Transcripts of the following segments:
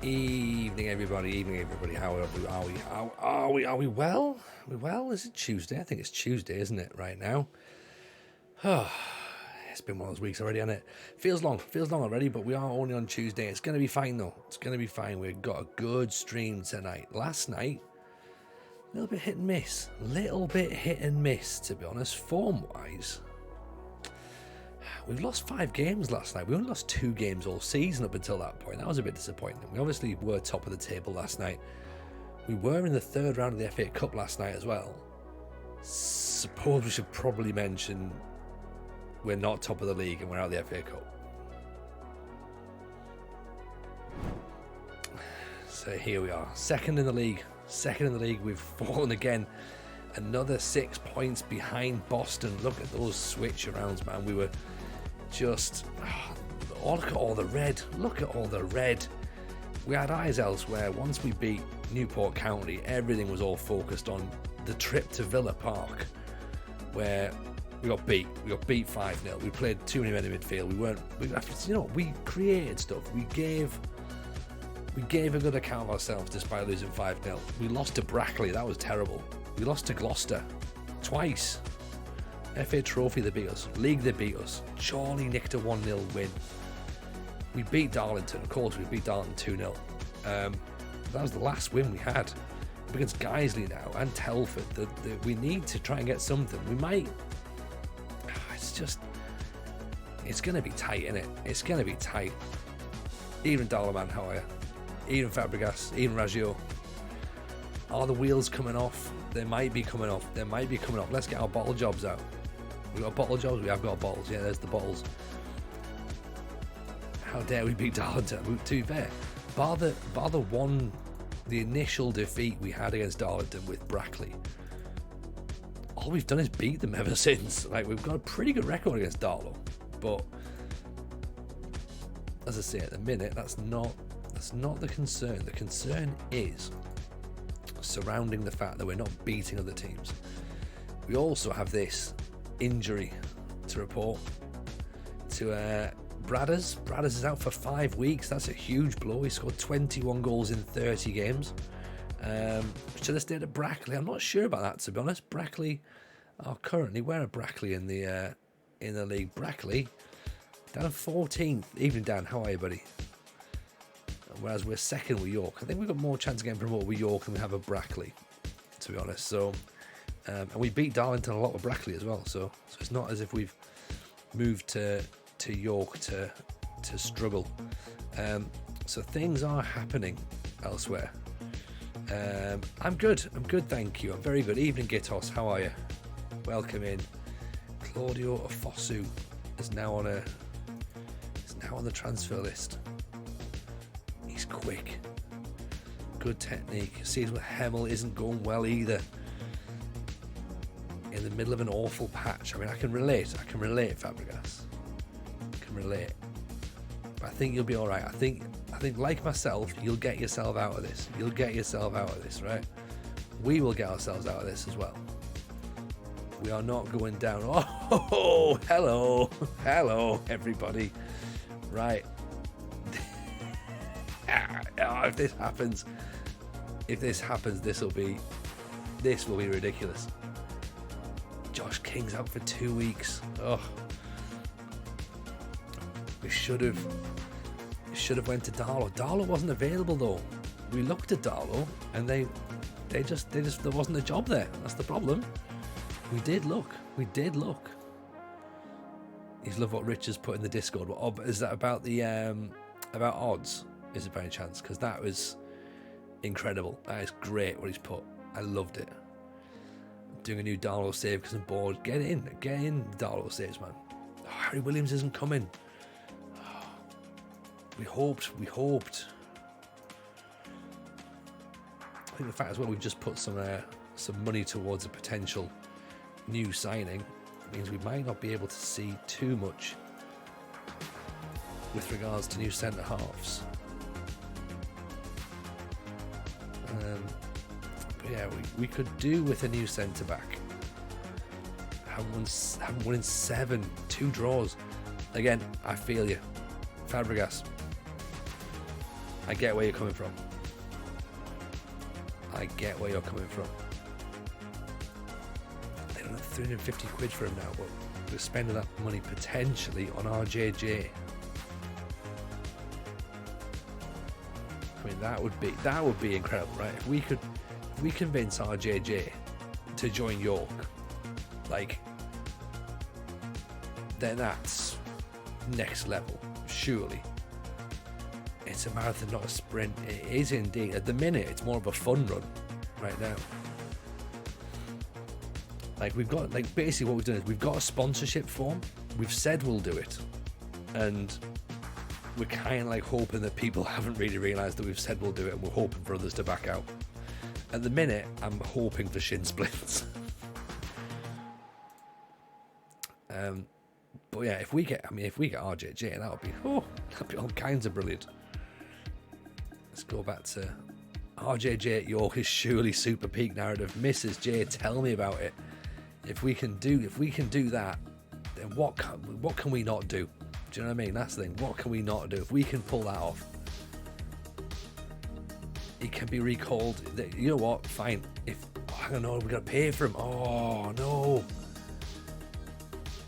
Evening, everybody. How are we well? Is it Tuesday? I think it's Tuesday, isn't it? Right now. It's been one of those weeks already, hasn't it? Feels long already, but we are only on Tuesday. It's going to be fine, though. It's going to be fine. We've got a good stream tonight. Last night, a little bit hit and miss, to be honest, form-wise. We've lost 5 games last night. We only lost 2 games all season up until that point. That was a bit disappointing. We obviously were top of the table last night. We were in the 3rd round of the FA Cup last night as well. Suppose we should probably mention we're not top of the league and we're out of the FA Cup. So here we are, second in the league. We've fallen again. Another 6 points behind Boston. Look at those switch arounds, man. We were just look at all the red. We had eyes elsewhere. Once we beat Newport County, everything was all focused on the trip to Villa Park, where we got beat 5-0. We played too many men in midfield. We created stuff. We gave a good account of ourselves despite losing 5-0. We lost to Brackley. That was terrible. We lost to Gloucester. twice. FA Trophy they beat us, League they beat us, Chorley nicked a 1-0 win. We beat Darlington, of course we beat Darlington 2-0. That was the last win we had against Guiseley now and Telford. We need to try and get something. We might. It's going to be tight, isn't it? It's going to be tight. Even Dalaman, how are you? Even Fabregas, even Raggio. Are the wheels coming off? They might be coming off. They might be coming off. Let's get our bottle jobs out. We've got bottle jobs? We have got bottles. Yeah, there's the bottles. How dare we beat Darlington? To be fair, bar the initial defeat we had against Darlington with Brackley, all we've done is beat them ever since. Like, we've got a pretty good record against Darlow, but as I say, at the minute, that's not the concern. The concern is surrounding the fact that we're not beating other teams. We also have this injury to report to Bradders. Bradders is out for 5 weeks. That's a huge blow. He scored 21 goals in 30 games. Should have stayed at Brackley. I'm not sure about that, to be honest. Brackley are currently, where are Brackley in the league? Brackley down 14th. Evening, Dan. How are you, buddy? Whereas we're second with York. I think we've got more chance of getting promoted with York than we have with Brackley, to be honest. So, and we beat Darlington a lot with Brackley as well. So it's not as if we've moved to York to struggle. So things are happening elsewhere. I'm good, thank you. I'm very good. Evening, Gitos, how are you? Welcome in. Claudio Afosu is now on the transfer list. He's quick, good technique. Sees what Hemel isn't going well either. In the middle of an awful patch. I mean, I can relate, Fabregas. I can relate. But I think you'll be all right. I think like myself, you'll get yourself out of this. You'll get yourself out of this, right? We will get ourselves out of this as well. We are not going down. Oh, hello, everybody. Right. If this happens, this will be ridiculous. Josh King's out for 2 weeks. Oh, we should have went to Darlow. Darlow wasn't available though. We looked at Darlow and they just there wasn't a job there. That's the problem. We did look. He's loved what Rich has put in the Discord. Is that about the about odds? Is it by any chance? Because that was incredible. That is great what he's put. I loved it. Doing a new Darlow save because I'm bored. Get in, Darlow saves, man. Oh, Harry Williams isn't coming. Oh, we hoped. I think the fact as well we've just put some money towards a potential new signing means we might not be able to see too much with regards to new centre halves. But yeah, we could do with a new centre back. Haven't won in 7, 2 draws. Again, I feel you, Fabregas. I get where you're coming from. They don't have 350 quid for him now, but we're spending that money potentially on RJJ. I mean, that would be incredible, right? If we convince RJJ to join York, like, then that's next level, surely. It's a marathon, not a sprint. It is indeed. At the minute, it's more of a fun run right now. Like, we've got, like, basically what we've done is we've got a sponsorship form. We've said we'll do it. And we're kind of like hoping that people haven't really realised that we've said we'll do it, and we're hoping for others to back out. At the minute, I'm hoping for shin splints. But yeah, if we get RJJ, that'll be all kinds of brilliant. Let's go back to RJJ at York is surely super peak narrative. Mrs. J, tell me about it. If we can do that, then what can we not do? Do you know what I mean? That's the thing. What can we not do? If we can pull that off, it can be recalled. You know what? Fine. hang on, no, we got to pay for him. Oh, no.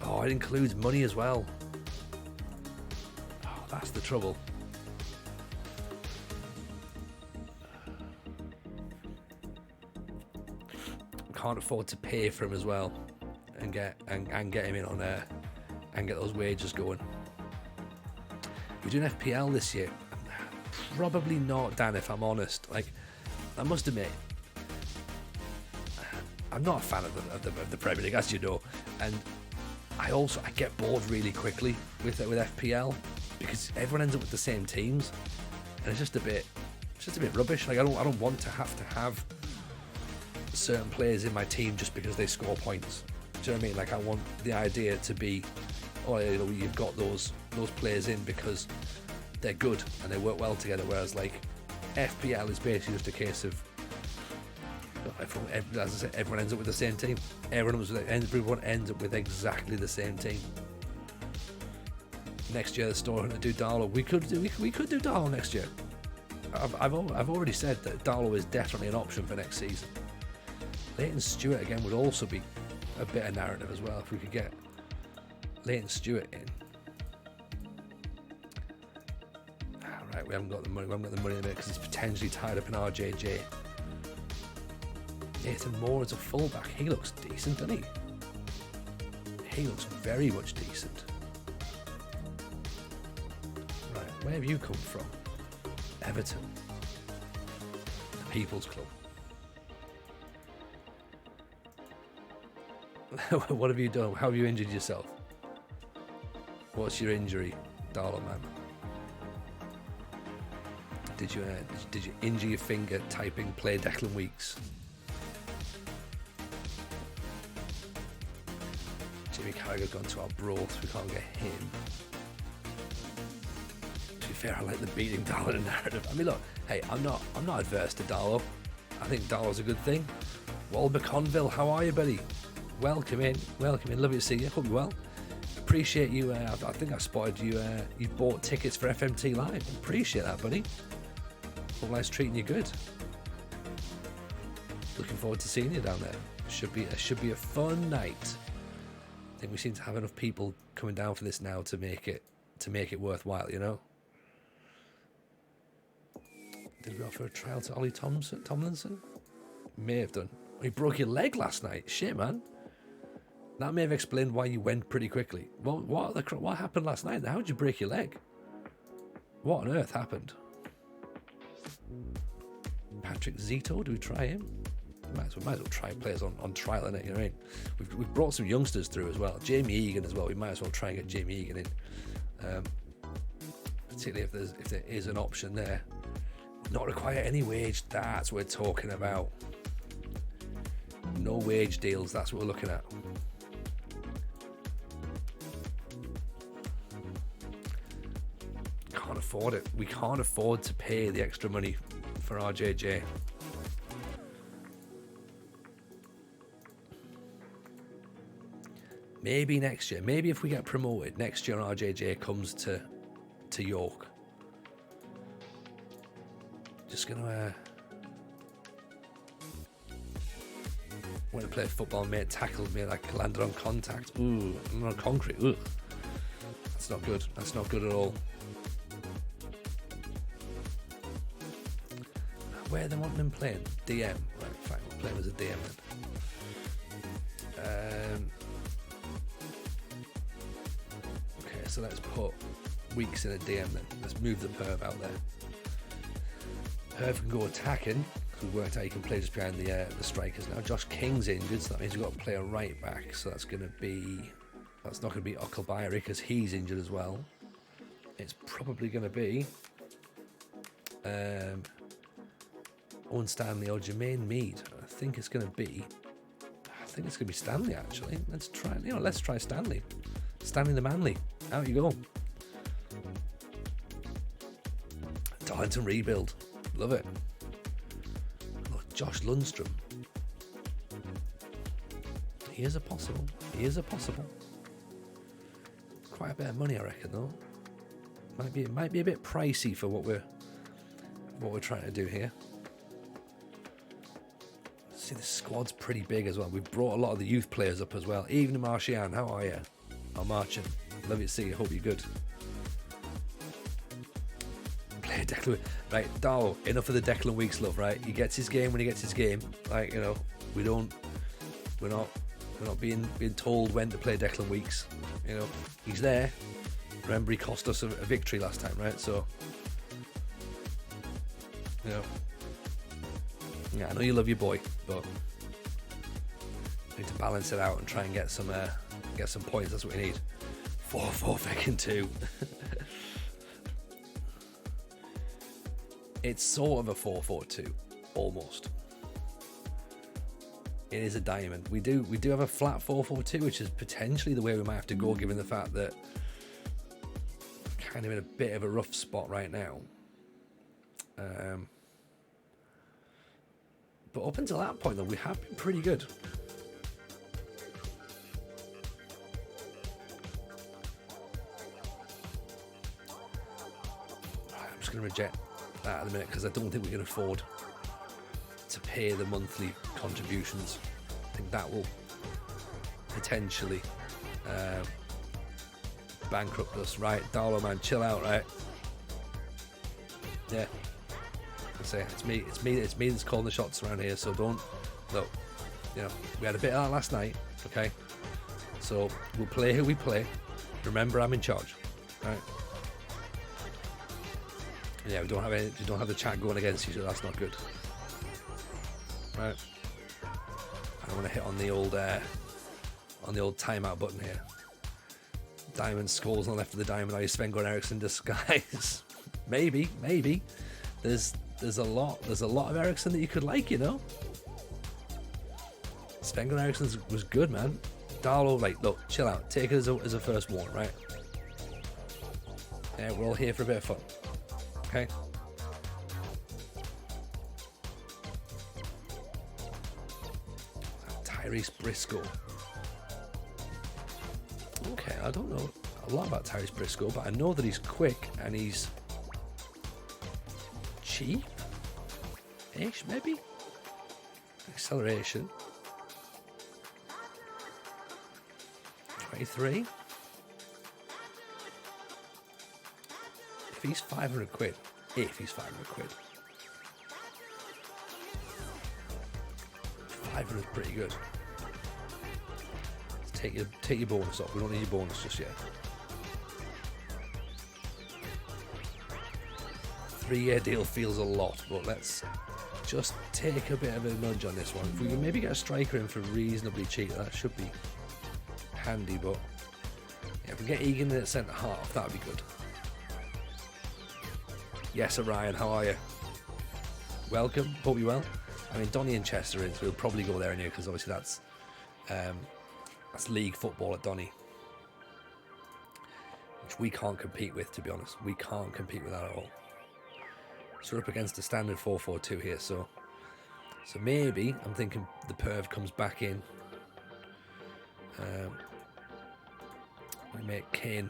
Oh, it includes money as well. Oh, that's the trouble. Can't afford to pay for him as well, and get him in on there, and get those wages going. We're doing FPL this year. Probably not, Dan, if I'm honest. Like, I must admit, I'm not a fan of the Premier League, as you know, and I get bored really quickly with FPL because everyone ends up with the same teams, and it's just a bit rubbish. Like, I don't want to have certain players in my team just because they score points. Do you know what I mean? Like, I want the idea to be, oh, you know, you've got those players in because they're good and they work well together. Whereas, like, FPL is basically just a case of, as I said, everyone ends up with the same team. Everyone ends up with exactly the same team. Next year, the store to do Darlow. We could do Darlow next year. I've already said that Darlow is definitely an option for next season. Leighton Stewart again would also be a bit of narrative as well if we could get Leighton Stewart in. Right, we haven't got the money. We haven't got the money in it because it's potentially tied up in RJJ. Nathan Moore as a fullback. He looks decent, doesn't he? He looks very much decent. Right, where have you come from? Everton. The People's Club. What have you done? How have you injured yourself? What's your injury, Darlow man? Did you injure your finger typing play Declan Weeks? Jimmy Carragher gone to our broth. We can't get him. To be fair, I like the beating Darlow narrative. I mean, look, hey, I'm not adverse to Darlow. I think Darlow's a good thing. Walber Conville, how are you, buddy? Welcome in. Lovely to see you. Hope you're well. Appreciate you. I think I spotted you. You bought tickets for FMT Live. Appreciate that, buddy. Hope life's treating you good. Looking forward to seeing you down there. Should be a fun night. I think we seem to have enough people coming down for this now to make it worthwhile. You know. Did we offer a trial to Ollie Tomlinson? May have done. He broke your leg last night. Shit, man. That may have explained why you went pretty quickly. Well, what happened last night? How did you break your leg? What on earth happened? Patrick Zito, do we try him? Might as well try players on trial, innit? You know what I mean? We've brought some youngsters through as well. Jamie Egan as well. We might as well try and get Jamie Egan in. Particularly if there is an option there. Not require any wage. That's what we're talking about. No wage deals. That's what we're looking at. Can't afford it. We can't afford to pay the extra money for RJJ. Maybe next year. Maybe if we get promoted next year, RJJ comes to York. Just gonna went to play football, mate tackled me, like landed on contact. Ooh, I'm on concrete. Ooh. That's not good. That's not good at all. Where are they wanting him playing? DM. Right, fine, we'll play him as a DM then. Okay, so let's put Weeks in a DM then. Let's move the Perv out there. Perv can go attacking. We worked out he can play just behind the strikers now. Josh King's injured, so that means we've got to play a right back. So that's not going to be Okelbayeri because he's injured as well. It's probably going to be Owen Stanley or Jermaine Mead. I think it's going to be Stanley actually. Let's try Stanley. Stanley the Manly. Out you go. Darlington rebuild. Love it. Josh Lundstrom. He is a possible. Quite a bit of money, I reckon, though. Might be a bit pricey for what we're trying to do here. See, the squad's pretty big as well. We've brought a lot of the youth players up as well. Evening, Martian. How are you? I'm marching. Love you to see you. Hope you're good. Play Declan. Right, Darlow, enough of the Declan Weeks love, right? He gets his game when he gets his game. Like, you know, we're not being told when to play Declan Weeks. You know, he's there. Remember, he cost us a victory last time, right? So, you know, yeah, I know you love your boy, but we need to balance it out and try and get some points. That's what we need. 4-4 fucking 2. It's sort of a 4-4-2, almost. It is a diamond. We do have a flat 4-4-2, which is potentially the way we might have to go, given the fact that we're kind of in a bit of a rough spot right now. But up until that point, though, we have been pretty good. I'm just going to reject that in a minute because I don't think we can afford to pay the monthly contributions. I think that will potentially bankrupt us. Right, Darlow, man, chill out, right? Yeah. Say it's me that's calling the shots around here, so don't look, you know, we had a bit of that last night, okay, so we'll play who we play. Remember, I'm in charge, right? Yeah, you don't have the chat going against you, so that's not good, right? I don't want to hit on the old timeout button here. Diamond scores on the left of the diamond. Are you Sven-Goran Eriksson disguise? maybe There's a lot of Eriksson that you could like, you know. Sven-Goran Eriksson was good, man. Darlow, like, look, chill out. Take it as a first warn, right? Yeah, we're all here for a bit of fun. Okay? Tyrese Briscoe. Okay, I don't know a lot about Tyrese Briscoe, but I know that he's quick and he's cheap-ish, maybe? Acceleration. 23. If he's 500 quid. 500 is pretty good. Take your bonus off. We don't need your bonus just yet. 3-year deal feels a lot, but let's just take a bit of a nudge on this one. If we can maybe get a striker in for reasonably cheap, that should be handy, but yeah, if we get Egan in at centre half, that'd be good. Yes, Orion, how are you? Welcome, hope you're well. I mean, Donny and Chester in, so we'll probably go there anyway, because obviously that's league football at Donny, which we can't compete with, to be honest. We can't compete with that at all. So we're up against a standard 4-4-2 here, so maybe I'm thinking the Perv comes back in. We make Kane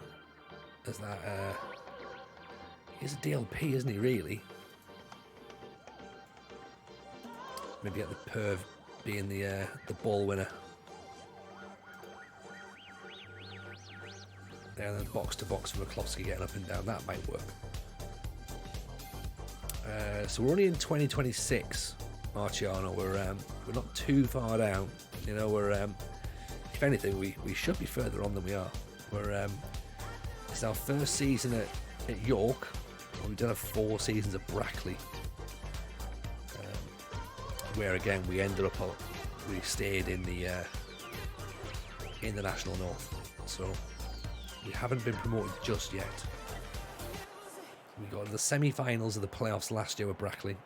as that. He's a DLP, isn't he? Really? Maybe get the Perv being the ball winner. There, then box to box for McCloskey getting up and down. That might work. So we're only in 2026, Marciano. We're not too far down. You know, we're if anything, we should be further on than we are. It's our first season at York. We've done 4 seasons at Brackley, where again we ended up. We stayed in the National North, so we haven't been promoted just yet. We got the semi-finals of the playoffs last year with Brackley.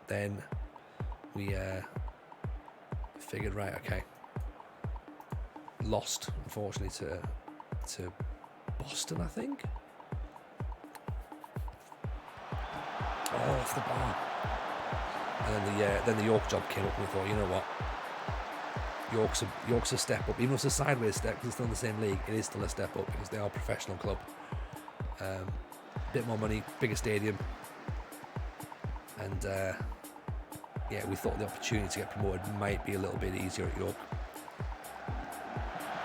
Then we figured, right, okay, lost unfortunately to Boston, I think. Oh, off the bar. And then the York job came up, and we thought, you know what, York's a step up, even though it's a sideways step because it's still in the same league. It is still a step up because they are a professional club. Bit more money, bigger stadium, and yeah, we thought the opportunity to get promoted might be a little bit easier at York.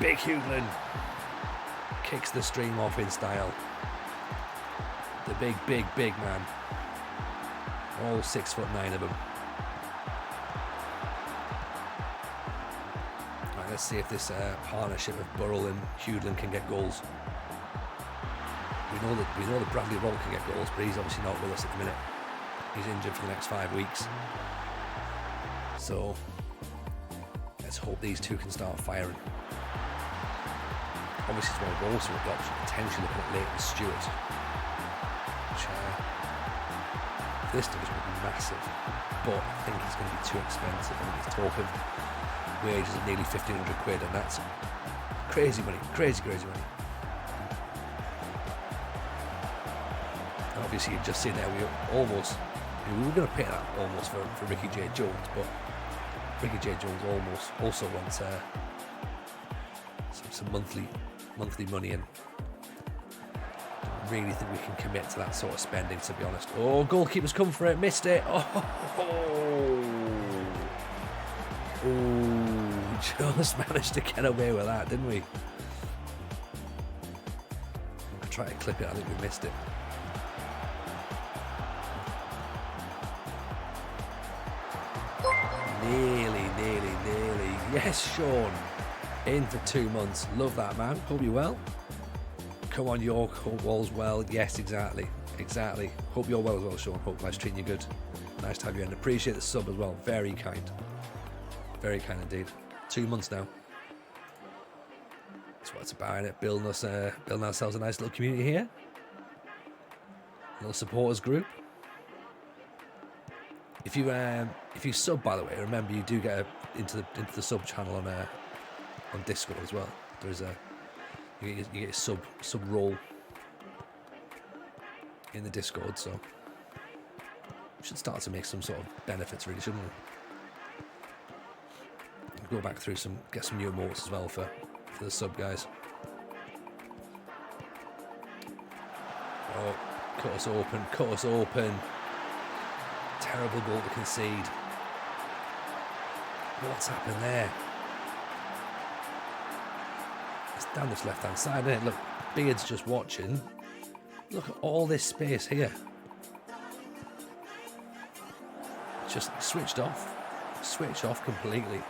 Big Hughlin kicks the stream off in style. The big man. All 6'9" of them. Right, let's see if this partnership of Burrell and Hughlin can get goals. We know that Bradley Roll can get goals, but he's obviously not with us at the minute. He's injured for the next 5 weeks. So let's hope these two can start firing. Obviously, as well, we've also got potentially looking at Leighton Stewart, which this division would be massive, but I think it's going to be too expensive. I think it's talking wages of nearly 1,500 quid, and that's crazy money, crazy money. And obviously, you've just seen there, we were going to pay that almost for Ricky J. Jones, but Ricky J. Jones also wants some monthly money, and really think we can commit to that sort of spending, to be honest. Oh, goalkeeper's come for it, missed it. Oh, just managed to get away with that, didn't we? I tried to clip it, I think we missed it. Nearly. Yes, Sean. In for 2 months. Love that, man. Hope you're well. Come on, York. Hope all's well. Yes, exactly. Hope you're well as well, Sean. Hope life's treating you good. Nice to have you in. Appreciate the sub as well. Very kind. Very kind indeed. 2 months now. That's what it's about, innit? Building ourselves a nice little community here. Little supporters group. If you sub, by the way, remember you do get into the sub channel on Discord as well. There's you get a sub role in the Discord, so we should start to make some sort of benefits, really, shouldn't we? Go back through get some new emotes as well for the sub guys. Oh, cut us open. Terrible goal to concede. What's happened there? It's down this left-hand side, isn't it? Look, Beard's just watching. Look at all this space here. Just switched off. Switch off completely.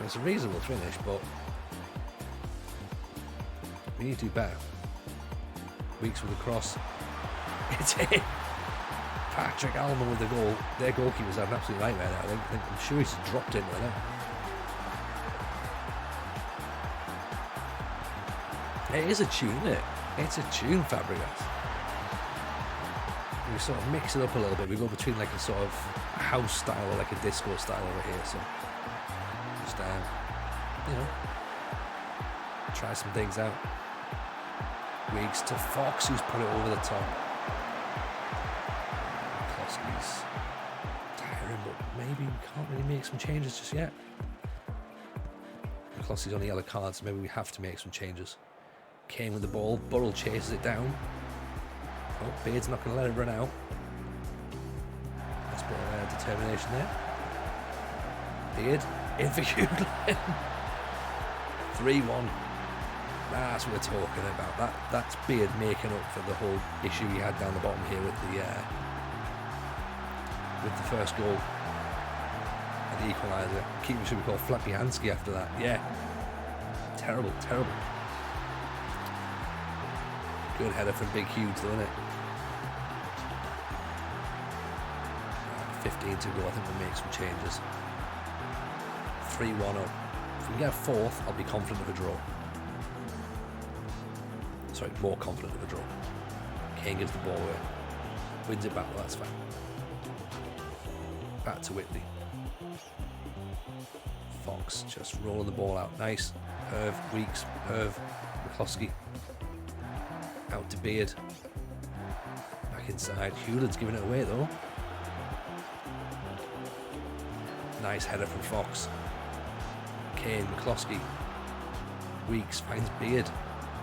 It's a reasonable finish, but we need to do better. Weeks with a cross. It's it. Patrick Alman with the goal. Their goalkeeper's had an absolute nightmare there. I'm sure he's dropped into the net. It is a tune, isn't it? It's a tune, Fabregas. We sort of mix it up a little bit. We go between like a sort of house style or like a disco style over here. So just, try some things out. Weeks to Fox, who's put it over the top. McCloskey's tiring, but maybe we can't really make some changes just yet. McCloskey's on the yellow card, so maybe we have to make some changes. Kane with the ball, Burrell chases it down. Oh, Beard's not going to let it run out. That's a bit of determination there. Beard, in for Hughlin. 3-1. That's what we're talking about. That's Beard making up for the whole issue he had down the bottom here with the first goal and the equaliser. Keeper should be called Flappy Hansky after that. Yeah. Terrible. Good header from Big Hughes, though, isn't it? 15 to go. I think we'll make some changes. 3-1 up. If we get a fourth, I'll be confident of a draw. Sorry, more confident of a draw. Kane gives the ball away. Wins it back, well, that's fine. Back to Whitley. Fox just rolling the ball out. Nice. Herve, Weeks, Herve, McCloskey. Out to Beard. Back inside. Hewlett's giving it away though. Nice header from Fox. Kane, McCloskey. Weeks finds Beard.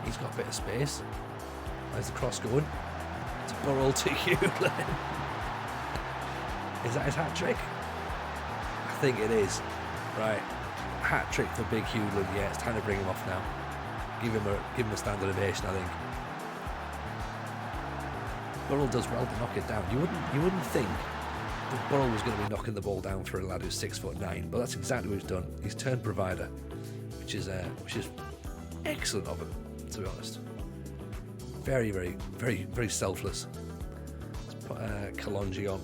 He's got a bit of space. Where's the cross going? To Burrell to Hewlett. Is that his hat-trick? I think it is. Right. Hat-trick for Big Hewland. Yeah, it's time to bring him off now. Give him a standard ovation, I think. Burrell does well to knock it down. You wouldn't think that Burrell was going to be knocking the ball down for a lad who's 6'9", but that's exactly what he's done. He's turned provider, which is excellent of him, to be honest. Very, very, very, very selfless. Let's put Kalonji on,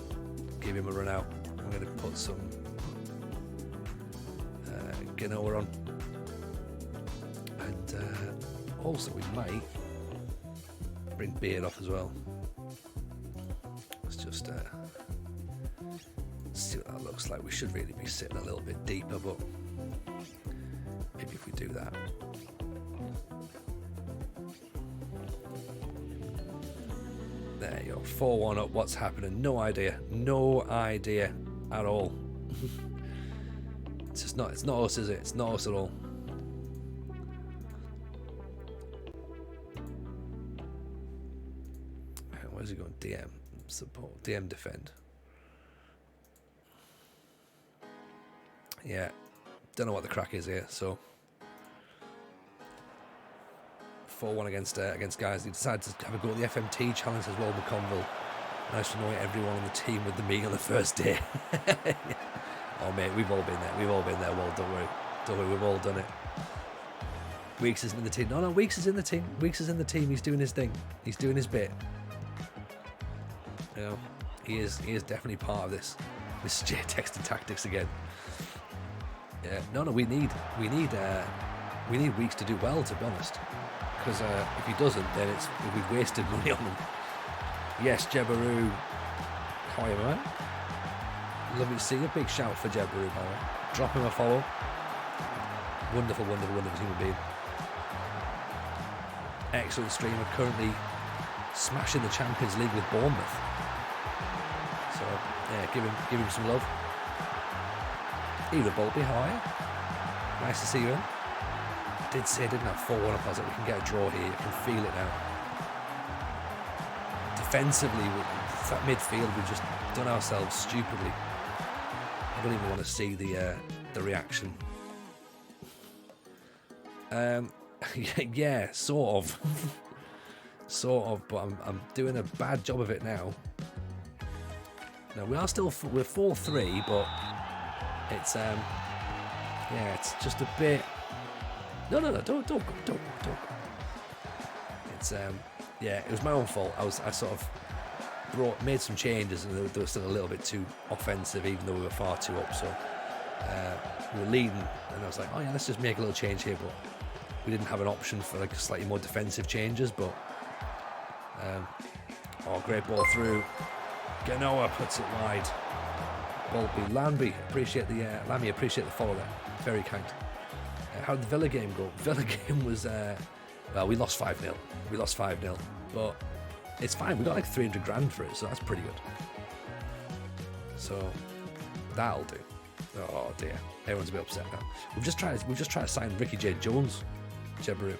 give him a run out. I'm going to put some Genoa on, and also we might bring Beard off as well. Let's just see what that looks like. We should really be sitting a little bit deeper, but maybe if we do that. There you go, 4-1 up. What's happening? No idea at all. It's not us, is it? It's not us at all. Where's he going? DM support, DM defend. Yeah, don't know what the crack is here. So 4-1 against guys. He decided to have a go at the FMT challenge as well, McConville. Nice to annoy everyone on the team with the meet on the first day. Oh mate, we've all been there. Well, don't worry, we've all done it. Weeks isn't in the team. No, Weeks is in the team. He's doing his thing. He's doing his bit. You know, he is definitely part of this. This is J texting tactics again. Yeah, no, we need Weeks to do well, to be honest. Because if he doesn't, then we've wasted money on him. Yes, Jebaru. How are you, man? Lovely to see you. Big shout for Jebaru, by the way. Drop him a follow. Wonderful human being. Excellent streamer. Currently smashing the Champions League with Bournemouth. So yeah, give him some love. Eva Bolby, how are you? Nice to see you in. I did say I didn't have 4-1 up. I was like, we can get a draw here. You can feel it now. Defensively, with that midfield, we've just done ourselves stupidly. I don't even want to see the reaction. Yeah, sort of, but I'm doing a bad job of it now. No, we're 4-3, but it's yeah, it's just a bit. No, don't go. It's yeah, it was my own fault. I sort of made some changes, and they were still a little bit too offensive, even though we were far too up. So we were leading, and I was like, oh yeah, let's just make a little change here. But we didn't have an option for like slightly more defensive changes. But oh, great ball through. Genoa puts it wide. Bolby, Lambie, appreciate the follow there. Very kind. How did the Villa game go? Villa game was well, we lost 5-0. But it's fine. We got like 300 grand for it, so that's pretty good. So that'll do. Oh dear, everyone's a bit upset now. We've just tried to sign Ricky J Jones, Jebaru,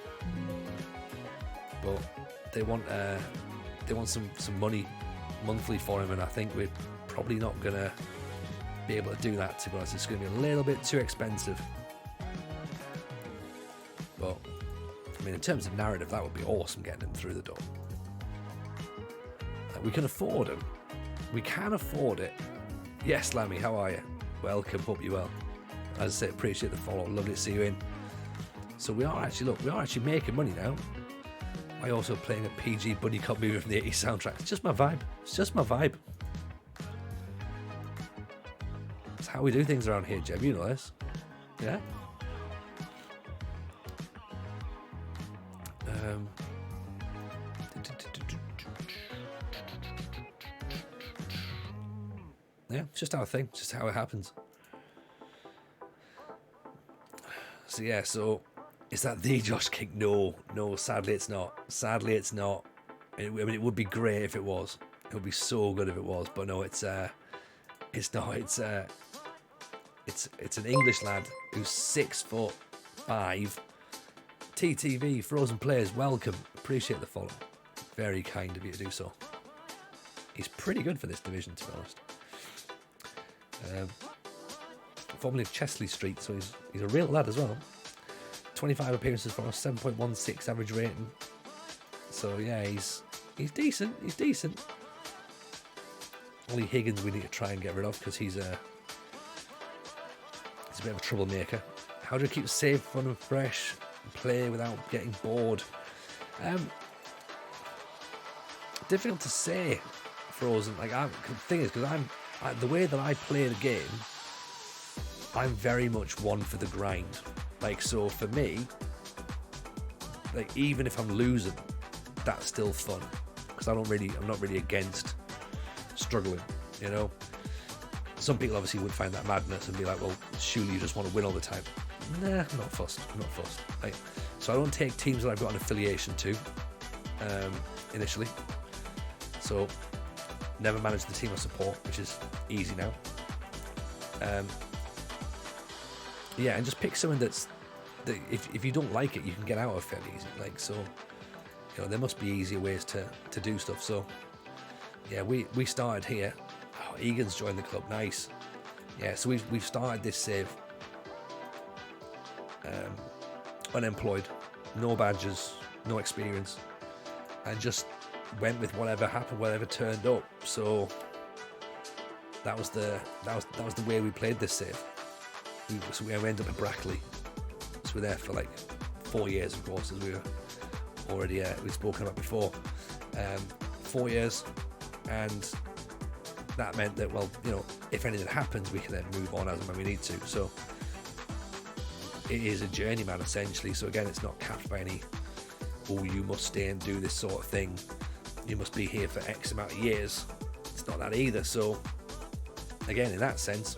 but they want some money monthly for him, and I think we're probably not gonna be able to do that, to be honest. It's gonna be a little bit too expensive. But I mean, in terms of narrative, that would be awesome, getting him through the door. We can afford him. We can afford it. Yes, Lammy, how are you? Welcome, hope you well. As I say, appreciate the follow. Lovely to see you in. So we are actually making money now. I also playing a PG Buddy Cop movie from the 80s soundtrack. It's just my vibe. It's how we do things around here, Jeb. You know this. Yeah? Yeah, it's just our thing. It's just how it happens. So yeah, so is that the Josh King? No, sadly it's not. I mean, it would be great if it was. It would be so good if it was, but no, it's not. It's an English lad who's 6'5". TTV, Frozen Players, welcome. Appreciate the follow. Very kind of you to do so. He's pretty good for this division, to be honest. Formerly of Chesley Street, so he's a real lad as well. 25 appearances for us, 7.16 average rating. So yeah, he's decent. He's decent. Only Higgins we need to try and get rid of because he's a bit of a troublemaker. How do you keep safe, fun and fresh, and play without getting bored? Difficult to say, Frozen. Like, the thing is, because the way that I play the game, I'm very much one for the grind. Like, so for me, like, even if I'm losing, that's still fun because I'm not really against struggling, you know. Some people obviously would find that madness and be like, well, surely you just want to win all the time. Nah, I'm not fussed. Like, so I don't take teams that I've got an affiliation to initially. So never manage the team I support, which is easy now. Yeah, and just pick something that if you don't like it, you can get out of fairly easy. Like, so, you know, there must be easier ways to do stuff. So yeah, we started here. Oh, Egan's joined the club. Nice. Yeah, so we've started this save. Unemployed, no badges, no experience, and just went with whatever happened, whatever turned up. So that was the way we played this save. We ended up at Brackley. So we're there for like 4 years, of course, as we were already we've spoken about before. 4 years, and that meant that, well, you know, if anything happens, we can then move on as and when we need to. So it is a journeyman essentially. So again, it's not capped by any, oh, you must stay and do this sort of thing, you must be here for X amount of years. It's not that either. So again, in that sense,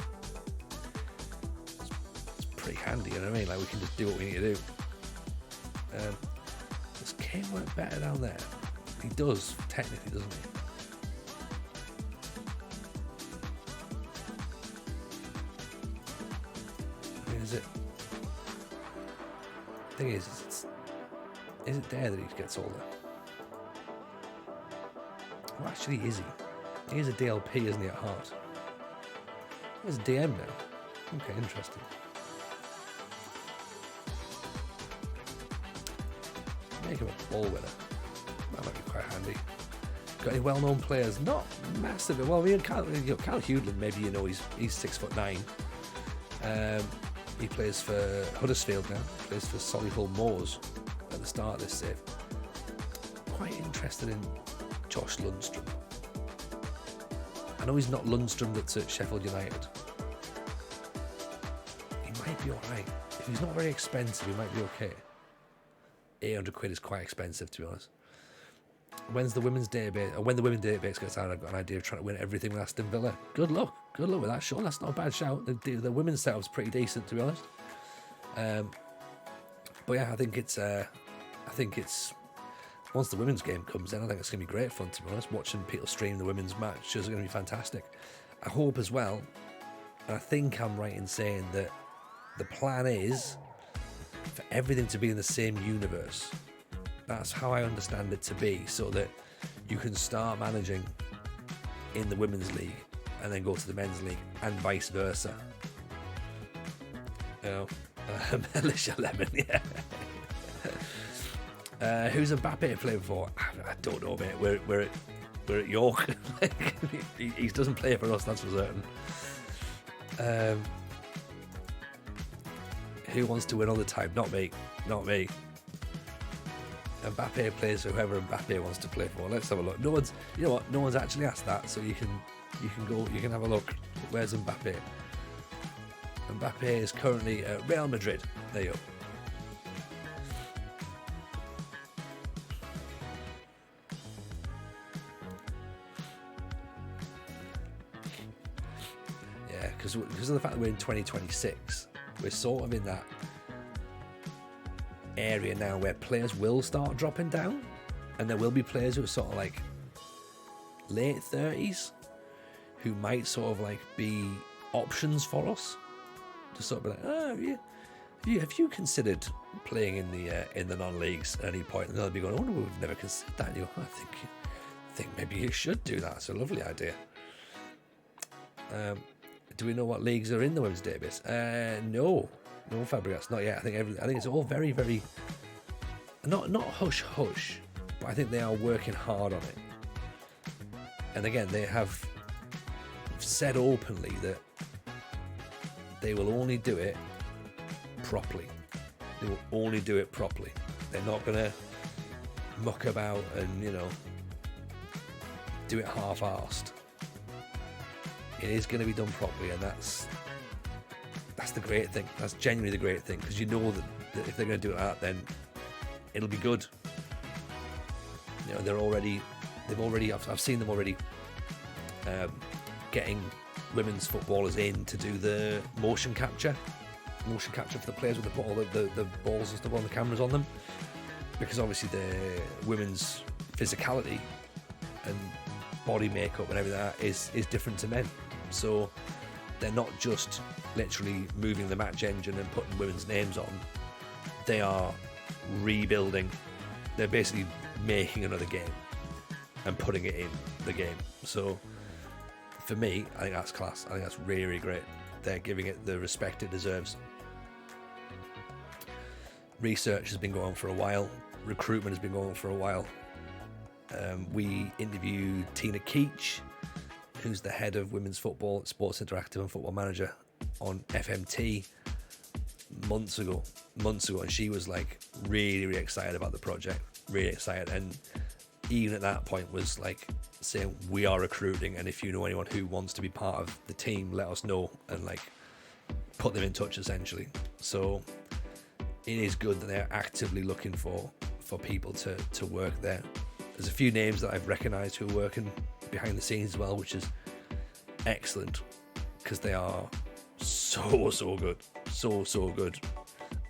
it's pretty handy, you know what I mean? Like, we can just do what we need to do. Does Kane work better down there? He does, technically, doesn't he? I mean, is it? The thing is it there that he gets older? Well, actually, is he? He is a DLP, isn't he, at heart? He's a DM now. Okay, interesting. Make him a ball winner. That might be quite handy. Got any well-known players? Not massive. Well, we had Kyle Hewland. Maybe you know he's 6'9". He plays for Huddersfield now. Plays for Solihull Moors at the start of this save. Quite interested in Josh Lundstrom. I know he's not Lundstrom that's at Sheffield United. He might be alright. If he's not very expensive, he might be okay. 800 quid is quite expensive, to be honest. When's the women's database? Or when the women's database gets out, I've got an idea of trying to win everything with Aston Villa. Good luck with that, Sean. That's not a bad shout. The women's setup's pretty decent, to be honest. But yeah, I think it's once the women's game comes in, I think it's going to be great fun, to be honest. Watching people stream the women's matches are going to be fantastic. I hope as well, and I think I'm right in saying that the plan is for everything to be in the same universe. That's how I understand it to be, so that you can start managing in the women's league and then go to the men's league and vice versa. You know, Alicia Lemon, yeah. Who's Mbappe playing for? I don't know, mate. We're at York. he doesn't play for us, that's for certain. Who wants to win all the time? Not me. Mbappe plays for whoever Mbappe wants to play for. Let's have a look. No one's actually asked that, so you can have a look. Where's Mbappe? Mbappe is currently at Real Madrid. There you go. Yeah, because of the fact that we're in 2026, we're sort of in that area now where players will start dropping down, and there will be players who are sort of like late 30s who might sort of like be options for us to sort of be like, oh, have you considered playing in the non-leagues at any point? And they'll be going, oh no, we've never considered that. And you go, I think maybe you should do that. It's a lovely idea. Do we know what leagues are in the women's database? No, Fabregas, not yet. I think it's all very, very not hush hush, but I think they are working hard on it. And again, they have said openly that they will only do it properly. They will only do it properly. They're not going to muck about and, do it half-arsed. It is going to be done properly, and that's the great thing. That's genuinely the great thing, because you know that if they're going to do it like that, then it'll be good. I've seen them already getting women's footballers in to do the motion capture for the players with the balls and stuff on the cameras on them, because obviously the women's physicality and body makeup and everything like that is different to men. So they're not just literally moving the match engine and putting women's names on. They are rebuilding. They're basically making another game and putting it in the game. So for me, I think that's class. I think that's really, really great. They're giving it the respect it deserves. Research has been going on for a while. Recruitment has been going on for a while. We interviewed Tina Keach, who's the head of women's football at Sports Interactive and Football Manager on FMT months ago, and she was like really, really excited about the project, really excited, and even at that point was like saying, we are recruiting, and if you know anyone who wants to be part of the team, let us know, and like put them in touch essentially. So it is good that they're actively looking for people to work there. There's a few names that I've recognised who are working behind the scenes as well, which is excellent, because they are so good, so good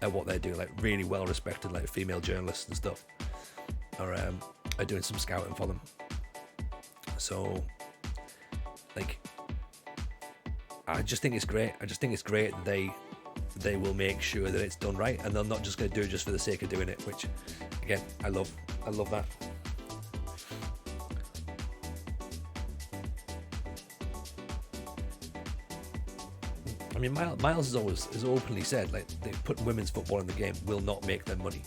at what they're doing. Like really well respected, like female journalists and stuff are doing some scouting for them. So like, I just think it's great. That they will make sure that it's done right, and they're not just going to do it just for the sake of doing it, which again, I love that. I mean, Miles has openly said, like, they put women's football in the game will not make them money.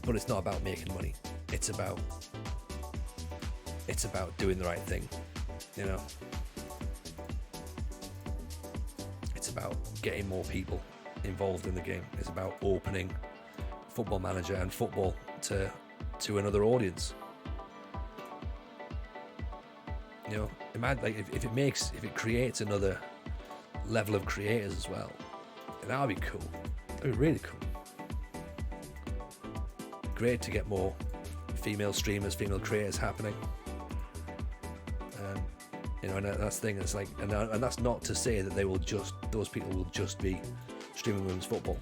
But it's not about making money. It's about doing the right thing, It's about getting more people involved in the game. It's about opening Football Manager and football to another audience. Imagine, like, if it creates another level of creators as well, that would be cool. That'd be really cool. Great to get more female streamers, female creators happening. And that's the thing. It's like, and that's not to say that those people will just be streaming women's football.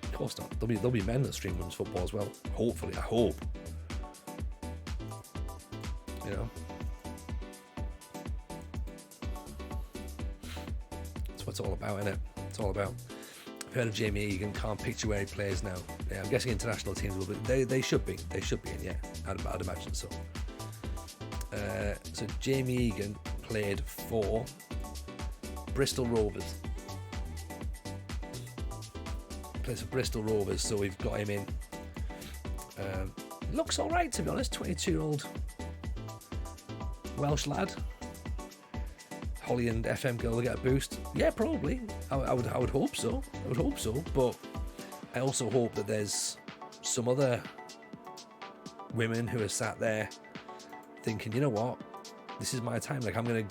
Of course not. There'll be men that stream women's football as well. Hopefully, I hope. That's what it's all about, innit? It's all about. I've heard of Jamie Egan. Can't picture where he plays now. Yeah, I'm guessing international teams will be. They should be. They should be in. Yeah, I'd imagine so. So Jamie Egan played for Bristol Rovers. Plays for Bristol Rovers, so we've got him in. Looks all right, to be honest. 22-year-old Welsh lad. Holly and FM girl will get a boost. Yeah, probably. I would hope so. But I also hope that there's some other women who are sat there thinking, you know what, this is my time. Like, I'm gonna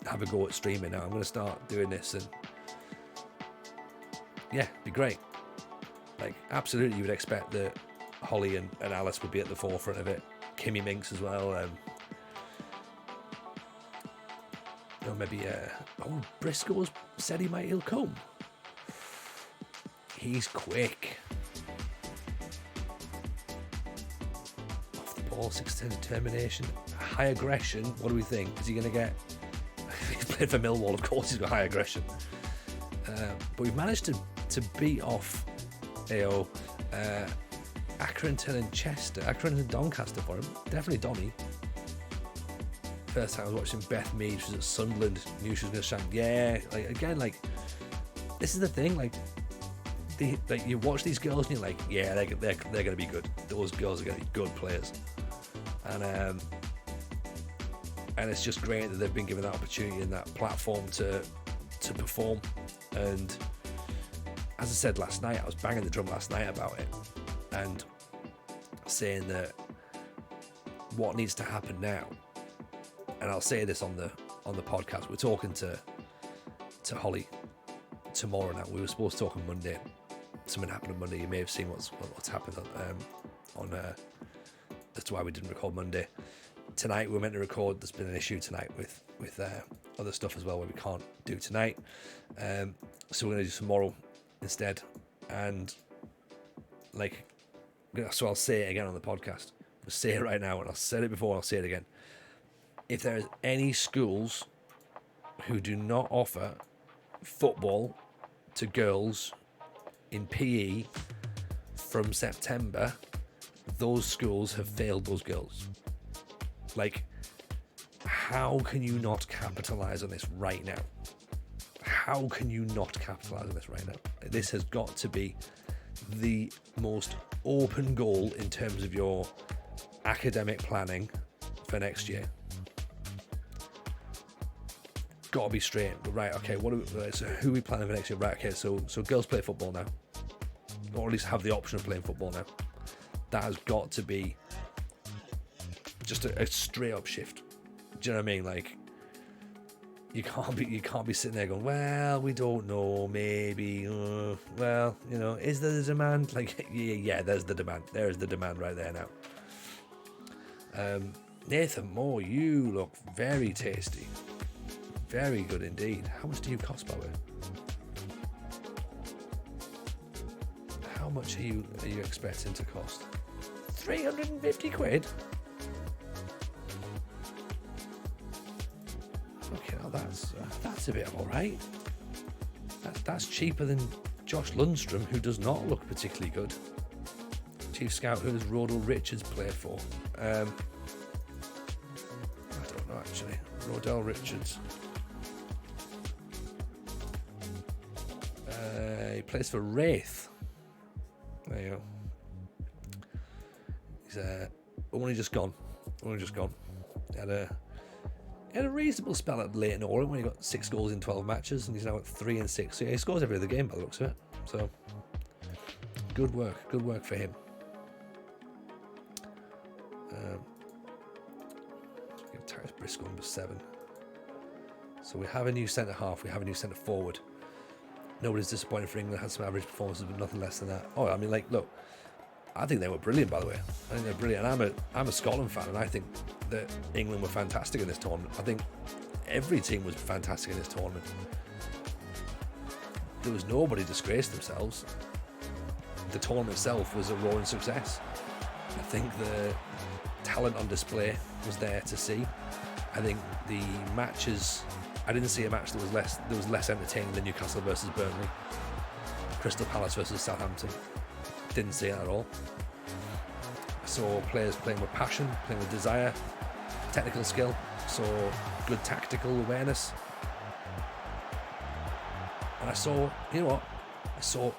have a go at streaming now. I'm gonna start doing this, and yeah, it'd be great. Like, absolutely, you would expect that Holly and Alice would be at the forefront of it. Kimmy Minks as well. Maybe Briscoe's said he'll come. He's quick. Off the ball, 6'10" determination, high aggression. What do we think? Is he going to get? He's played for Millwall, of course. He's got high aggression. But we've managed to beat off Accrington and Doncaster for him. Definitely Donny. First time I was watching Beth Mead, she was at Sunderland, knew she was going to shine. Yeah, like again, like this is the thing, like you watch these girls and you're like, yeah, they're going to be good. Those girls are going to be good players, and it's just great that they've been given that opportunity and that platform to perform. And as I said last night, I was banging the drum last night about it and saying that what needs to happen now, and I'll say this on the podcast, we're talking to Holly tomorrow now. We were supposed to talk on Monday. Something happened on Monday. You may have seen what's happened on that's why we didn't record Monday. Tonight we were meant to record. There's been an issue tonight with other stuff as well where we can't do tonight. So we're going to do tomorrow instead. And like, so I'll say it again on the podcast. I'll say it right now, and I've said it before, I'll say it again. If there's any schools who do not offer football to girls in PE from September, those schools have failed those girls. Like, how can you not capitalize on this right now? How can you not capitalize on this right now? This has got to be the most open goal in terms of your academic planning for next year. Got to be straight, right? Okay, so who are we planning for next year? Right, okay, so girls play football now, or at least have the option of playing football now. That has got to be just a straight up shift. Do you know what I mean? Like, you can't be sitting there going, well, we don't know, maybe, well, you know, is there the demand? Like, yeah, there's the demand. There's the demand right there now. Nathan Moore, you look very tasty. Very good indeed. How much do you cost, by the way? How much are you expecting to cost? 350 quid? Okay, now that's a bit all right. That's cheaper than Josh Lundstrom, who does not look particularly good. Chief Scout, who has Rodell Richards played for? I don't know actually. Rodell Richards. He plays for Wraith. There you go. He's only just gone. He had a reasonable spell at Leyton Orient when he got 6 goals in 12 matches, and he's now at 3 and 6. So yeah, he scores every other game by the looks of it. So good work for him. Give Tyrus Briscoe number 7. So we have a new centre half. We have a new centre forward. Nobody's disappointed for England. Had some average performances, but nothing less than that. Oh, I mean, like, look, I think they were brilliant, by the way. I think they're brilliant. And I'm a Scotland fan, and I think that England were fantastic in this tournament. I think every team was fantastic in this tournament. There was nobody disgraced themselves. The tournament itself was a roaring success. I think the talent on display was there to see. I think the matches, I didn't see a match that was less entertaining than Newcastle versus Burnley, Crystal Palace versus Southampton. Didn't see it at all. I saw players playing with passion, playing with desire, technical skill, saw good tactical awareness. And I saw, you know what? I saw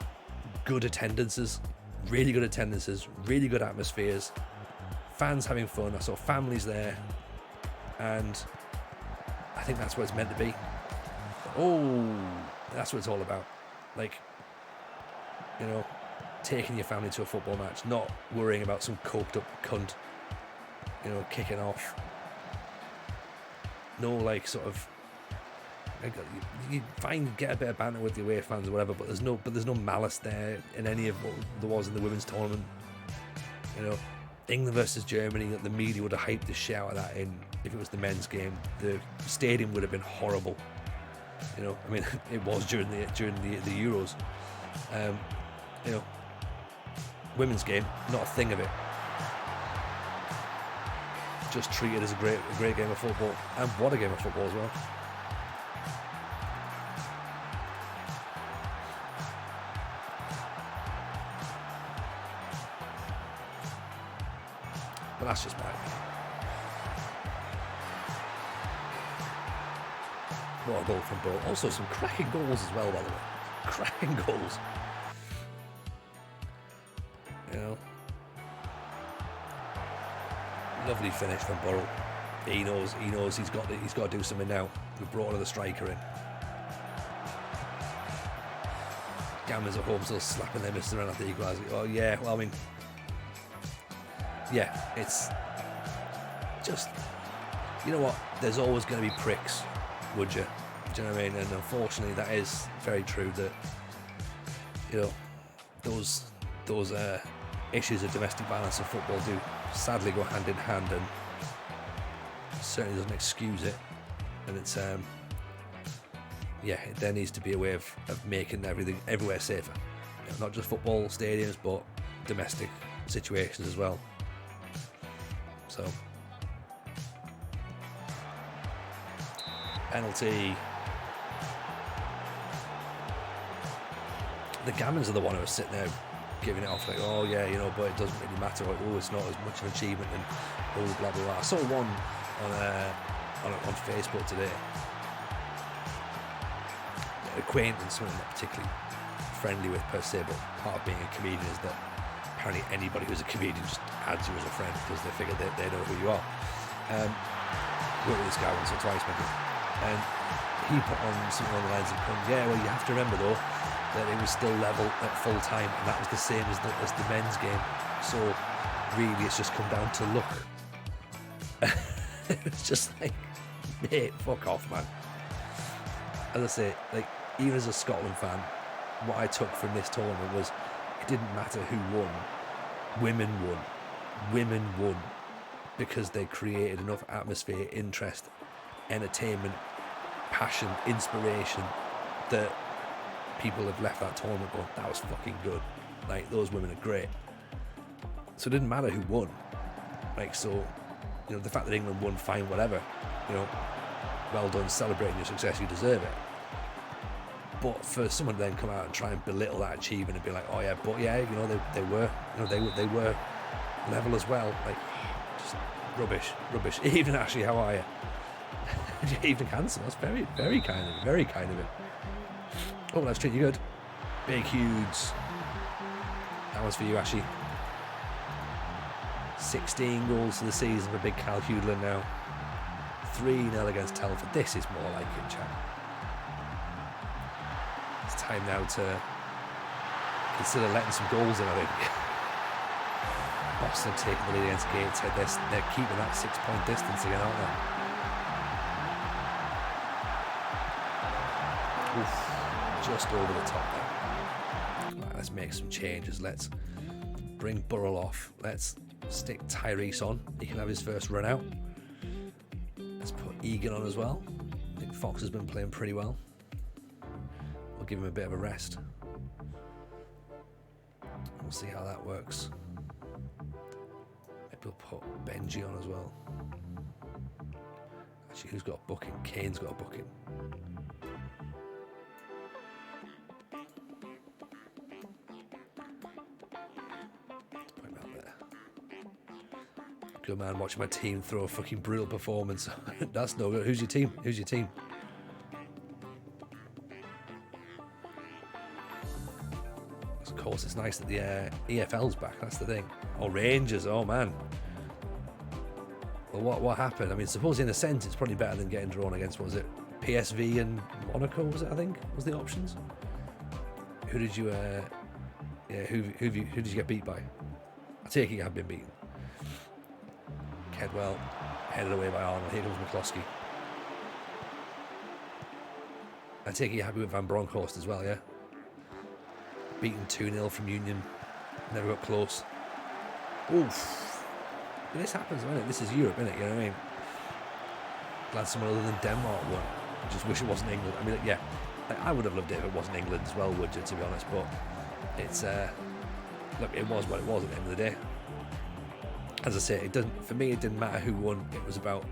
good attendances, really good attendances, really good atmospheres, fans having fun. I saw families there, and I think that's what it's meant to be. Oh, that's what it's all about. Like, you know, taking your family to a football match, not worrying about some coked up cunt, you know, kicking off. No, like, sort of, like, you get a bit of banter with the away fans or whatever, but there's no malice there in any of what there was in the women's tournament. You know, England versus Germany, the media would have hyped the shit out of that in if it was the men's game. The stadium would have been horrible. You know, I mean, it was during the Euros. You know, women's game, not a thing of it. Just treated as a great game of football, and what a game of football as well. But that's just my opinion. What a goal from Borough. Also, some cracking goals as well, by the way. Cracking goals. You know, lovely finish from Borough. He knows he's got to do something now. We've brought another striker in. Gamblers at home still slapping their mister around after the equaliser. Oh yeah, well I mean, yeah, it's just, you know what? There's always going to be pricks, would you? Do you know what I mean? And unfortunately, that is very true. That, you know, those issues of domestic violence in football do sadly go hand in hand, and certainly doesn't excuse it. And it's yeah, there needs to be a way of making everything everywhere safer. You know, not just football stadiums, but domestic situations as well. So, penalty. The Gammons are the one who are sitting there giving it off like, oh yeah, you know, but it doesn't really matter. Like, oh, it's not as much of an achievement, and oh, blah blah blah. I saw one on Facebook today. An acquaintance, someone I'm not particularly friendly with per se, but part of being a comedian is that apparently anybody who's a comedian just adds you as a friend because they figure they know who you are. Worked with this guy once or twice maybe, and he put on something on the lines of, yeah, well, you have to remember though that it was still level at full time, and that was the same as the men's game. So really, it's just come down to luck. It's just like, mate, fuck off, man. As I say, like, even as a Scotland fan, what I took from this tournament was it didn't matter who won. Women won. Women won because they created enough atmosphere, interest, entertainment, passion, inspiration that people have left that tournament going, that was fucking good. Like, those women are great. So it didn't matter who won. Like, so, you know, the fact that England won, fine, whatever. You know, well done, celebrating your success, you deserve it. But for someone to then come out and try and belittle that achievement and be like, oh yeah, but yeah, you know, they were, you know, they were level as well. Like, just rubbish. Even Ashley, how are you? Evening handsome. That's very, very kind of it. Very kind of it. Oh, let's treat you good. Big Hughes. That one's for you, Ashley. 16 goals for the season for big Cal Hudlin now. 3-0 against Telford. This is more like it, chap. It's time now to consider letting some goals in, I think. Boston taking the lead against Gateshead. They're keeping that 6-point distance again, aren't they? Oof. Just over the top there. Right, let's make some changes. Let's bring Burrell off. Let's stick Tyrese on. He can have his first run out. Let's put Egan on as well. I think Fox has been playing pretty well. We'll give him a bit of a rest. We'll see how that works. Maybe we'll put Benji on as well. Actually, who's got a booking? Kane's got a booking. Good man, watching my team throw a fucking brutal performance. That's no good. Who's your team? Who's your team? Of course, it's nice that the EFL's back. That's the thing. Oh, Rangers. Oh, man. Well, what happened? I mean, supposedly in a sense, it's probably better than getting drawn against, what was it? PSV and Monaco, was it, I think? Was the options? Who did you, who did you get beat by? I take it you have been beaten. Kedwell, headed away by Arnold. Here comes McCloskey. I take it you're happy with Van Bronckhorst as well, yeah? Beaten 2-0 from Union. Never got close. Oof. But this happens, isn't it? This is Europe, isn't it? You know what I mean? Glad someone other than Denmark won. I just wish it wasn't England. I mean, yeah, I would have loved it if it wasn't England as well, would you, to be honest? But it's, look, it was what it was at the end of the day. As I say, it doesn't. For me, it didn't matter who won. It was about,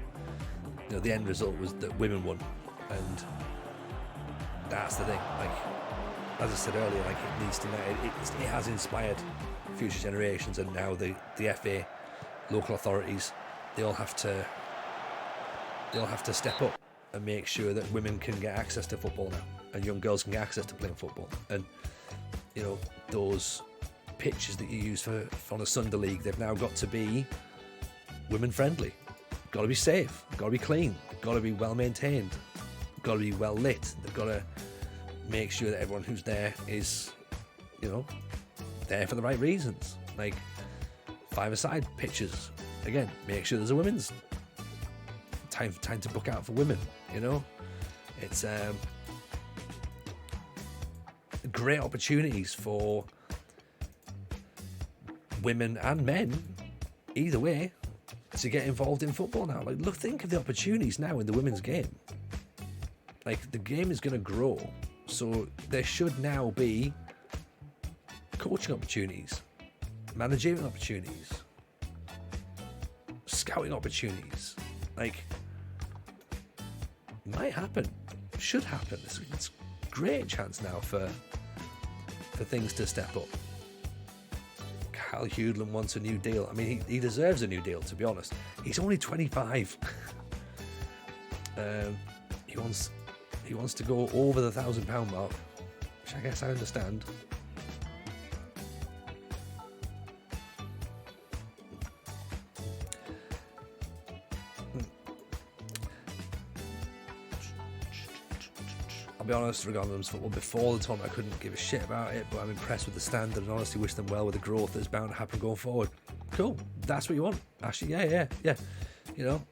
you know, the end result was that women won, and that's the thing. Like, as I said earlier, like, it needs to. It has inspired future generations, and now the FA, local authorities, they all have to step up. and make sure that women can get access to football now, and young girls can get access to playing football. And you know, those pitches that you use for on a Sunday league, they've now got to be women friendly. Got to be safe, got to be clean, got to be well maintained, got to be well lit. They've got to make sure that everyone who's there is, you know, there for the right reasons. Like 5-a-side pitches, again, make sure there's a women's time to book out for women. You know, it's great opportunities for women and men, either way, to get involved in football now. Like, look, think of the opportunities now in the women's game. Like, the game is going to grow, so there should now be coaching opportunities, managerial opportunities, scouting opportunities. Like, might happen, should happen. It's a great chance now for things to step up. Kyle Hudlin wants a new deal. I mean, he deserves a new deal, to be honest. He's only 25. He wants to go over the £1,000 mark, which I guess I understand. I'll be honest, regarding women's football, before the tournament I couldn't give a shit about it, but I'm impressed with the standard and honestly wish them well with the growth that's bound to happen going forward. Cool, that's what you want, Ashley. Yeah. You know,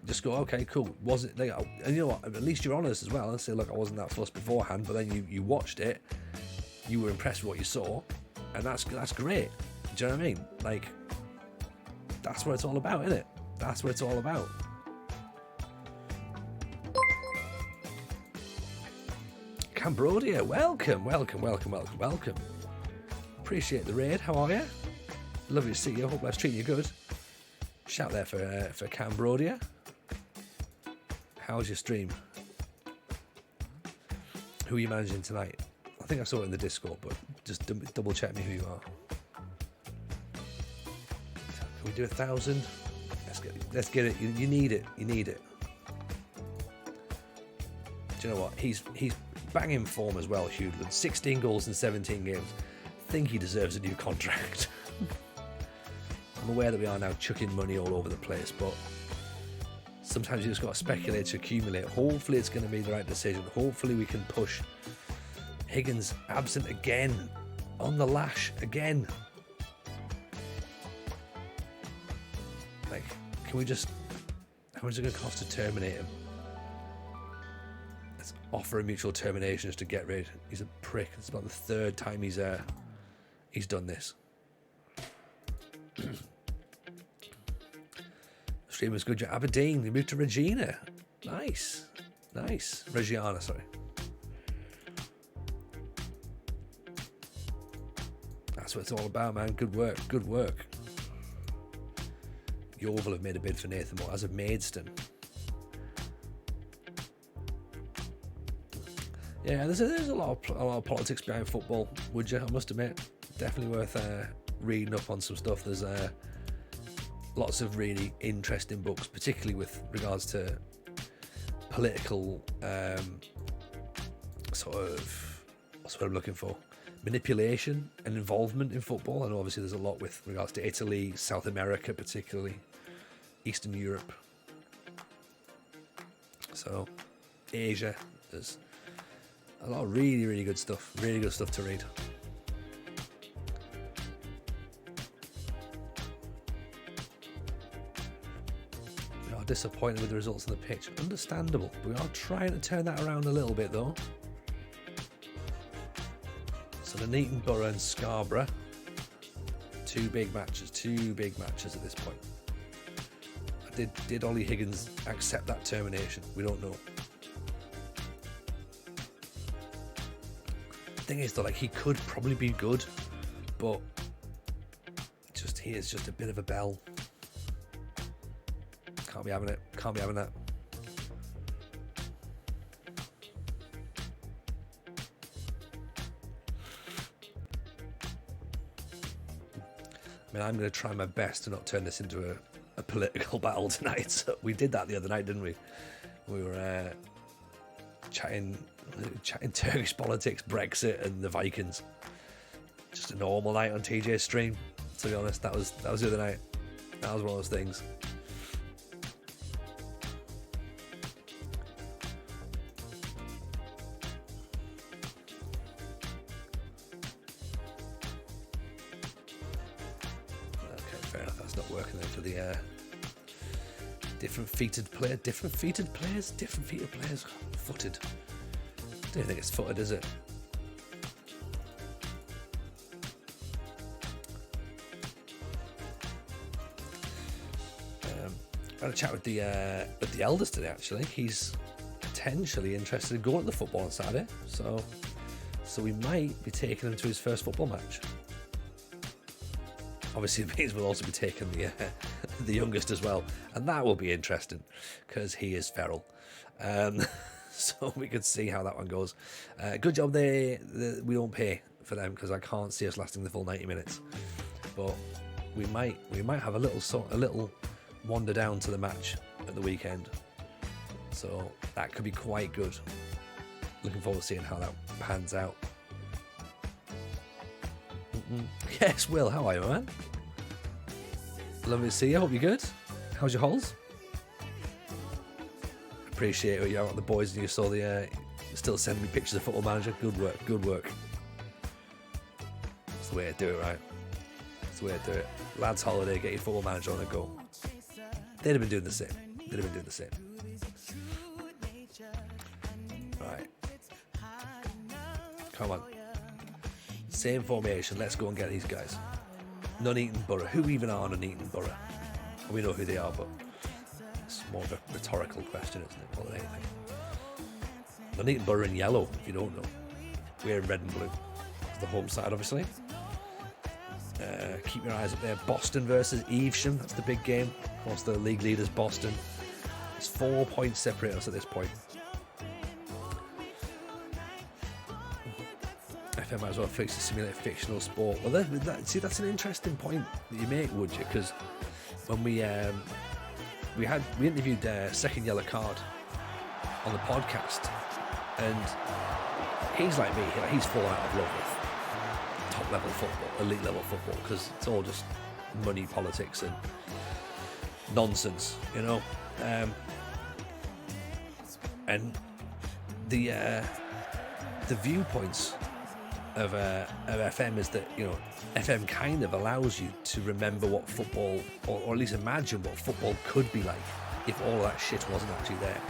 just go, okay, cool. Was it like, and you know what? At least you're honest as well and say, look, I wasn't that fussed beforehand, but then you watched it, you were impressed with what you saw, and that's great. Do you know what I mean? Like, that's what it's all about, isn't it? That's what it's all about. Cambrodia, welcome. Appreciate the raid. How are you? Lovely to see you. Hope that's treating you good. Shout there for Cambrodia. How's your stream? Who are you managing tonight? I think I saw it in the Discord, but just double check me who you are. Can we do 1,000? Let's get it. You need it. Do you know what? He's banging form as well, Hudlin. 16 goals in 17 games. I think he deserves a new contract. I'm aware that we are now chucking money all over the place, but sometimes you just got to speculate to accumulate. Hopefully it's going to be the right decision. Hopefully we can push Higgins absent again, on the lash again. Like, can we just, how much is it going to cost to terminate him? Let's offer a mutual termination just to get rid. He's a prick. It's about the third time he's done this. Stream was good. Aberdeen, they moved to Regina. Nice. Reggiana, sorry. That's what it's all about, man. Good work. Yeovil have made a bid for Nathan Moore, as of Maidstone. Yeah, there's a lot of politics behind football, would you? I must admit. Definitely worth reading up on some stuff. There's lots of really interesting books, particularly with regards to political sort of, what's what I'm looking for, manipulation and involvement in football. And obviously there's a lot with regards to Italy, South America particularly, Eastern Europe, so Asia. There's a lot of really good stuff to read. Disappointed with the results on the pitch. Understandable. We are trying to turn that around a little bit though. So the Nuneaton Borough and Scarborough, two big matches at this point. Did Ollie Higgins accept that termination? We don't know. Thing is though, like, he could probably be good, but he is just a bit of a bell. Can't be having that. I mean, I'm going to try my best to not turn this into a political battle tonight. So we did that the other night, didn't we? We were chatting Turkish politics, Brexit, and the Vikings. Just a normal night on TJ's stream. To be honest, that was the other night. That was one of those things. Okay, fair enough. That's not working then for the different feeted players. Footed. I don't think it's footed, is it? I had a chat with the eldest today. Actually, he's potentially interested in going to the football on Saturday, so we might be taking him to his first football match. Obviously, it means we'll also be taking the youngest as well, and that will be interesting because he is feral. So we could see how that one goes. Good job we don't pay for them because I can't see us lasting the full 90 minutes. But we might have a little wander down to the match at the weekend. So that could be quite good. Looking forward to seeing how that pans out. Yes, Will, how are you, man? Lovely to see you. Hope you're good. How's your holes? Appreciate it. You're out with the boys and you saw still sending me pictures of Football Manager. Good work. That's the way to do it, right? That's the way to do it. Lads holiday, get your Football Manager on a go. They'd have been doing the same. Right. Come on. Same formation. Let's go and get these guys. Nuneaton Borough. Who even are Nuneaton Borough? We know who they are, but it's more of a rhetorical question, isn't it, more than anything. Nuneaton Borough in yellow, if you don't know. We're in red and blue. It's the home side, obviously. Keep your eyes up there. Boston versus Evesham. That's the big game. Of course, the league leaders, Boston. It's 4 points separate us at this point. FM might as well fix to simulate fictional sport. Well, that's an interesting point that you make, would you? Because when we interviewed Second Yellow Card on the podcast, and he's like me. He's fallen out of love with top level football, elite level football, because it's all just money, politics, and nonsense, you know. And the viewpoints of FM is that, you know, FM kind of allows you to remember what football, or at least imagine what football could be like if all of that shit wasn't actually there.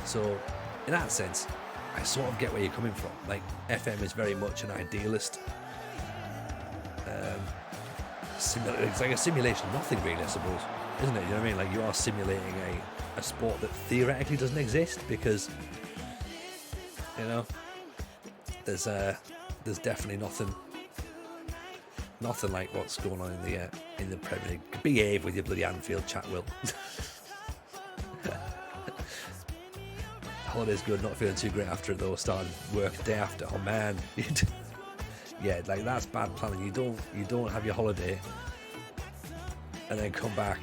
So in that sense, I sort of get where you're coming from. Like, FM is very much an idealist. It's like a simulation of nothing, really, I suppose, isn't it? You know what I mean? Like, you are simulating a sport that theoretically doesn't exist, because, you know, there's definitely nothing like what's going on in the Premier League. Behave with your bloody Anfield chat, Will. Holiday's good, not feeling too great after it though. Starting work day after. Oh man, yeah, like that's bad planning. You don't have your holiday and then come back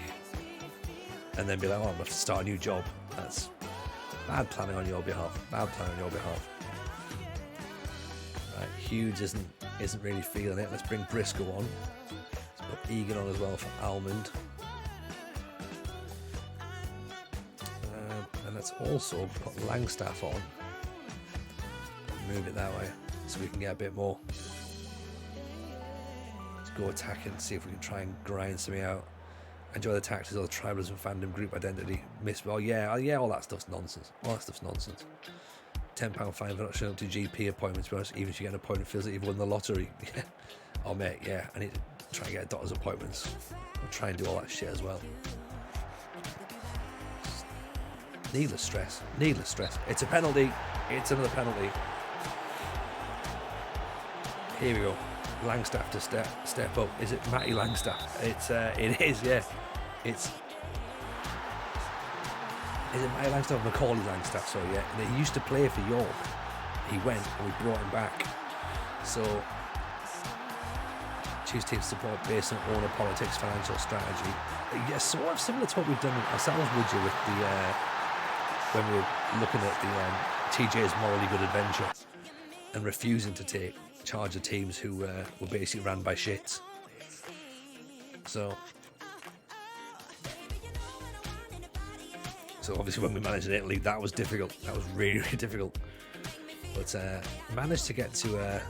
and then be like, oh, I'm gonna have to start a new job. That's bad planning on your behalf. Right, Hughes isn't really feeling it. Let's bring Briscoe on. Let's put Egan on as well for Almond. And let's also put Langstaff on. Move it that way so we can get a bit more. Let's go attacking, see if we can try and grind something out. Enjoy the tactics of the tribalism, fandom, group identity. All that stuff's nonsense. £10 fine for not showing up to GP appointments, to be honest. Even if you get an appointment, feels like you've won the lottery. Oh mate, yeah, I need to try and get doctor's appointments. I'll try and do all that shit as well. Needless stress. It's a penalty. It's another penalty. Here we go. Langstaff to step up. Is it Matty Langstaff? It is, yeah. Is it Matty Langstaff or Macaulay Langstaff? So yeah, he used to play for York. He went and we brought him back. So choose team support based on owner politics, financial strategy. Yeah, sort of similar to what we've done ourselves, would you, with when we were looking at the TJ's Morally Good Adventure and refusing to take charge of teams who were basically ran by shits. So obviously when we managed in Italy, that was difficult. That was really, really difficult. But managed to get to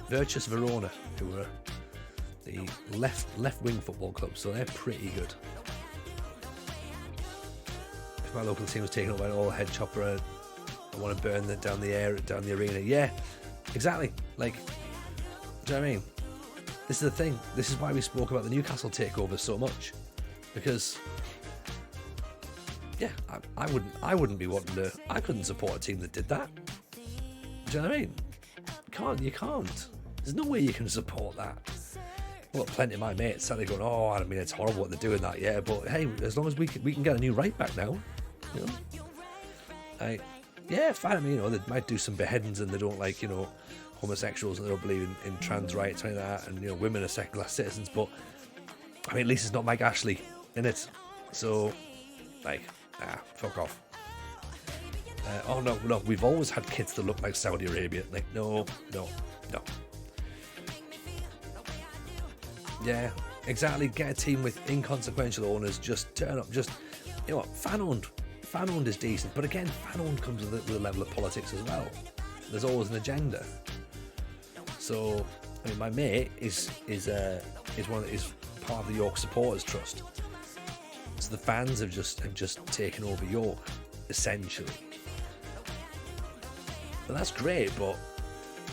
Virtus Verona, who were the left-wing football club, so they're pretty good. If my local team was taken up by an all-head chopper, I want to burn down the arena. Yeah, exactly. Like, do you know what I mean? This is the thing. This is why we spoke about the Newcastle takeover so much, because yeah, I wouldn't be wanting to. I couldn't support a team that did that. Do you know what I mean? You can't. There's no way you can support that. Well, plenty of my mates suddenly going, "Oh, I mean, it's horrible what they're doing that." Yeah, but hey, as long as we can get a new right back now, you know. Yeah, fine. I mean, you know, they might do some beheadings and they don't like, you know, homosexuals and they don't believe in trans rights or anything like that, and you know, women are second-class citizens. But I mean, at least it's not Mike Ashley in it. So, like, fuck off. Oh no, we've always had kids that look like Saudi Arabia. Like, no. Yeah, exactly. Get a team with inconsequential owners. Just turn up. Just, you know what? Fan owned is decent, but again, fan owned comes with a level of politics as well. There's always an agenda. So, I mean, my mate is part of the York Supporters Trust. So the fans have just taken over York, essentially. But that's great, but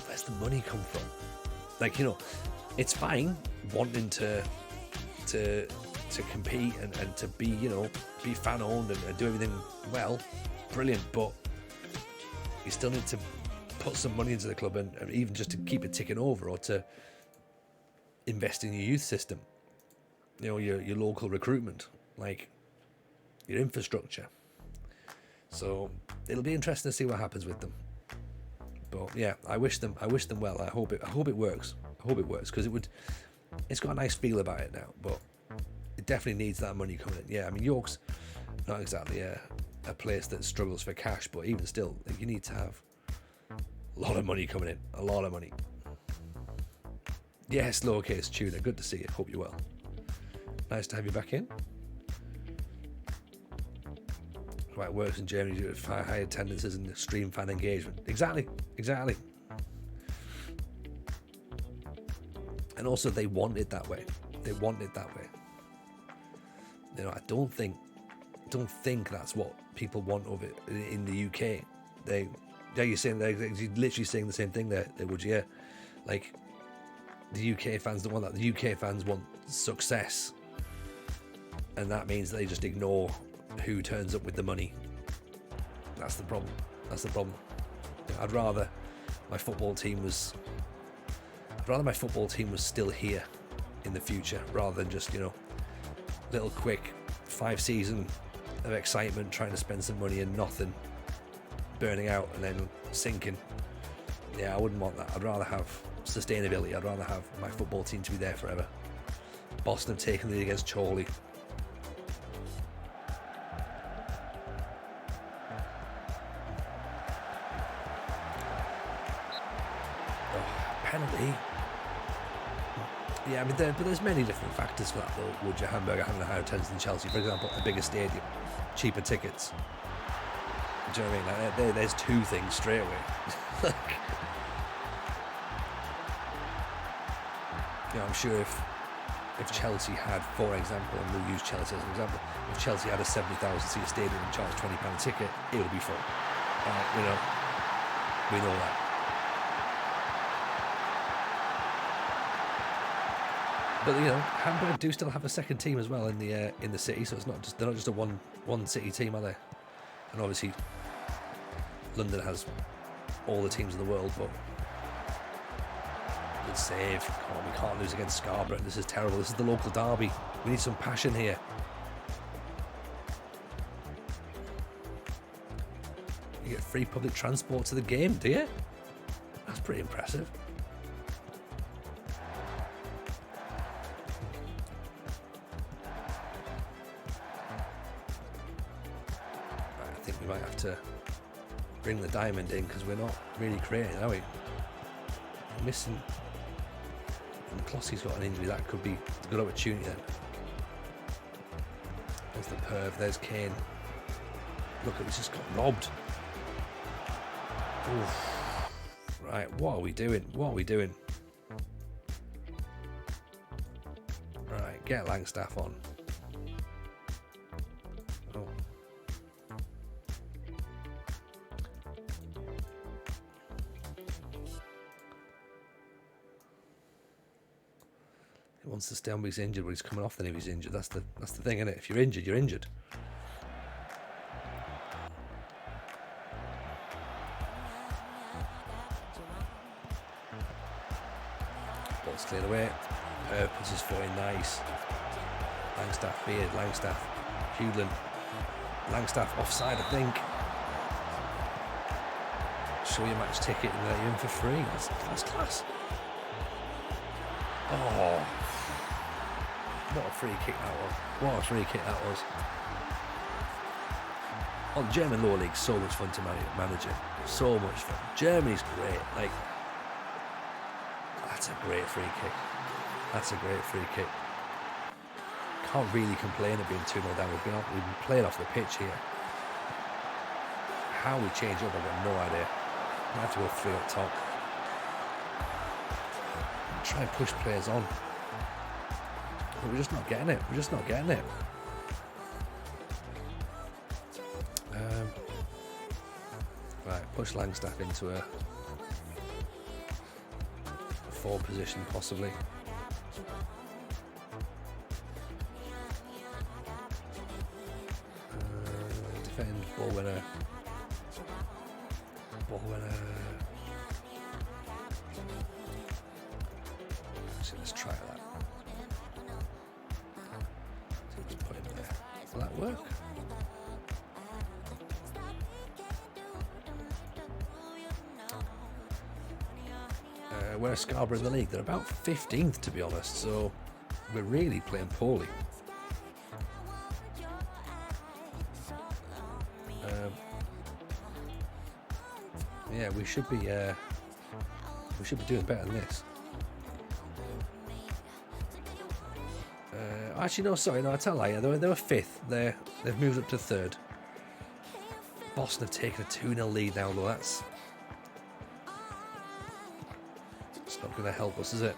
where's the money come from? Like, you know, it's fine wanting to compete and to be, you know, be fan owned and do everything well, brilliant, but you still need to put some money into the club and even just to keep it ticking over, or to invest in your youth system, you know, your local recruitment, like your infrastructure. So it'll be interesting to see what happens with them. But yeah, I wish them well. I hope it works. I hope it works, because it's got a nice feel about it now, but it definitely needs that money coming in. Yeah, I mean, York's not exactly a place that struggles for cash, but even still, you need to have a lot of money coming in. A lot of money. Yes, lowercase tuna. Good to see you. Hope you're well. Nice to have you back in. Right, it works in Germany due to high attendances and extreme fan engagement. Exactly. And also, they want it that way. You know, I don't think that's what people want of it in the UK. You're literally saying the same thing there, would you? Yeah. Like, the UK fans don't want that. The UK fans want success, and that means they just ignore who turns up with the money. That's the problem. I'd rather my football team was still here in the future, rather than just, you know, little quick 5 season of excitement, trying to spend some money and nothing, burning out and then sinking. Yeah, I wouldn't want that. I'd rather have sustainability. I'd rather have my football team to be there forever. Boston have taken the lead against Chorley. Penalty. Yeah, I mean, but there's many different factors for that, though. Would you Hamburger having a higher attendance than Chelsea, for example, a bigger stadium, cheaper tickets? Do you know what I mean? Like, there's two things straight away. Like, you know, I'm sure if Chelsea had, for example, and we'll use Chelsea as an example, if Chelsea had a 70,000 seat stadium and charged £20 a ticket, it would be full. You know, we know that. But you know, Hamburg do still have a second team as well in the city, so they're not just a one city team, are they? And obviously, London has all the teams in the world, but good save. Come on, we can't lose against Scarborough. This is terrible. This is the local derby. We need some passion here. You get free public transport to the game, do you? That's pretty impressive. think we might have to bring the diamond in because we're not really creating, are we? We're missing. And Klossi's got an injury. That could be a good opportunity then. There's the perv. There's Kane. Look at, he's just got robbed. Oof. Right, what are we doing? What are we doing? Right, get Langstaff on. Oh. He wants to stay on, but he's injured. But he's coming off then if he's injured. That's the thing, isn't it? If you're injured, you're injured. Ball's cleared away. Puts his foot in, nice. Langstaff, Beard, Langstaff, Hewlin. Langstaff offside, I think. Show your match ticket and let you in for free. That's class. Oh, what a free kick that was. What a free kick that was. Oh, the German Lower League, so much fun to manage it. So much fun. Germany's great. Like, that's a great free kick. That's a great free kick. Can't really complain of being 2-0 down. We've been playing off the pitch here. How we change up, I've got no idea. I have to go 3 up top. Try and push players on. But we're just not getting it. We're just not getting it. Right, push Langstaff into a forward position possibly. Defend, ball winner. Ball winner. Actually, let's try that. So just put him there. Will that work? We're Scarborough in the league. They're about 15th, to be honest, so we're really playing poorly. Yeah, we should be doing better than this. Actually, no, sorry, no, I tell you, they were 5th. They've moved up to 3rd. Boston have taken a 2-0 lead now, though. That's not going to help us, is it?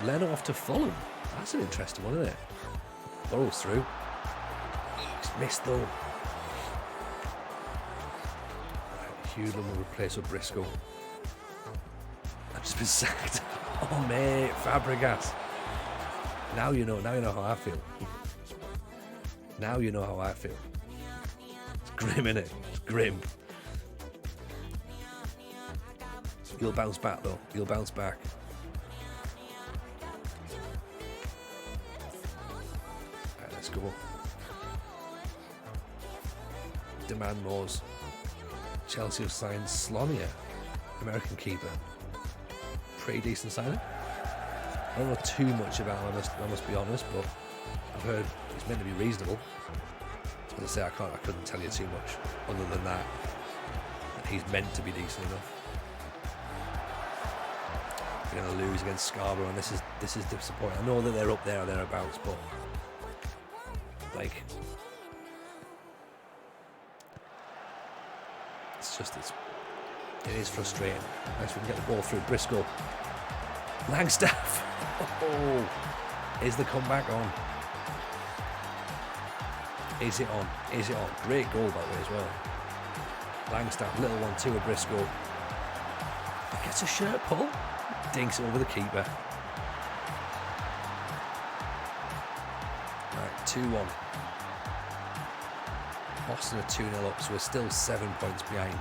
Leno off to Fulham. That's an interesting one, isn't it? Burrows through. He's missed though. Hewlin will replace with Briscoe. I've just been sacked. Oh mate, Fabregas. Now you know how I feel. Now you know how I feel. It's grim, innit? It's grim. You'll bounce back though. You'll bounce back. Right, let's go. Demand Moors. Chelsea have signed Slonier, American keeper. Pretty decent signing. I don't know too much about him, I must be honest, but I've heard he's meant to be reasonable. As I say, I couldn't tell you too much other than that he's meant to be decent enough. We're going to lose against Scarborough, and this is disappointing. I know that they're up there or thereabouts, but like, it is frustrating. Nice, we can get the ball through. Briscoe, Langstaff. Oh, is the comeback on? Is it on? Is it on? Great goal that way as well. Langstaff, little 1-2 with Briscoe. Gets a shirt pull. Dinks it over the keeper. Right, 2-1. Boston are 2-0 up, so we're still 7 points behind.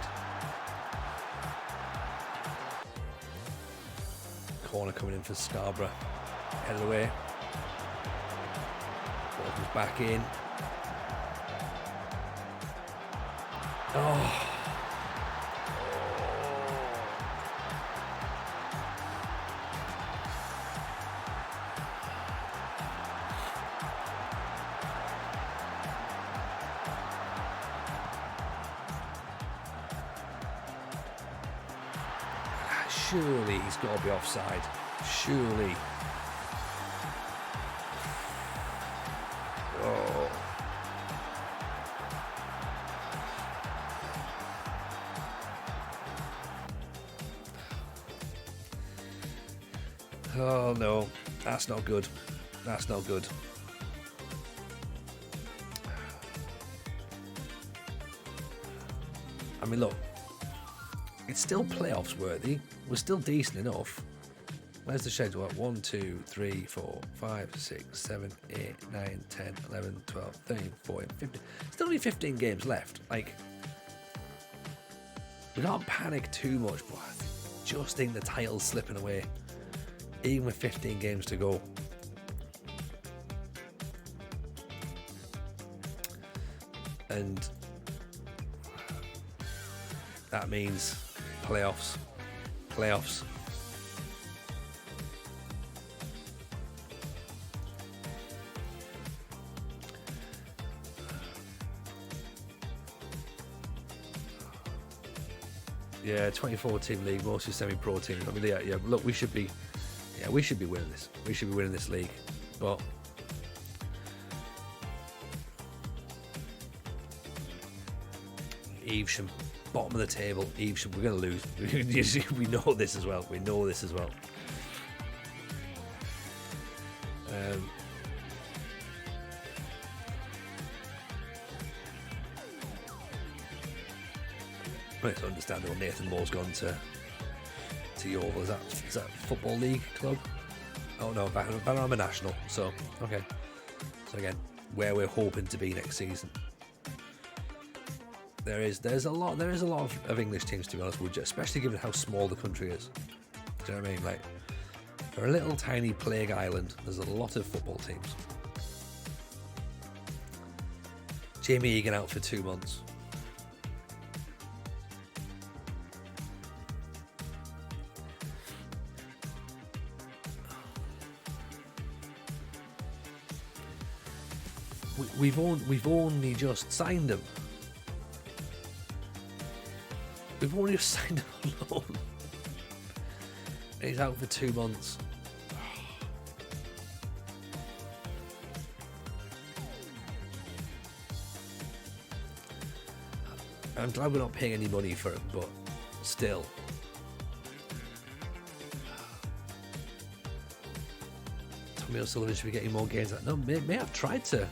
Corner coming in for Scarborough. Headed away. Ball comes back in. Oh. Surely he's got to be offside. Surely. Oh. Oh no, that's not good. That's not good. I mean, look, it's still playoffs worthy. We're still decent enough. Where's the schedule? 1, 2, 3, 4, 5, 6, 7, 8, 9, 10, 11, 12, 13, 14, 15. Still only 15 games left. Like, we can't panic too much, but I just think the title's slipping away. Even with 15 games to go. And that means playoffs. Playoffs. Yeah, 24-team league, mostly semi-pro teams. I mean, yeah. Look, we should be winning this. We should be winning this league, but Evesham, bottom of the table. Evesham, we're going to lose. We know this as well. We know this as well. It's understandable. Nathan Moore's gone to Yeovil. Is that Football League club? Oh no, Panorama National. So okay. So again, where we're hoping to be next season. There's a lot of English teams, to be honest with you, especially given how small the country is. Do you know what I mean? Like, for a little tiny plague island, there's a lot of football teams. Jamie Egan out for 2 months. We've only just signed him. We've only just signed him on loan. And he's out for 2 months. I'm glad we're not paying any money for him, but still. Tommy O'Sullivan should be getting more games. No, may have tried to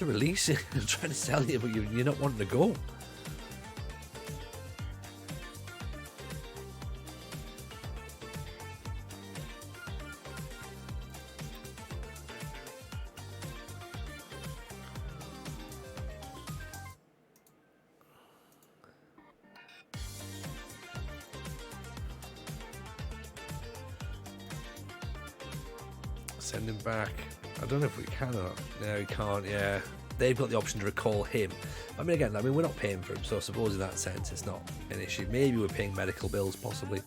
release it and try to sell you, but you're not wanting to go. Send him back. I don't know if we can or not. No, we can't. Yeah, they've got the option to recall him. I mean, again, we're not paying for him, so I suppose in that sense it's not an issue. Maybe we're paying medical bills, possibly.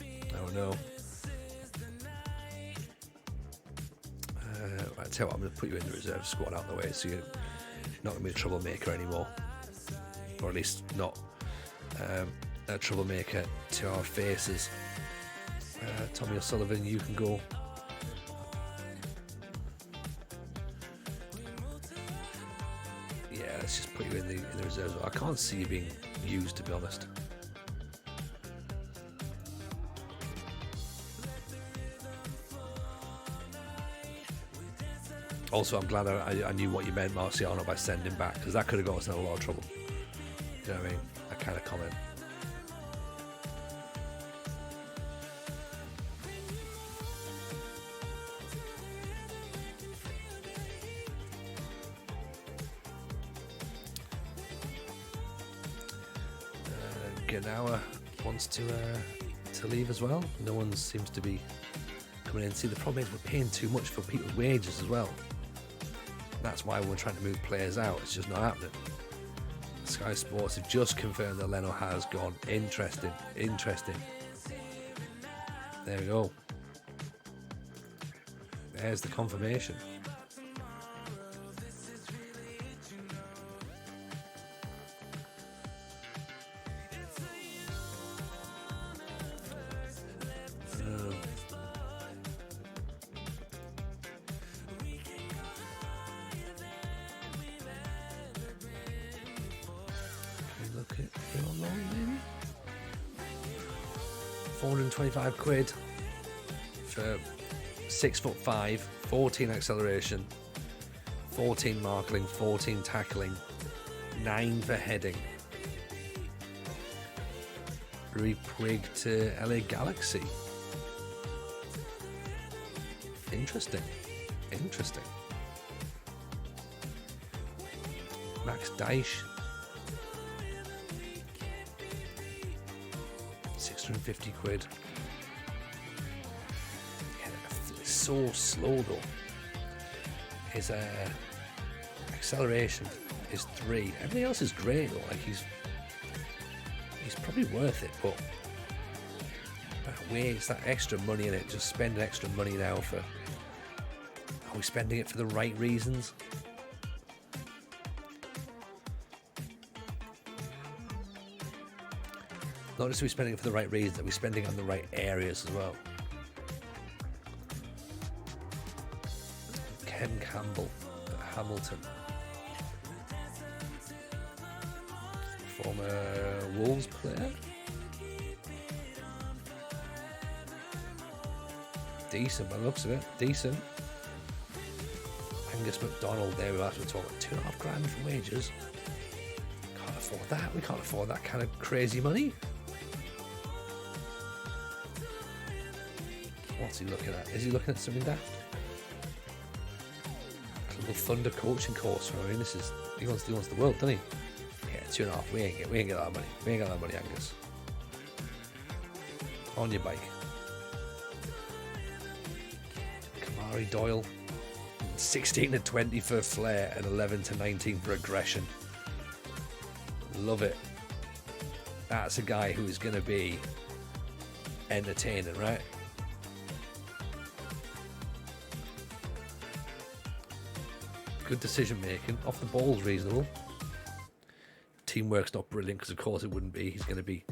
I don't know. I tell you what, I'm going to put you in the reserve squad out of the way, so you're not going to be a troublemaker anymore, or at least not a troublemaker to our faces. Tommy O'Sullivan, you can go. Let's just put you in the reserves. I can't see you being used, to be honest. Also, I'm glad I knew what you meant, Marciano, by sending back, because that could have got us in a lot of trouble. You know what I mean? That kind of comment. Ganawa wants to leave as well. No one seems to be coming in. See, the problem is we're paying too much for people's wages as well. That's why we're trying to move players out. It's just not happening. Sky Sports have just confirmed that Leno has gone. Interesting. There we go. There's the confirmation. 425 quid for 6'5", 14 acceleration, 14 marking, 14 tackling, 9 for heading. Rui Puig to LA Galaxy. Interesting. Max Dyche. 650 quid. Yeah, it's so slow though. His acceleration is 3. Everything else is great though. Like he's probably worth it, but that waste that extra money in it. Just spending extra money now for. Are we spending it for the right reasons? Not just are we spending it for the right reasons, are we spending it on the right areas as well? Ken Campbell at Hamilton. Former Wolves player. Decent by the looks of it. Decent. Angus McDonald, there we are. We're talking $2.5 for wages. Can't afford that. We can't afford that kind of crazy money. What's he looking at? Is he looking at something daft? A little Thunder coaching course for him. He wants the world, doesn't he? Yeah, 2.5. We ain't get that money. We ain't got that money, Angus. On your bike. Kamari Doyle. 16 to 20 for flair and 11 to 19 for aggression. Love it. That's a guy who is going to be entertaining, right? Good decision making. Off the ball's reasonable. Teamwork's not brilliant because of course it wouldn't be. He's going to be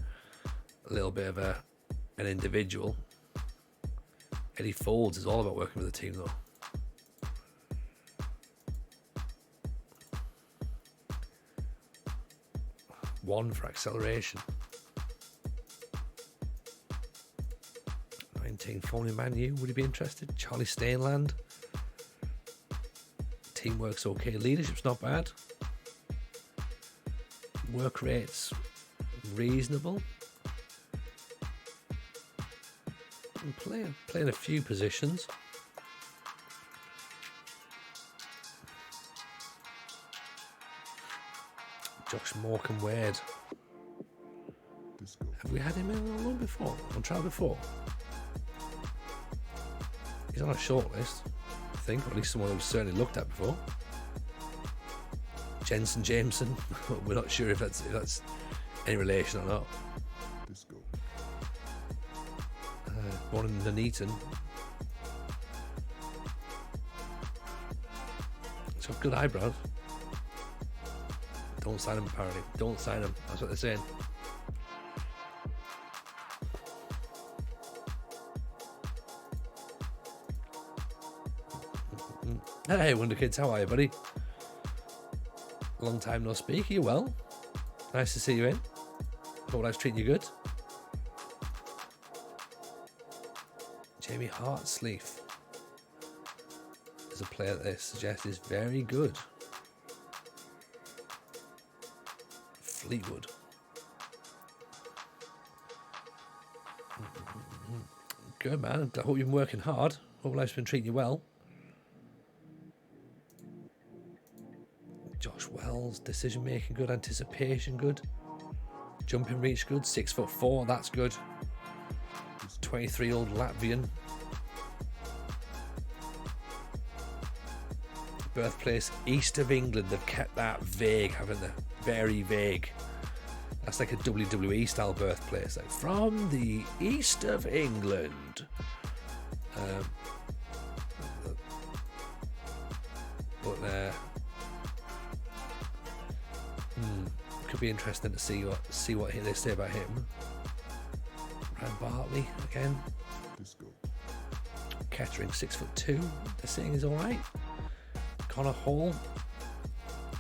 a little bit of an individual. Eddie Folds is all about working with a team though. One for acceleration. 19 phoning Man U. Would you be interested? Charlie Stainland. Teamwork's okay. Leadership's not bad. Work rate's reasonable. And playing a few positions. Josh Morecambe-Wade. Have we had him in on loan before? On trial before? He's on a short list, I think, or at least someone who's certainly looked at before. Jensen Jameson. We're not sure if that's any relation or not. Born in Nuneaton. He's got good eyebrows. Don't sign him, apparently. Don't sign him. That's what they're saying. Hey, Wonder Kids, how are you, buddy? Long time no speak. Are you well? Nice to see you in. Hope life's treating you good. Jamie Hartsleaf is a player that they suggest is very good. Fleetwood. Good, man. I hope you've been working hard. Hope life's been treating you well. Josh Wells, decision making good, anticipation good, jumping reach good, 6'4", that's good. 23-year-old Latvian. Birthplace east of England. They've kept that vague, haven't they? Very vague. That's like a WWE style birthplace, like from the east of England. Could be interesting to see what they say about him. Ryan Bartley again. Kettering, 6'2". They're saying he's all right. Connor Hall,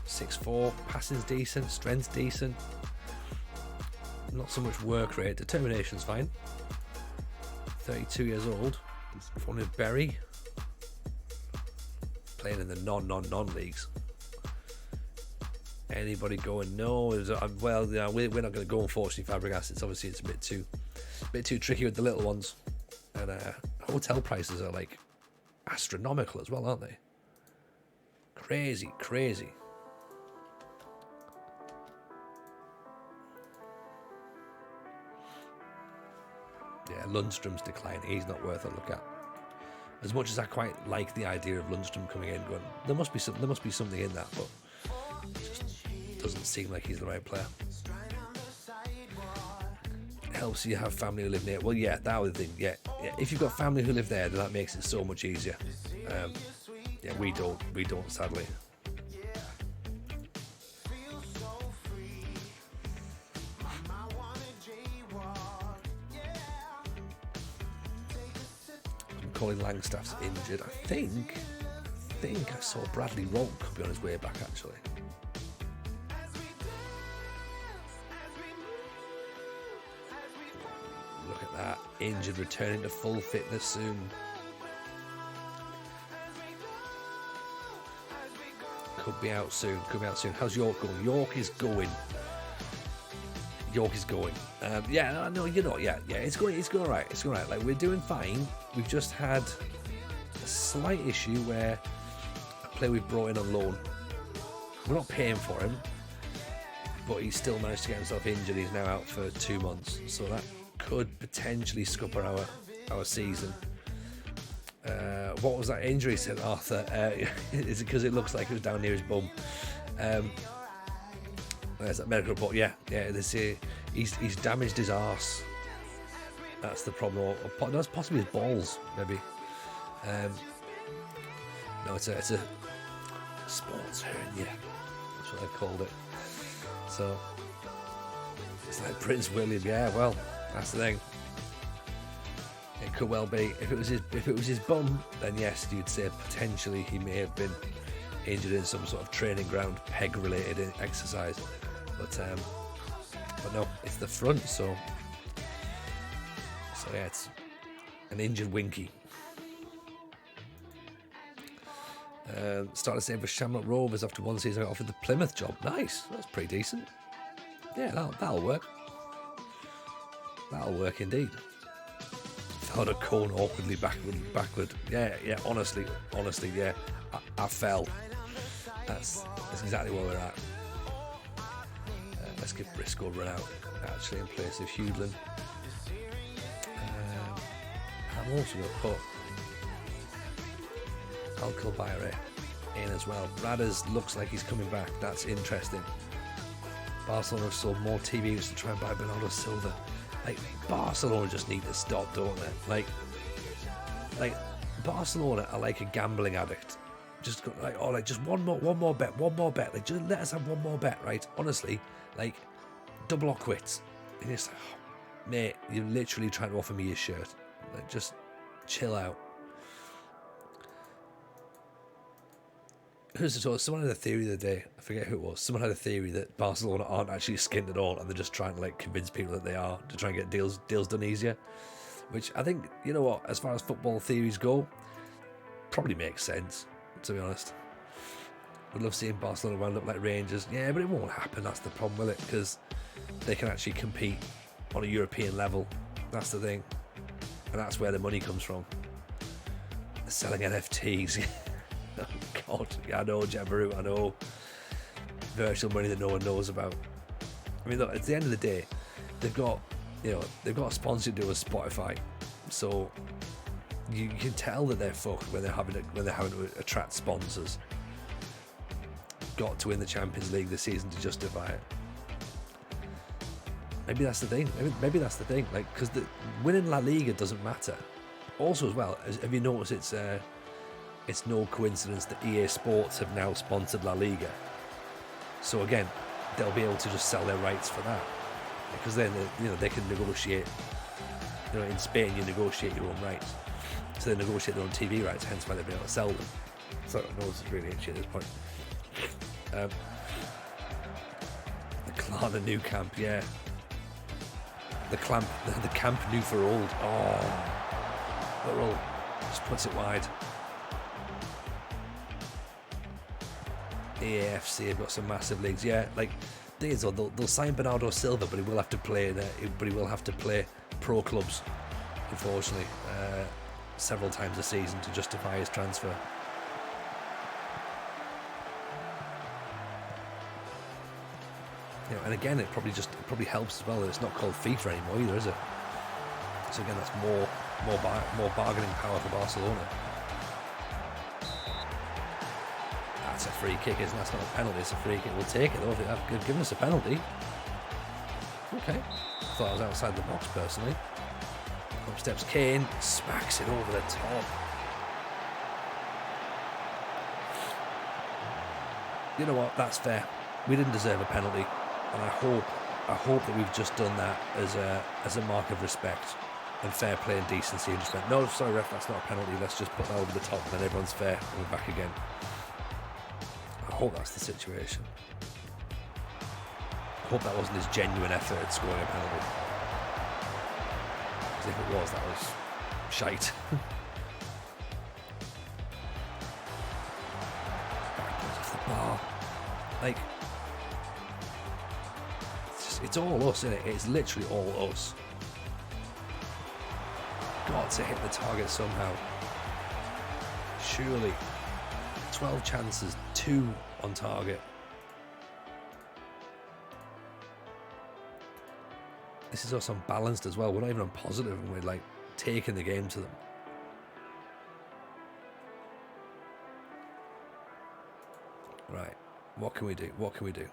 6'4". Passing's decent, strength's decent. Not so much work rate. Determination's fine. 32 years old, from Bury, playing in the non leagues. Anybody going? No. Well, yeah, we're not going to go. Unfortunately, Fabregas. It's a bit too tricky with the little ones, and hotel prices are like astronomical as well, aren't they? Crazy. Yeah, Lundstrom's declining. He's not worth a look at. As much as I quite like the idea of Lundstrom coming in, going, there must be something in that, but it just doesn't seem like he's the right player. It helps you have family who live near. Well, yeah, that was the thing. Yeah. If you've got family who live there, then that makes it so much easier. Yeah, we don't, sadly. Colin Langstaff's injured. I think I saw Bradley Rolt could be on his way back, actually. Look at that. Injured, returning to full fitness soon. Could be out soon. How's York going? York is going. Yeah, no, you know, yeah, it's going all right. It's going all right. Like, we're doing fine. We've just had a slight issue where a player we've brought in on loan, we're not paying for him, but he's still managed to get himself injured. He's now out for 2 months, so that could potentially scupper our season. What was that injury, said Arthur? Is it because it looks like it was down near his bum? There's that medical report. Yeah. He's damaged his arse. That's the problem. Or that's possibly his balls, maybe. No, it's a sports hernia. That's what they called it. So it's like Prince William. Yeah, well, that's the thing. It could well be. If it was his bum, then yes, you'd say potentially he may have been injured in some sort of training ground peg-related exercise. But no, it's the front. So yeah, it's an injured Winky. Starting to save for Shamrock Rovers after one season. I got offered the Plymouth job. Nice, that's pretty decent. Yeah, that'll work. That'll work indeed. Thought a cone awkwardly backward. Yeah. Honestly, yeah. I fell. That's exactly where we're at. Let's give Briscoe a run out, actually, in place of Hewdlin. I'm also going to put Alcalbayre in as well. Bradders looks like he's coming back. That's interesting. Barcelona have sold more TVs to try and buy Bernardo Silva. Like, Barcelona just need to stop, don't they? Like Barcelona are like a gambling addict. Just just one more bet. Like, just let us have one more bet, right? Honestly, like, double or quits. And it's like, oh, mate, you're literally trying to offer me your shirt. Like, just chill out. Someone had a theory the other day, I forget who it was, someone had a theory that Barcelona aren't actually skint at all and they're just trying to like convince people that they are to try and get deals done easier, which I think, you know what, as far as football theories go, probably makes sense, to be honest. Would love seeing Barcelona wound up like Rangers, yeah, but it won't happen, that's the problem with it, because they can actually compete on a European level, that's the thing, and that's where the money comes from. They're selling NFTs. Oh God, yeah, I know, Jabaroo, I know. Virtual money that no one knows about. I mean, look, at the end of the day, they've got a sponsor deal with Spotify, so you can tell that they're fucked when they're having to attract sponsors. Got to win the Champions League this season to justify it. Maybe that's the thing. Maybe that's the thing. Like, because winning La Liga doesn't matter. Also, as well, have you noticed it's no coincidence that EA Sports have now sponsored La Liga. So again, they'll be able to just sell their rights for that, because then they can negotiate. In Spain, you negotiate your own rights, so they negotiate their own TV rights. Hence why they'll be able to sell them. So no, this is really itchy at this point. The Klarna new camp, yeah. The camp new for old. Oh. Burrell just puts it wide. AFC have got some massive leagues. Yeah, like they'll sign Bernardo Silva, but he will have to play there. But he will have to play pro clubs, unfortunately, several times a season to justify his transfer. You know, and again, it probably helps as well that it's not called FIFA anymore either, is it? So again, that's more bargaining power for Barcelona. That's a free kick, isn't it? That's not a penalty, it's a free kick. We'll take it though. They've given us a penalty. Okay. I thought I was outside the box personally. Up steps Kane, smacks it over the top. You know what? That's fair. We didn't deserve a penalty, and I hope that we've just done that as a mark of respect and fair play and decency, and just went, no, sorry ref, that's not a penalty. Let's just put that over the top, and then everyone's fair, and we're back again. I hope that's the situation. I hope that wasn't his genuine effort at scoring a penalty. Because if it was, that was shite. Backwards off the bar. Like, it's all us, isn't it? It's literally all us. Got to hit the target somehow. Surely. 12 chances, 2 on target. This is us unbalanced as well. We're not even on positive and we're like taking the game to them. Right. What can we do? What can we do?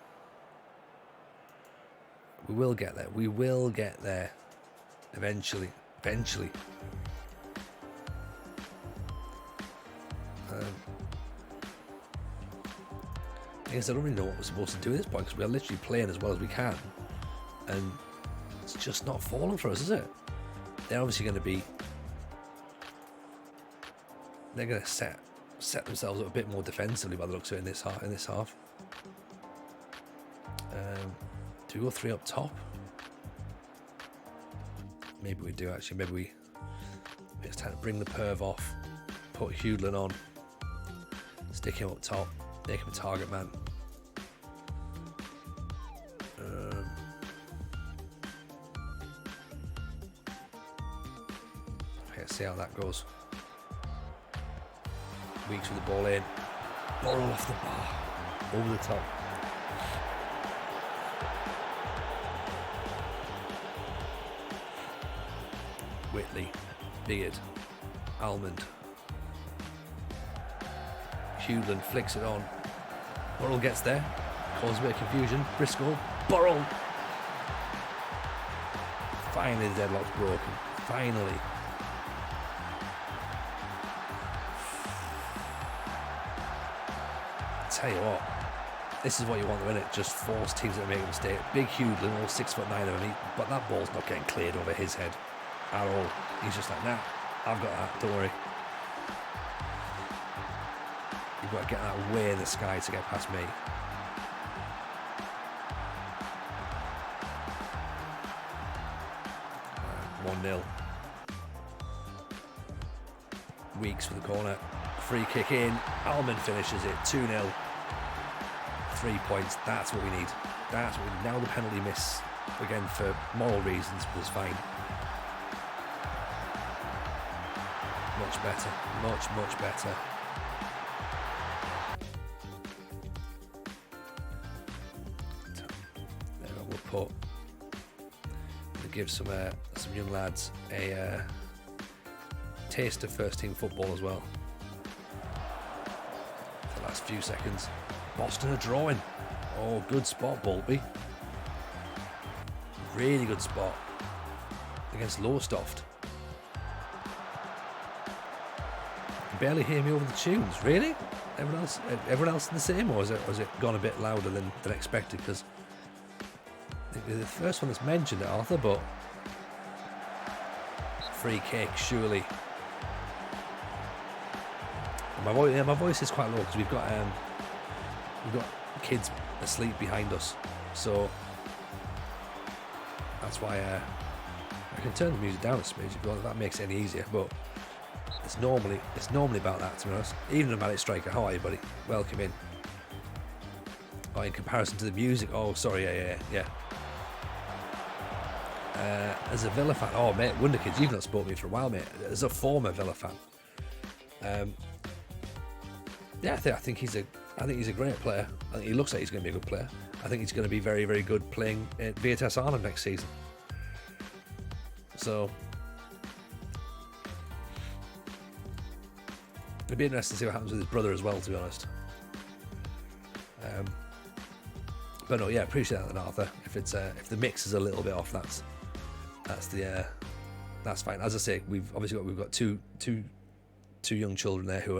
We will get there. We will get there. Eventually. Eventually. I guess I don't really know what we're supposed to do at this point because we're literally playing as well as we can. And it's just not falling for us, is it? They're obviously going to be... They're going to set themselves up a bit more defensively by the looks of it in this half. Do we go 3 up top? Maybe we do actually. Maybe we just time to bring the perv off, put Hudlin on, stick him up top, make him a target man. Okay, see how that goes. Weeks with the ball in, Burrell off the bar, over the top. Whitley, Beard, Almond. Hudlin flicks it on. Burrell gets there, causes a bit of confusion. Briscoe, Burrell. Finally the deadlock's broken. Finally. Tell you what, this is what you want to win it. Just force teams that make a mistake. Big Hudlin, all 6'9" of him, but that ball's not getting cleared over his head at all. He's just like, nah, I've got that, don't worry. You've got to get that way in the sky to get past me. 1-0. Weeks for the corner. Free kick in. Almond finishes it. 2-0. 3 points. That's what we need. That's what we need. Now the penalty miss, again for moral reasons, was fine. Much better. Much better. There we'll give some young lads a taste of first team football as well. The last few seconds. Boston are drawing. Oh, good spot, Bolby. Really good spot against Lowestoft. Barely hear me over the tunes. Really? Everyone else the same, or has it gone a bit louder than expected? Because the first one that's mentioned it, Arthur, but free kick, surely. And my voice is quite low because we've got kids asleep behind us, so that's why I can turn the music down a smidge if that makes it any easier. But It's normally about that, to be honest. Even Nomadic Striker, how are you, buddy? Welcome in. Oh, in comparison to the music. Oh, sorry, yeah. As a Villa fan, oh mate, Wonder Kids, you've not spoken to me for a while, mate. As a former Villa fan, yeah, I think he's a great player. I think he looks like he's going to be a good player. I think he's going to be very, very good playing at Vitesse Arnhem next season. So it'd be interesting to see what happens with his brother as well, to be honest. But no, yeah, appreciate that, Arthur. If the mix is a little bit off, that's fine. As I say, we've got two young children there who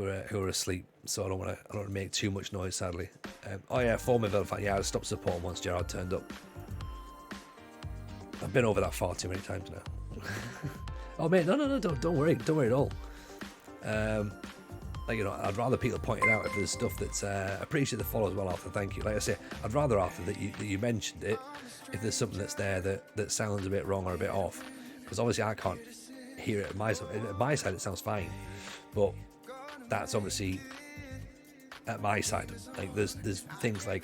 are asleep, so I don't want to make too much noise, sadly. Oh yeah, former Villa fan. Yeah, I stopped supporting once Gerrard turned up. I've been over that far too many times now. Oh mate, no, don't worry at all. Like, you know, I'd rather people point it out if there's stuff that's I appreciate the follow as well, Arthur. Thank you. Like I say, I'd rather, Arthur, that you mentioned it if there's something that's there that sounds a bit wrong or a bit off, because obviously I can't hear it at my side. At my side it sounds fine, but that's obviously at my side. Like there's things like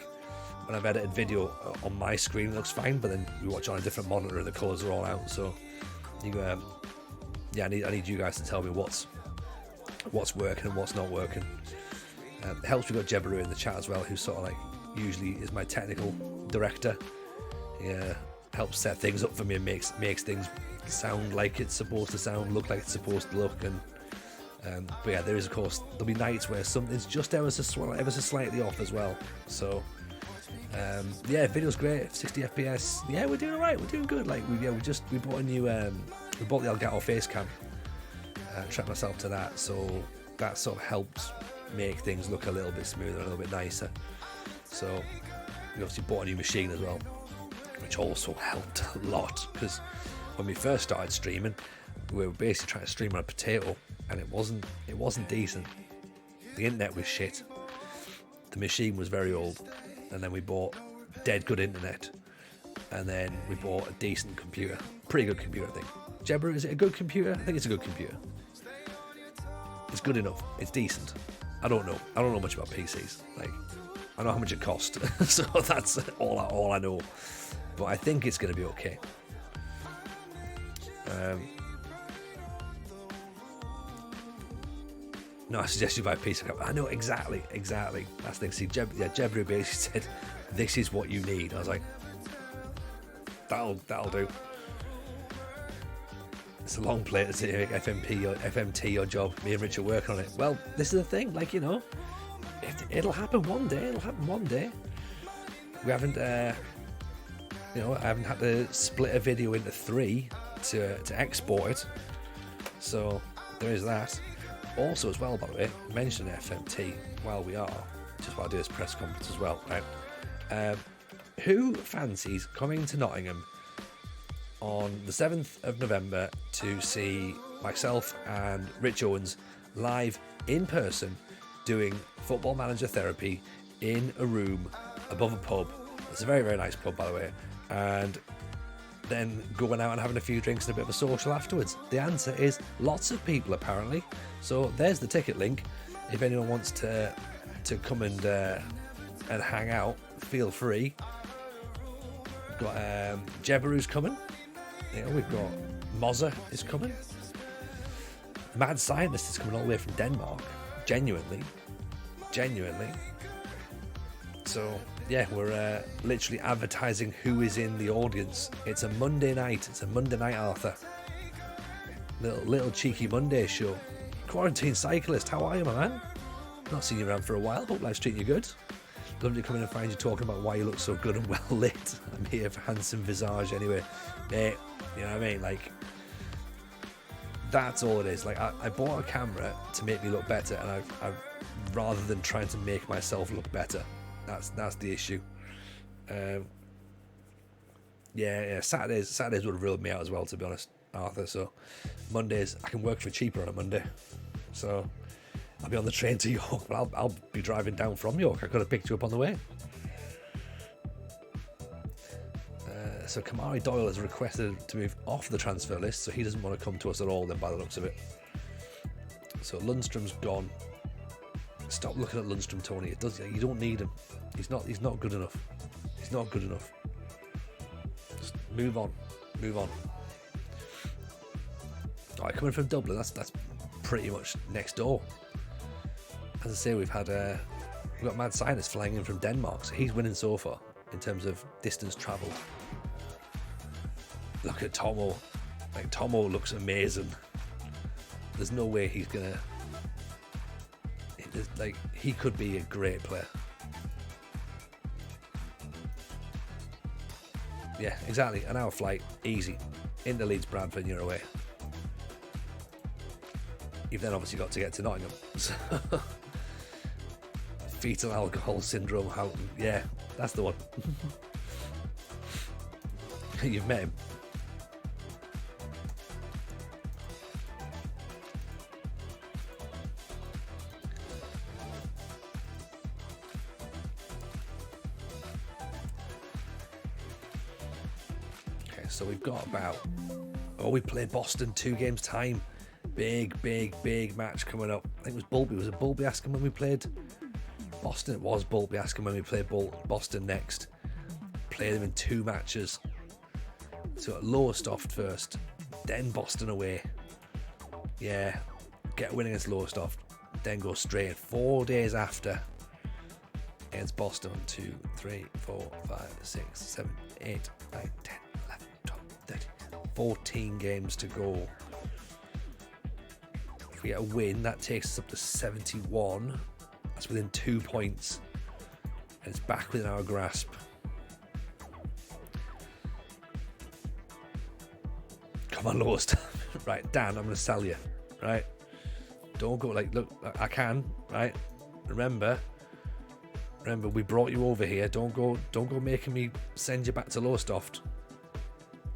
when I've edited video on my screen it looks fine, but then we watch on a different monitor and the colours are all out. So I need you guys to tell me what's working and what's not working. It helps we got Jebaru in the chat as well, who sort of like usually is my technical director. He helps set things up for me and makes things sound like it's supposed to sound, look like it's supposed to look. And but yeah, there is, of course, there'll be nights where something's just ever so slightly off as well. So yeah, video's great, 60 FPS. Yeah, we're doing alright, we're doing good. Like we bought a new we bought the Elgato face cam. Track myself to that, so that sort of helps make things look a little bit smoother, a little bit nicer. So we obviously bought a new machine as well, which also helped a lot, because when we first started streaming, we were basically trying to stream on a potato, and it wasn't decent. The internet was shit. The machine was very old, and then we bought dead good internet, and then we bought a decent computer, pretty good computer, I think. Jebaru, is it a good computer? I think it's a good computer. It's good enough. It's decent. I don't know much about PCs. Like, I know how much it cost, so that's all I know. But I think it's going to be okay. No, I suggest you buy a PC. I know exactly. That's the thing. See, Jebaru basically said, "This is what you need." I was like, "That'll do." It's a long play to say FMT your job. Me and Rich are working on it. Well, this is the thing. Like, you know, it'll happen one day. We haven't, I haven't had to split a video into 3 to export it. So there is that. Also, as well, by the way, mention FMT while we are, just while I do this press conference as well. Right? Who fancies coming to Nottingham on the 7th of November to see myself and Rich Owens live in person doing Football Manager therapy in a room above a pub? It's a very, very nice pub, by the way. And then going out and having a few drinks and a bit of a social afterwards. The answer is lots of people, apparently. So there's the ticket link. If anyone wants to come and hang out, feel free. We've got Jebaru's coming. We've got Mozza is coming. Mad Scientist is coming all the way from Denmark. Genuinely. So yeah, we're literally advertising who is in the audience. It's a Monday night, Arthur. Little cheeky Monday show. Quarantine Cyclist, how are you, my man? Not seen you around for a while, hope life's treating you good. Love to come in and find you talking about why you look so good and well lit. I'm here for handsome visage anyway. Mate, you know what I mean? Like, that's all it is. Like, I bought a camera to make me look better, and I've rather than trying to make myself look better. That's the issue. Saturdays would have ruled me out as well, to be honest, Arthur. So Mondays, I can work for cheaper on a Monday. So I'll be on the train to York, but I'll be driving down from York. I could have picked you up on the way. So Kamari Doyle has requested to move off the transfer list, so he doesn't want to come to us at all then by the looks of it. So Lundstrom's gone. Stop looking at Lundstrom, Tony. You don't need him. He's not good enough. He's not good enough. Just move on. Move on. Alright, coming from Dublin, that's pretty much next door. As I say, we've got Mad Scientist flying in from Denmark, so he's winning so far in terms of distance travelled. Look at Tomo. Like, Tomo looks amazing. There's no way he's gonna. Like, he could be a great player. Yeah, exactly. An hour flight, easy. Into Leeds, Bradford, and you're away. You've then obviously got to get to Nottingham. So fetal alcohol syndrome. Yeah, that's the one. You've met him. Okay, so we've got about. Oh, we play Boston 2 games time. Big match coming up. I think it was Bulby. Was it Bulby Askham when we played Boston? It was Bulby Askham when we played Boston next. Play them in 2 matches. So at Lowestoft first, then Boston away. Yeah, get a win against Lowestoft, then go straight in 4 days after against Boston. 2, 3, 4, 5, 6, 7, 8, 9, 10, 11, 12, 13, 14 games to go. We get a win, that takes us up to 71. That's within 2 points, and it's back within our grasp. Come on, Lost. Right, Dan, I'm going to sell you. Right, don't go like, look, I can. Right, remember, we brought you over here. Don't go making me send you back to Lowestoft.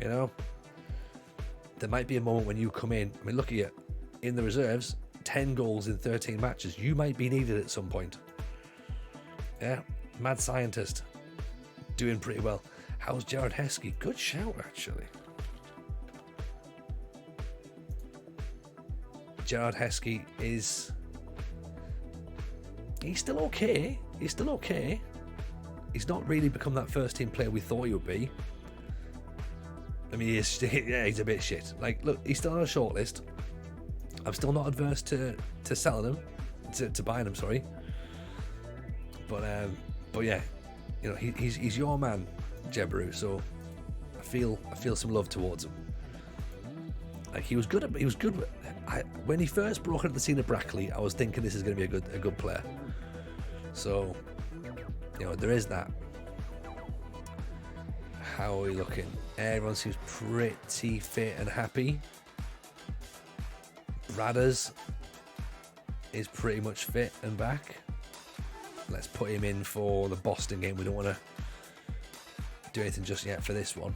You know, there might be a moment when you come in. I mean, look at you. In the reserves, 10 goals in 13 matches. You might be needed at some point. Yeah, Mad Scientist doing pretty well. How's Jared Heskey? Good shout, actually. Jared Heskey he's still okay. He's still okay. He's not really become that first team player we thought he would be. I mean, he's a bit shit. Like, look, he's still on a shortlist. I'm still not adverse to selling him, to buying him. Sorry, but yeah, you know, he's your man, Jebaru. So I feel some love towards him. Like, he was good. When he first broke into the scene at Brackley, I was thinking this is going to be a good player. So, you know, there is that. How are we looking? Everyone seems pretty fit and happy. Radders is pretty much fit and back. Let's put him in for the Boston game. We don't want to do anything just yet for this one.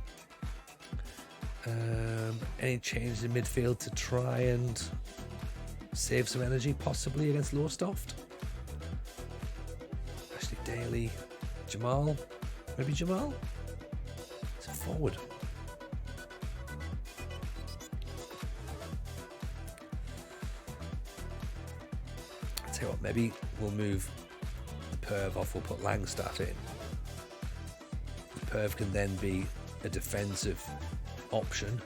Any changes in midfield to try and save some energy, possibly against Lowestoft? Ashley Daly, Jamal, maybe Jamal? It's a forward. Tell you what, maybe we'll move Perv off. We'll put Langstaff in. Perv can then be a defensive option.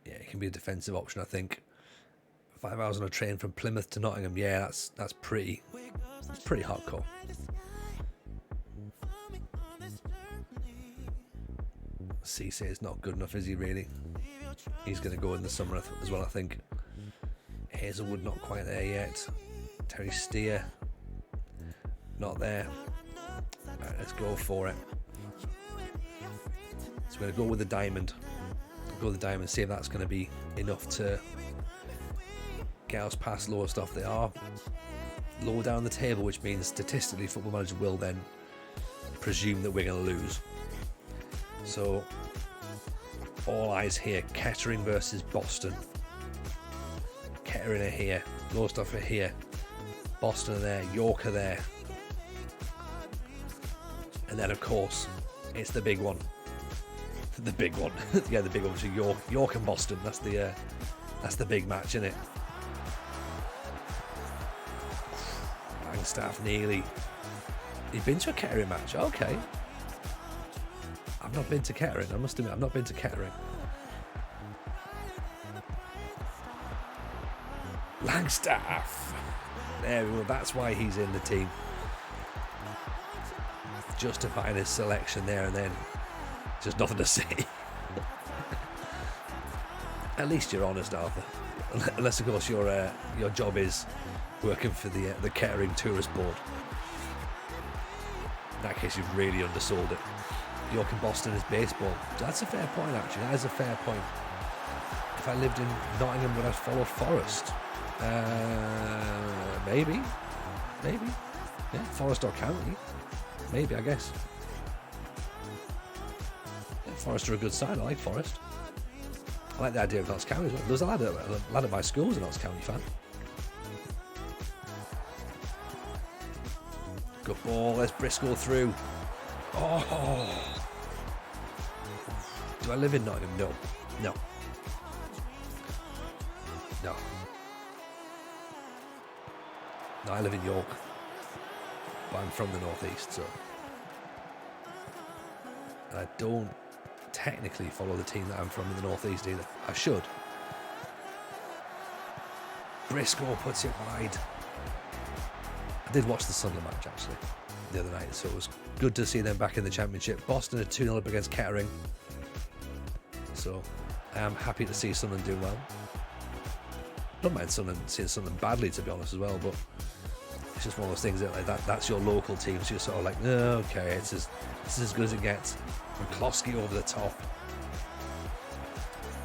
Yeah, it can be a defensive option, I think. 5 hours on a train from Plymouth to Nottingham. Yeah, that's pretty hardcore. Cisse is not good enough, is he really? He's going to go in the summer as well, I think. Hazelwood not quite there yet. Terry Steer not there. Right, let's go for it. So we're going to go with the diamond. See if that's going to be enough to get us past Lowestoft. They are low down the table, which means statistically Football Manager will then presume that we're going to lose. So all eyes here. Kettering versus Boston. Kettering are here. Lowestoft are here. Boston are there. York are there. And then, of course, it's the big one. The big one. Yeah, the big one, which is York and Boston. That's the big match, isn't it? Langstaff nearly. You've been to a Kettering match? Okay. I've not been to Kettering. I must admit, I've not been to Kettering. Langstaff. There we go. That's why he's in the team. Justifying his selection there and then. Just nothing to say. At least you're honest, Arthur. Unless, of course, your job is working for the Kettering Tourist Board. In that case, you've really undersold it. York and Boston is baseball. That's a fair point, actually. That is a fair point. If I lived in Nottingham, would I follow Forest? Maybe. Yeah, Forest or County. Maybe, I guess. Yeah, Forest are a good side. I like Forest. I like the idea of Notts County as well. There was a lad at my school was a Notts County fan. Good ball. Let's Briscoe through. Oh. Do I live in Nottingham? No. No. No, I live in York. But I'm from the northeast, so. And I don't technically follow the team that I'm from in the northeast either. I should. Briscoe puts it wide. I did watch the Sunderland match actually the other night, so it was good to see them back in the Championship. Boston are 2-0 up against Kettering, so I am happy to see Sunderland doing well. Don't mind seeing Sunderland badly, to be honest, as well, but it's just one of those things that that's your local team, so you're sort of like, no, okay, it's as good as it gets. McCloskey over the top.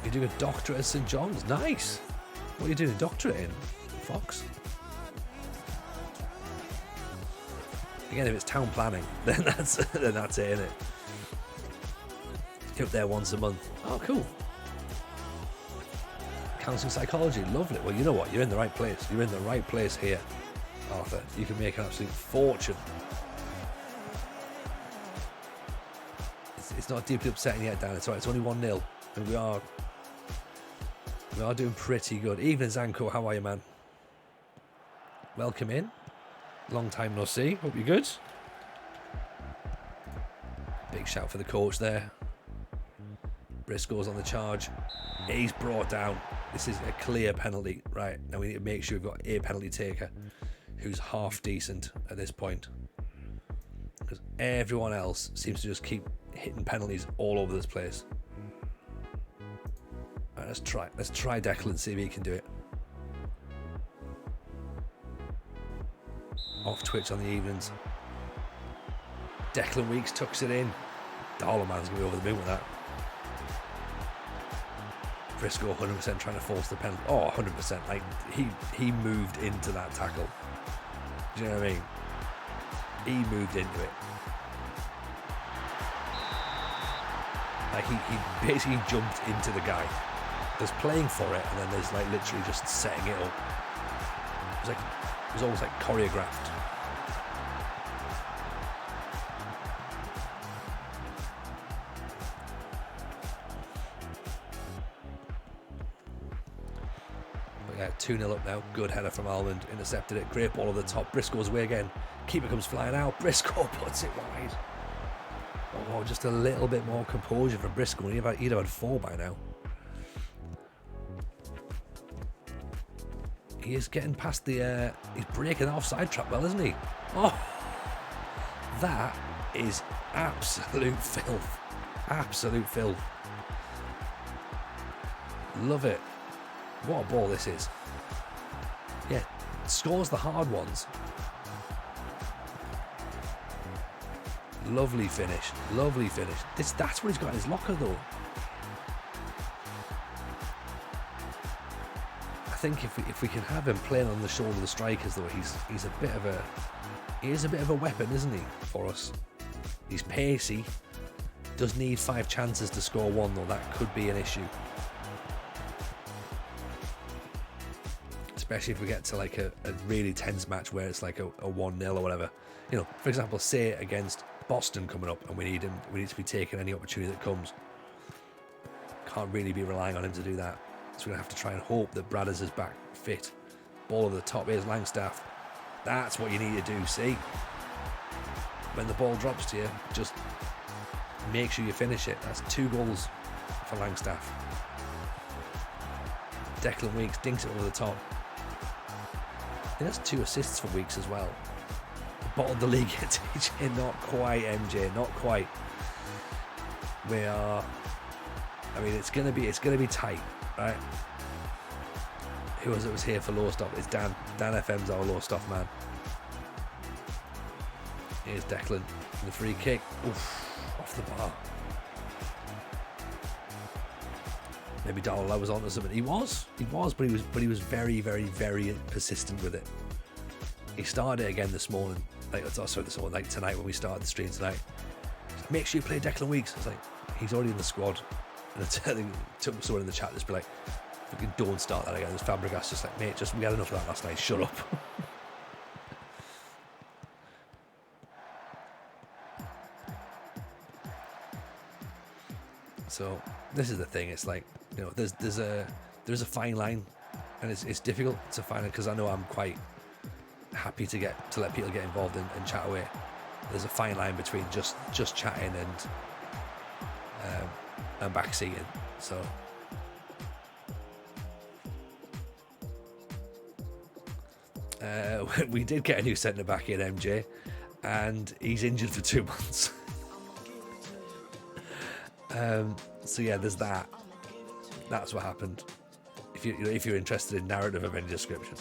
You're doing a doctorate at St John's, nice. What are you doing a doctorate in? Fox? Again, if it's town planning, then that's it, isn't it? Get up there once a month. Oh, cool. Counselling psychology, lovely. Well, you know what? You're in the right place. You're in the right place here, Arthur. You can make an absolute fortune. It's not deeply upsetting yet, Dan. It's all right. It's only 1-0, and we are doing pretty good. Evening, Zanko. How are you, man? Welcome in. Long time no see. Hope you're good. Big shout for the coach there. Briscoe's on the charge. He's brought down. This is a clear penalty. Right, now we need to make sure we've got a penalty taker who's half decent at this point. Because everyone else seems to just keep hitting penalties all over this place. Right, let's try Declan, see if he can do it. Off Twitch on the evenings. Declan Weeks tucks it in. Darla man's going to be over the moon with that. Briscoe 100% trying to force the penalty. Oh, 100%. Like, he moved into that tackle. Do you know what I mean? He moved into it. Like, he basically jumped into the guy. There's playing for it, and then there's, like, literally just setting it up. It was almost like choreographed. But yeah, 2-0 up now. Good header from Almond. Intercepted it. Great ball over the top. Briscoe's away again. Keeper comes flying out. Briscoe puts it wide. Oh, just a little bit more composure from Briscoe. He'd have had 4 by now. He is getting past the... he's breaking the offside trap well, isn't he? Oh! That is absolute filth. Absolute filth. Love it. What a ball this is. Yeah, scores the hard ones. Lovely finish. Lovely finish. That's what he's got in his locker, though. I think if we can have him playing on the shoulder of the strikers, though, he is a bit of a weapon, isn't he, for us? He's pacey. Does need 5 chances to score 1, though. That could be an issue. Especially if we get to a really tense match where it's like a 1-0 or whatever. You know, for example, say against Boston coming up, and we need him. We need to be taking any opportunity that comes. Can't really be relying on him to do that. So we're going to have to try and hope that Bradders is back fit. Ball over the top, here's Langstaff. That's what you need to do, see? When the ball drops to you, just make sure you finish it. That's 2 goals for Langstaff. Declan Weeks dinks it over the top. I think that's 2 assists for Weeks as well. Bottled the league at TJ, not quite, MJ, not quite. We are. I mean, it's gonna be tight, right? Who was it was here for Lowestoft? It's Dan. Dan FM's our Lowestoft man. Here's Declan. The free kick. Oof, off the bar. Maybe Darrell was onto something. He was, but he was very, very, very persistent with it. He started it again this morning. Like tonight when we started the stream tonight. Like, make sure you play Declan Weeks. It's like, he's already in the squad. And I took someone in the chat just be like, fucking don't start that again. There's Fabregas just like, mate, we had enough of that last night. Shut up. So this is the thing. It's like, you know, there's a fine line, and it's difficult to find it because I know I'm quite happy to let people get involved and chat away. There's a fine line between just chatting and backseating. So we did get a new centre back in, MJ, and he's injured for 2 months. So yeah, there's that. That's what happened. If you're interested in narrative of any description,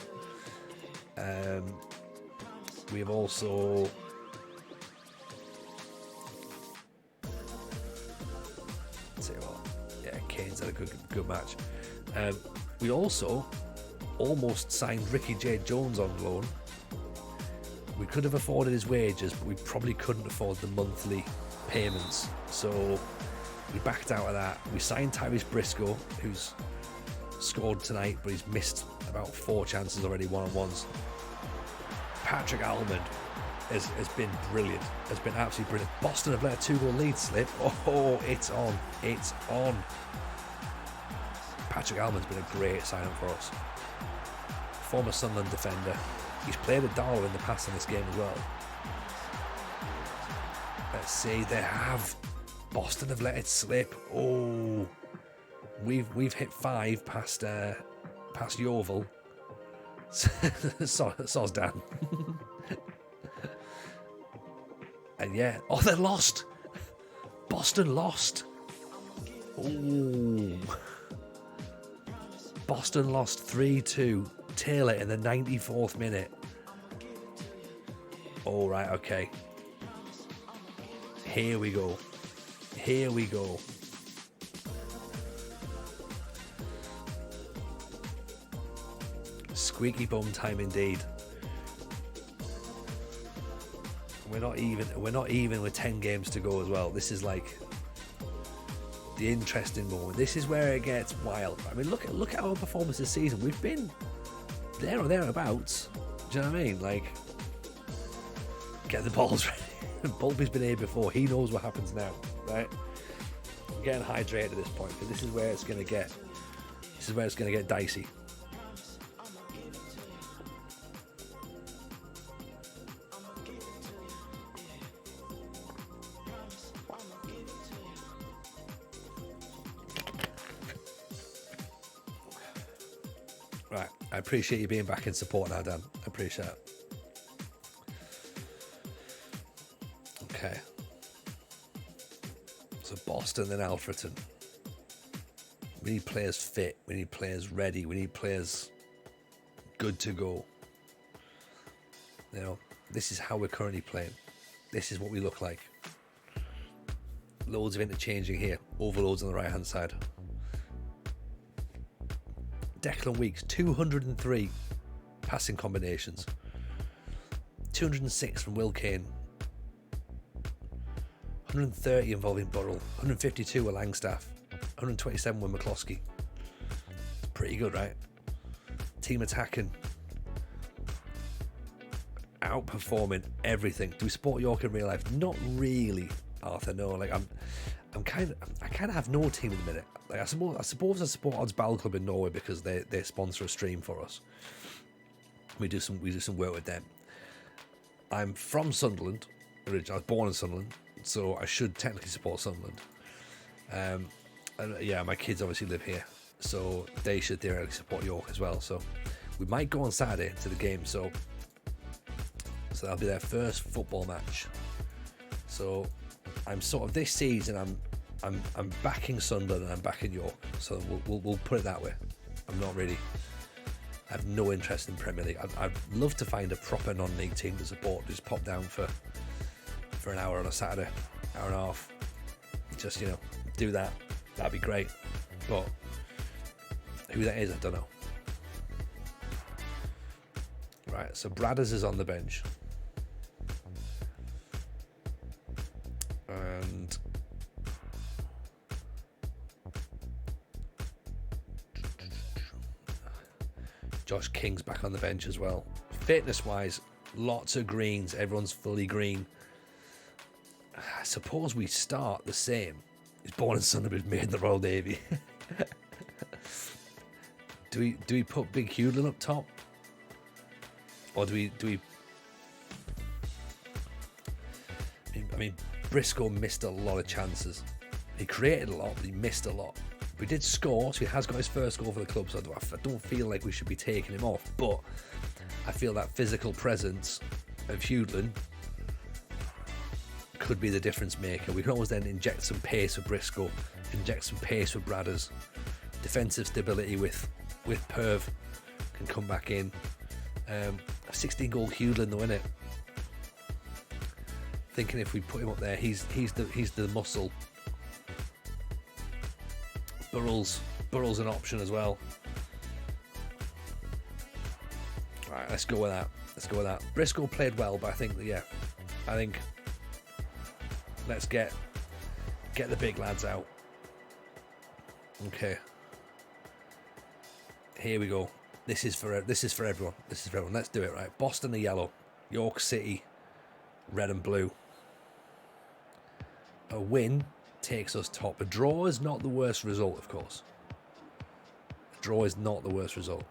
we have also say what? Yeah, Kane's had a good match. We also almost signed Ricky J. Jones on loan. We could have afforded his wages, but we probably couldn't afford the monthly payments. So we backed out of that. We signed Tyrese Briscoe, who's scored tonight, but he's missed about 4 chances already, one-on-ones. Patrick Almond has been brilliant. Has been absolutely brilliant. Boston have let a 2-goal lead slip. Oh, it's on. It's on. Patrick Almond's been a great sign-up for us. Former Sunderland defender. He's played at Darlow in the past in this game as well. Let's see. They have. Boston have let it slip. Oh, we've hit 5 past Yeovil. Soz Dan. And yeah, they lost. Boston lost. Oh, Boston lost 3-2. Taylor in the 94th minute. All right, okay. Here we go. Here we go. Squeaky bum time indeed. We're not even with 10 games to go as well. This is like the interesting moment. This is where it gets wild. I mean, look at our performance this season. We've been there or thereabouts. Do you know what I mean? Like, get the balls ready. Bulby's been here before. He knows what happens now, right? I'm getting hydrated at this point because this is where it's going to get. This is where it's going to get dicey. Right, I appreciate you being back in support now, Dan. I appreciate it. Okay. So Boston, then Alfreton. We need players fit. We need players ready. We need players good to go. You know, this is how we're currently playing. This is what we look like. Loads of interchanging here. Overloads on the right-hand side. Declan Weeks, 203 passing combinations. 206 from Will Kane. 130 involving Burrell. 152 with Langstaff. 127 with McCloskey. Pretty good, right? Team attacking. outperforming everything. Do we support York in real life? Not really, Arthur. No, like I kind of have no team at the minute. Like I suppose I support Odds Battle Club in Norway because they sponsor a stream for us. We do some work with them. I'm from Sunderland. I was born in Sunderland, so I should technically support Sunderland. And yeah, my kids obviously live here, so they should theoretically support York as well. So we might go on Saturday to the game. So that'll be their first football match. So I'm sort of this season. I'm backing Sunderland and I'm backing York. So we'll put it that way. I'm not really. I have no interest in Premier League. I'd love to find a proper non-league team to support. Just pop down for an hour on a Saturday, hour and a half. Just, do that. That'd be great. But who that is, I don't know. Right, so Bradders is on the bench. And Josh King's back on the bench as well. Fitness-wise, lots of greens. Everyone's fully green. I suppose we start the same. He's born in Sunderland, made in the Royal Navy. Do we put Big Hewlin up top, or do we? I mean, Briscoe missed a lot of chances. He created a lot, but he missed a lot. We did score, so he has got his first goal for the club. So I don't feel like we should be taking him off, but I feel that physical presence of Hewlin could be the difference maker. We can always then inject some pace with Briscoe, inject some pace with Bradders, defensive stability with Perv can come back in. A 16-goal Hewlin though, isn't it? Thinking if we put him up there, he's the muscle. Burrell's an option as well. Right, let's go with that. Briscoe played well, but I think let's get the big lads out. Okay. Here we go. This is for everyone. Let's do it, right? Boston are yellow. York City, red and blue. A win takes us top. A draw is not the worst result, of course. A draw is not the worst result.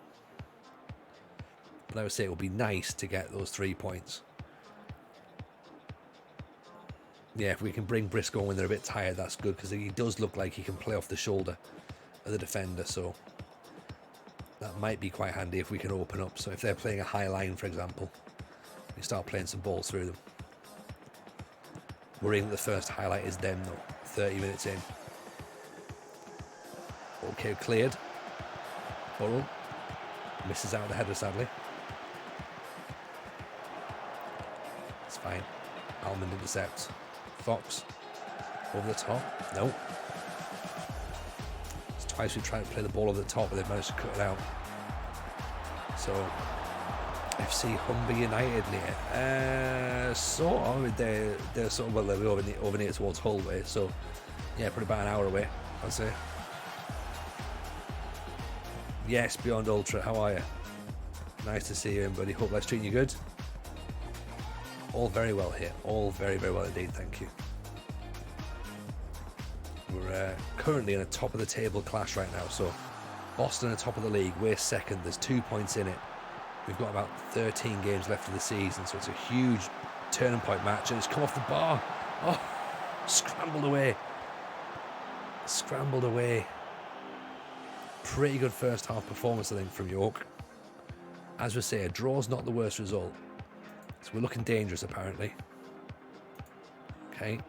But I would say it would be nice to get those 3 points. Yeah, if we can bring Briscoe when they're a bit tired, that's good, because he does look like he can play off the shoulder of the defender, so that might be quite handy if we can open up. So if they're playing a high line, for example, we start playing some balls through them. Worrying that the first highlight is them, though. 30 minutes in. Okay, cleared. Burrell misses out the header, sadly. It's fine. Almond intercepts. Fox over the top. No. It's twice we've tried to play the ball over the top, but they've managed to cut it out. So FC Humber United near. Sort of. They're sort of, well, they're over near towards Hull way. So yeah, probably about an hour away, I'd say. Yes, Beyond Ultra. How are you? Nice to see you, buddy. Hope that's treating you good. All very well here. All very, very well indeed. Thank you. We're currently in a top of the table clash right now. So Boston are top of the league. We're second. There's 2 points in it. We've got about 13 games left of the season. So it's a huge turning point match. And it's come off the bar. Oh, scrambled away. Scrambled away. Pretty good first half performance, I think, from York. As we say, a draw's not the worst result. So we're looking dangerous, apparently. Okay.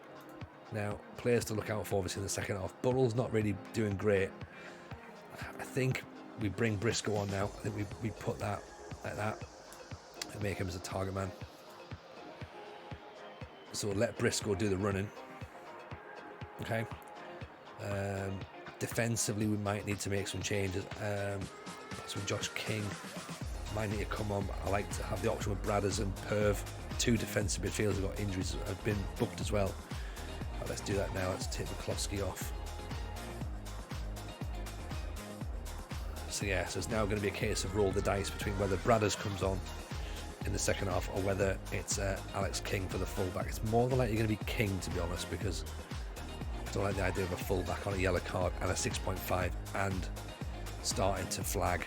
Now, players to look out for, obviously, in the second half. Burrell's not really doing great. I think we bring Briscoe on now. I think we put that like that and make him as a target man. So we'll let Briscoe do the running. Okay. Defensively, we might need to make some changes. Possibly Josh King might need to come on. I like to have the option with Bradders and Perv. 2 defensive midfielders have got injuries, have been booked as well. But let's do that now. Let's take McCloskey off. So yeah, so it's now going to be a case of roll the dice between whether Bradders comes on in the second half, or whether it's Alex King for the fullback. It's more than likely going to be King, to be honest, because I don't like the idea of a fullback on a yellow card and a 6.5 and starting to flag.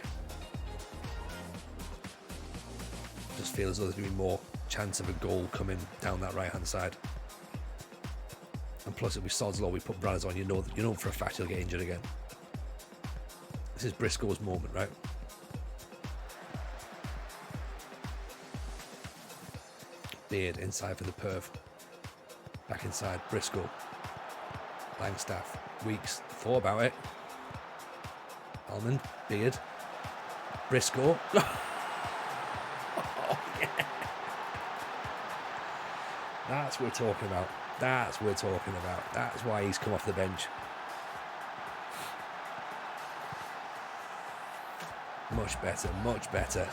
Just feel as though there's going to be more chance of a goal coming down that right hand side. And plus, it'll be sod's law. We put Bradders on, you know for a fact he'll get injured again. This is Briscoe's moment, right? Beard inside for the perv. Back inside, Briscoe. Langstaff. Weeks. Thought about it. Almond. Beard. Briscoe. Oh, yeah. That's what we're talking about. That's what we're talking about. That's why he's come off the bench. Much better, much better.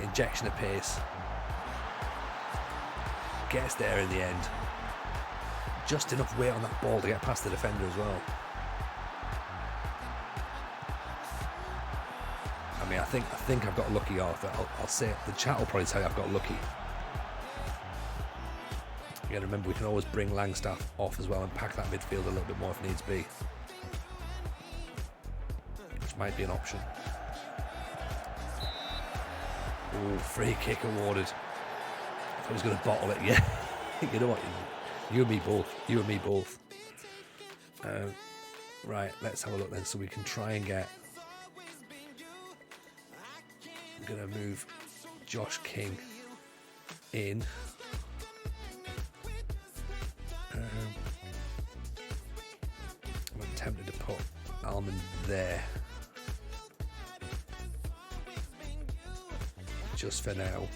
Injection of pace. Gets there in the end. Just enough weight on that ball to get past the defender as well. I mean, I think I've got lucky, Arthur. I'll say it. The chat will probably tell you I've got lucky. Again, remember, we can always bring Langstaff off as well and pack that midfield a little bit more if needs be. Which might be an option. Oh, free kick awarded. I was going to bottle it, yeah. You know what? You and me both. You and me both. Right, let's have a look then, so we can try and get... I'm going to move Josh King in. I'm tempted to put Almond there. Just for now.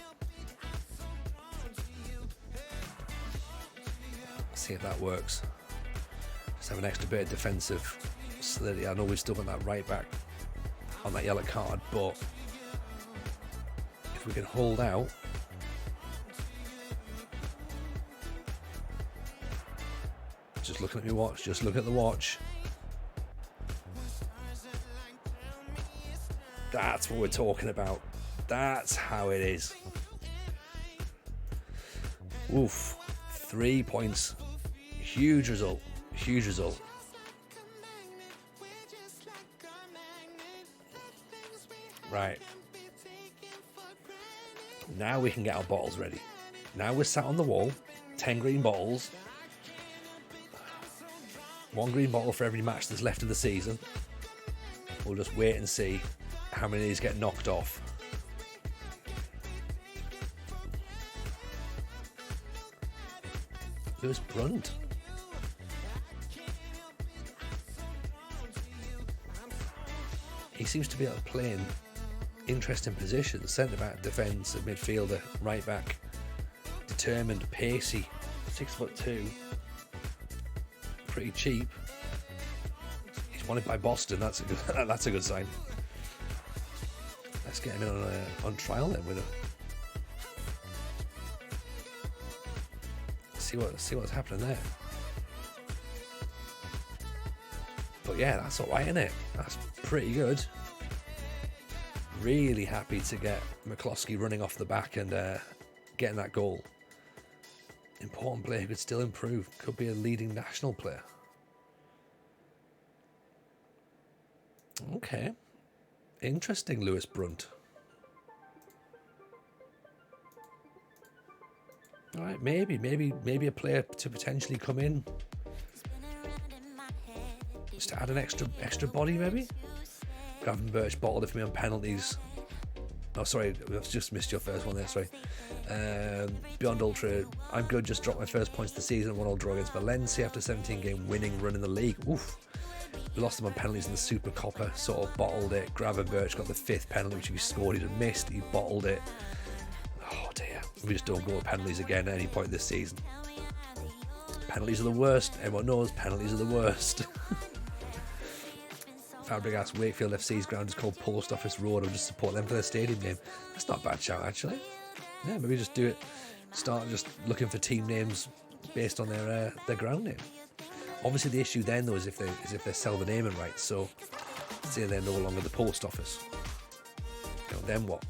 See if that works. Just have an extra bit of defensive solidity. I know we've still got that right back on that yellow card, but if we can hold out, just looking at my watch, just look at the watch. That's what we're talking about. That's how it is. Oof. 3 points. Huge result. Huge result. Right. Now we can get our bottles ready. Now we're sat on the wall. 10 green bottles. 1 green bottle for every match that's left of the season. We'll just wait and see how many of these get knocked off. Lewis Brunt. He seems to be able to play in interesting positions. Centre back, defence, midfielder, right back. Determined, pacey. 6'2". Pretty cheap. He's wanted by Boston. That's a good sign. Let's get him in on trial then with a. See what's happening there. But yeah, that's alright, isn't it? That's pretty good. Really happy to get McCloskey running off the back and getting that goal. Important player who could still improve. Could be a leading national player. Okay. Interesting, Lewis Brunt. All right, maybe a player to potentially come in, just to add an extra body, maybe. Gravenberch bottled it for me on penalties. Oh, sorry, I've just missed your first one there. Sorry. Beyond Ultra, I'm good. Just dropped my first points of the season. 1-1 draw against Valencia after 17-game winning run in the league. Oof. We lost them on penalties in the Super Copper. Sort of bottled it. Gravenberch got the 5th penalty, which he scored. He'd have missed. He bottled it. Oh dear. We just don't go with penalties again at any point this season. Penalties are the worst. Everyone knows penalties are the worst. Fabregas, Wakefield FC's ground is called Post Office Road. I'll just support them for their stadium name. That's not a bad shout, actually. Yeah, maybe just do it. Start just looking for team names based on their ground name. Obviously, the issue then though is if they sell the naming rights. So, say they're no longer the post office. You know, then what?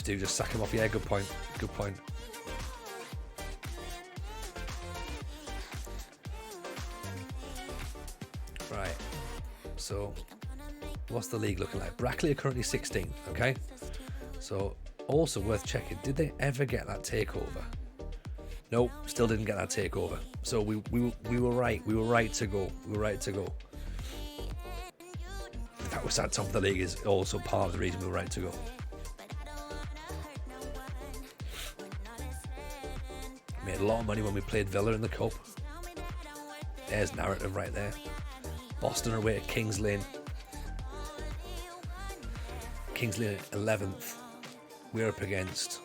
do, just sack him off. Yeah, good point. Good point. Right. So, what's the league looking like? Brackley are currently 16th, okay? So, also worth checking, did they ever get that takeover? Nope, still didn't get that takeover. So we were right. We were right to go. We were right to go. The fact we're at top of the league is also part of the reason we were right to go. Made a lot of money when we played Villa in the Cup. There's narrative right there. Boston are away at Kings Lane. Kings Lane at 11th. We're up against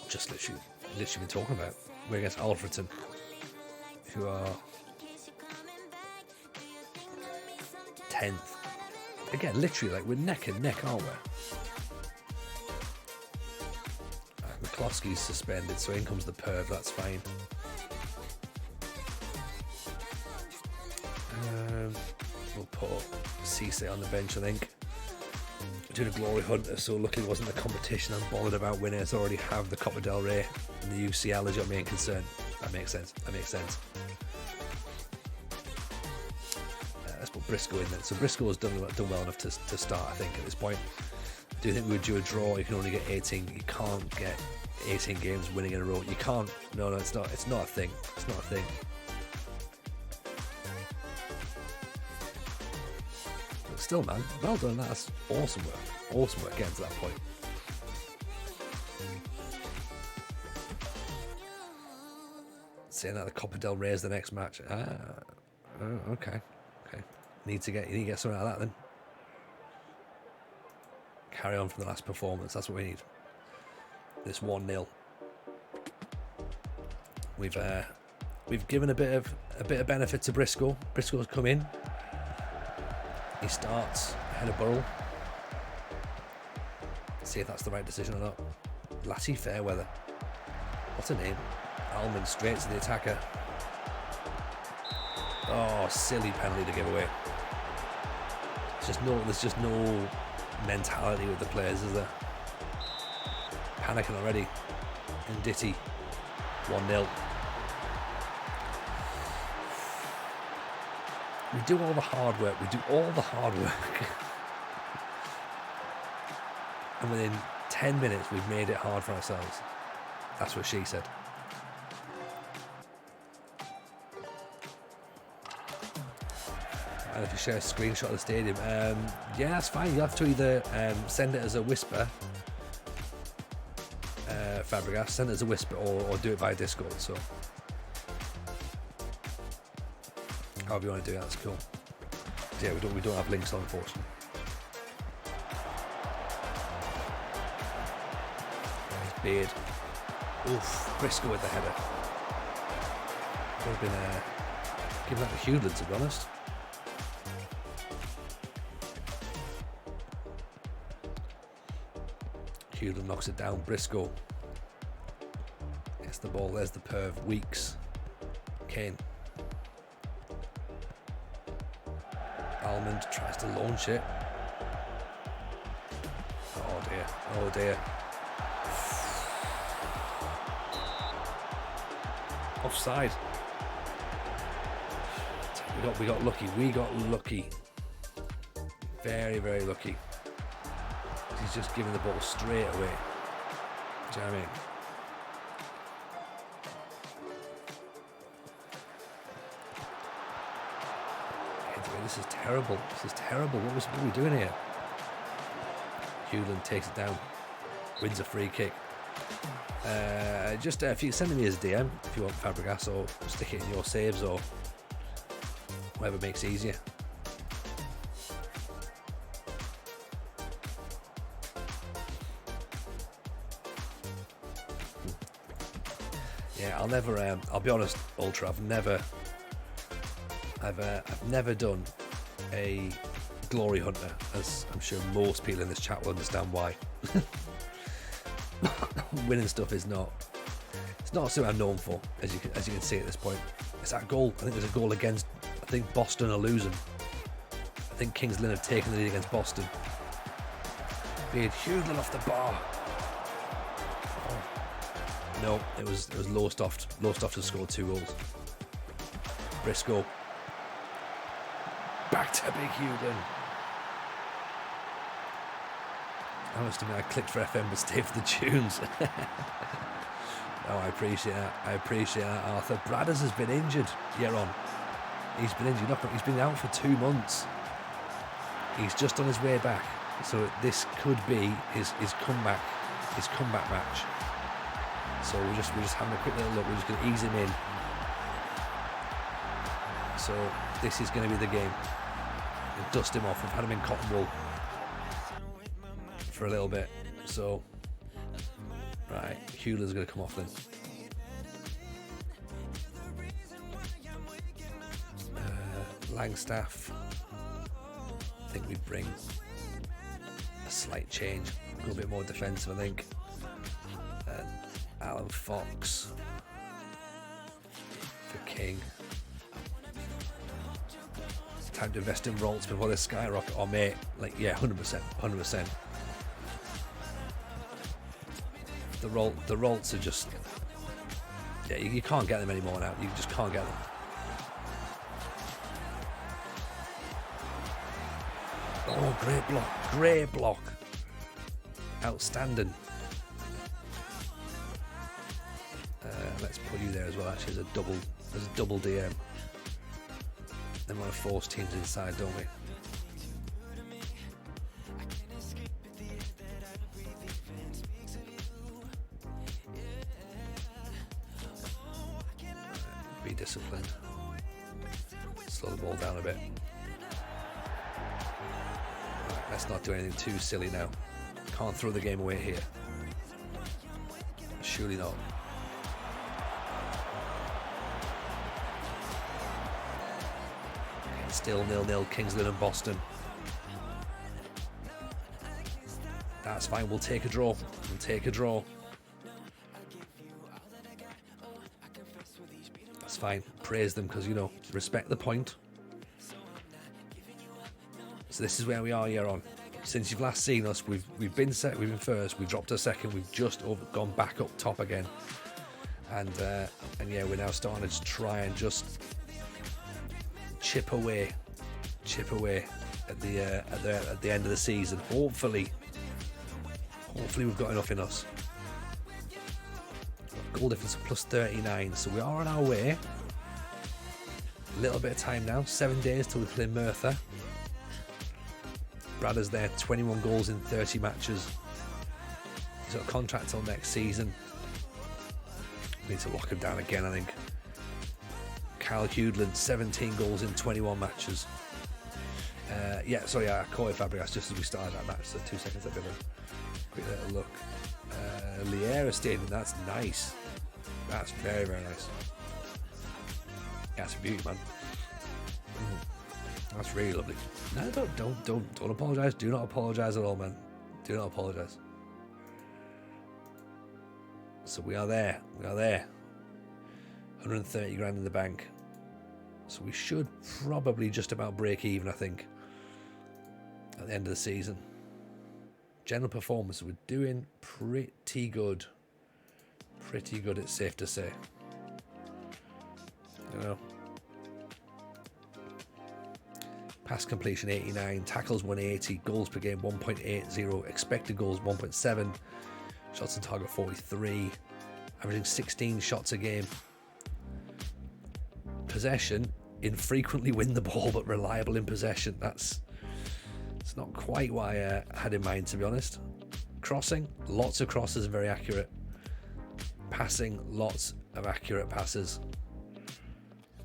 just literally been talking about. We're against Alfreton, who are 10th. Again, literally, like, we're neck and neck, aren't we? McCloskey's suspended, so in comes the perv. That's fine. We'll put Cisse on the bench, I think. Doing a glory hunter, so luckily it wasn't a competition I'm bothered about winning. I already have the Copa del Rey and the UCL as your main concern. That makes sense. Let's put Briscoe in then. So Briscoe has done well enough to start, I think, at this point. I do think we would do a draw. You can only get 18. You can't get 18 games winning in a row. You can't. No, it's not. It's not a thing. It's not a thing. Still, man, well done. That's awesome work. Awesome work getting to that point. Saying that the Copa del Rey is the next match. Okay. You need to get something out of that then. Carry on from the last performance. That's what we need. This 1-0. We've given a bit of benefit to Briscoe. Briscoe's come in. He starts ahead of Burrell. See if that's the right decision or not. Lassie Fairweather. What's her name? Almond straight to the attacker. Oh, silly penalty to give away. There's just no mentality with the players, is there? Panicking already. And Ditty. 1-0. We do all the hard work. And within 10 minutes, we've made it hard for ourselves. That's what she said. And if you share a screenshot of the stadium, yeah, that's fine. You have to either send it as a whisper, Fabregas, send it as a whisper, or do it via Discord. So, however you want to do that, that's cool. Yeah, we don't have links on, unfortunately. His beard. Oof, Briscoe with the header. Could have been giving that to Hewland, to be honest. Hewland knocks it down. Briscoe gets the ball. There's the perv. Weeks. Kane. Almond tries to launch it. Oh dear. Offside. We got lucky. Very, very lucky. He's just giving the ball straight away. Do you know what I mean? This is terrible. What are we doing here? Hewland takes it down. Wins a free kick. Just if you send me as a DM if you want Fabregas, or stick it in your saves, or whatever makes it easier. Yeah, I'll be honest, Ultra, I've never done a glory hunter, as I'm sure most people in this chat will understand why. Winning stuff is not something I'm known for, as you can see at this point. It's that goal. I think there's a goal against, I think Boston are losing. I think Kings Lynn have taken the lead against Boston. speed. Hughlin off the bar. Oh. No, it was Lowestoft. Lowestoft has scored 2 goals. Briscoe. Back to Big Hughlin. I must admit, I clicked for FM but stayed for the tunes. Oh, I appreciate that. I appreciate that, Arthur. Bradders has been injured year on. He's been injured. He's been out for 2 months. He's just on his way back. So this could be his comeback match. So we're just having a quick little look. We're just going to ease him in. So this is going to be the game. We'll dust him off. We've had him in cotton wool for a little bit. So right, Hewler's going to come off then. Langstaff. I think we bring a slight change, a little bit more defensive, I think. Alan Fox for King. It's time to invest in Rolts before they skyrocket. Oh mate, like yeah, 100%. The Rolts are just, yeah, you can't get them anymore now. You just can't get them. Oh, great block. Outstanding. Let's put you there as well. Actually, there's a double DM. Then we want to force teams inside, don't we? Be disciplined. Slow the ball down a bit. Right, let's not do anything too silly now. Can't throw the game away here. Surely not. Still 0-0, Kingsland and Boston. That's fine, we'll take a draw. That's fine, praise them because, you know, respect the point. So this is where we are year on. Since you've last seen us, we've been first, we've dropped a second, we've just gone back up top again. And yeah, we're now starting to try and just chip away at the end of the season. Hopefully we've got enough in us. Goal difference of plus 39, so we are on our way. A little bit of time now, 7 days till we play Merthyr. Bradder's there, 21 goals in 30 matches. He's got a contract till next season. We need to lock him down again, I think. Kyle Hewland, 17 goals in 21 matches. Corey Fabregas just as we started that match, so 2 seconds, let me have a quick little look. Liera Stadium, that's nice. That's very, very nice. That's a beauty, man. That's really lovely. No, don't apologise. Do not apologise at all, man. Do not apologise. So we are there. 130 grand in the bank. So we should probably just about break even, I think, at the end of the season. General performance, we're doing pretty good. Pretty good, it's safe to say. You know. Pass completion 89, tackles 180, goals per game 1.80, expected goals 1.7, shots on target 43, averaging 16 shots a game. Possession, infrequently win the ball but reliable in possession. It's not quite what I had in mind, to be honest. Crossing, lots of crosses and very accurate. Passing, lots of accurate passes.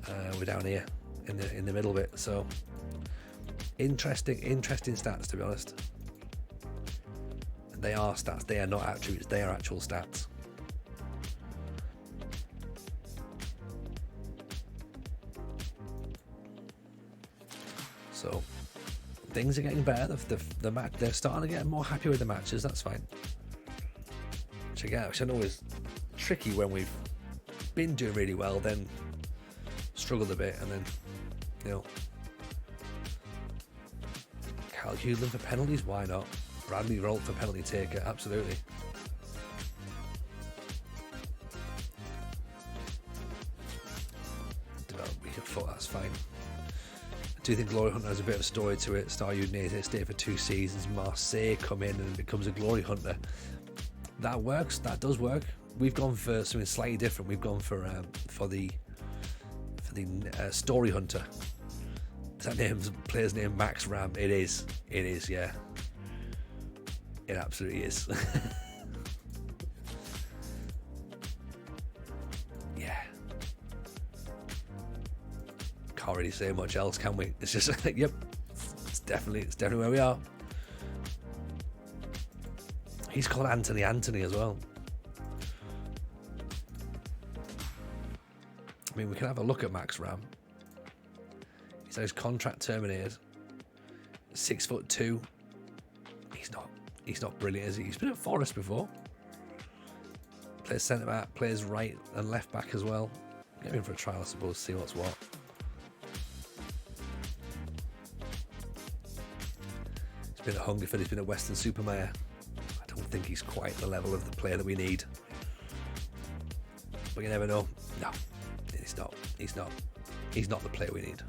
We're down here in the middle bit, so interesting stats, to be honest. They are stats, they are not attributes, they are actual stats. So things are getting better. The match, they're starting to get more happy with the matches. That's fine. Which I know is tricky when we've been doing really well, then struggled a bit, and then, you know, Cal Hewland for penalties. Why not? Bradley Rolt for penalty taker, absolutely. Develop weaker foot, that's fine. I do think Glory Hunter has a bit of a story to it. Star Udinese stay for 2 seasons. Marseille come in and becomes a Glory Hunter. That works. That does work. We've gone for something slightly different. We've gone for the Story Hunter. Is that player's name Max Ram? It is. It is. Yeah. It absolutely is. Yeah. Can't really say much else, can we? It's just like, yep. It's definitely where we are. He's called Anthony as well. I mean, we can have a look at Max Ram. He's had his contract terminated. 6'2". He's not brilliant, is he? He's been at Forest before. Plays centre back, plays right and left back as well. Get him in for a trial, I suppose, see what's what. He's been at Hungerford, he's been at Western Supermare. I don't think he's quite the level of the player that we need. But you never know. No, he's not. He's not the player we need.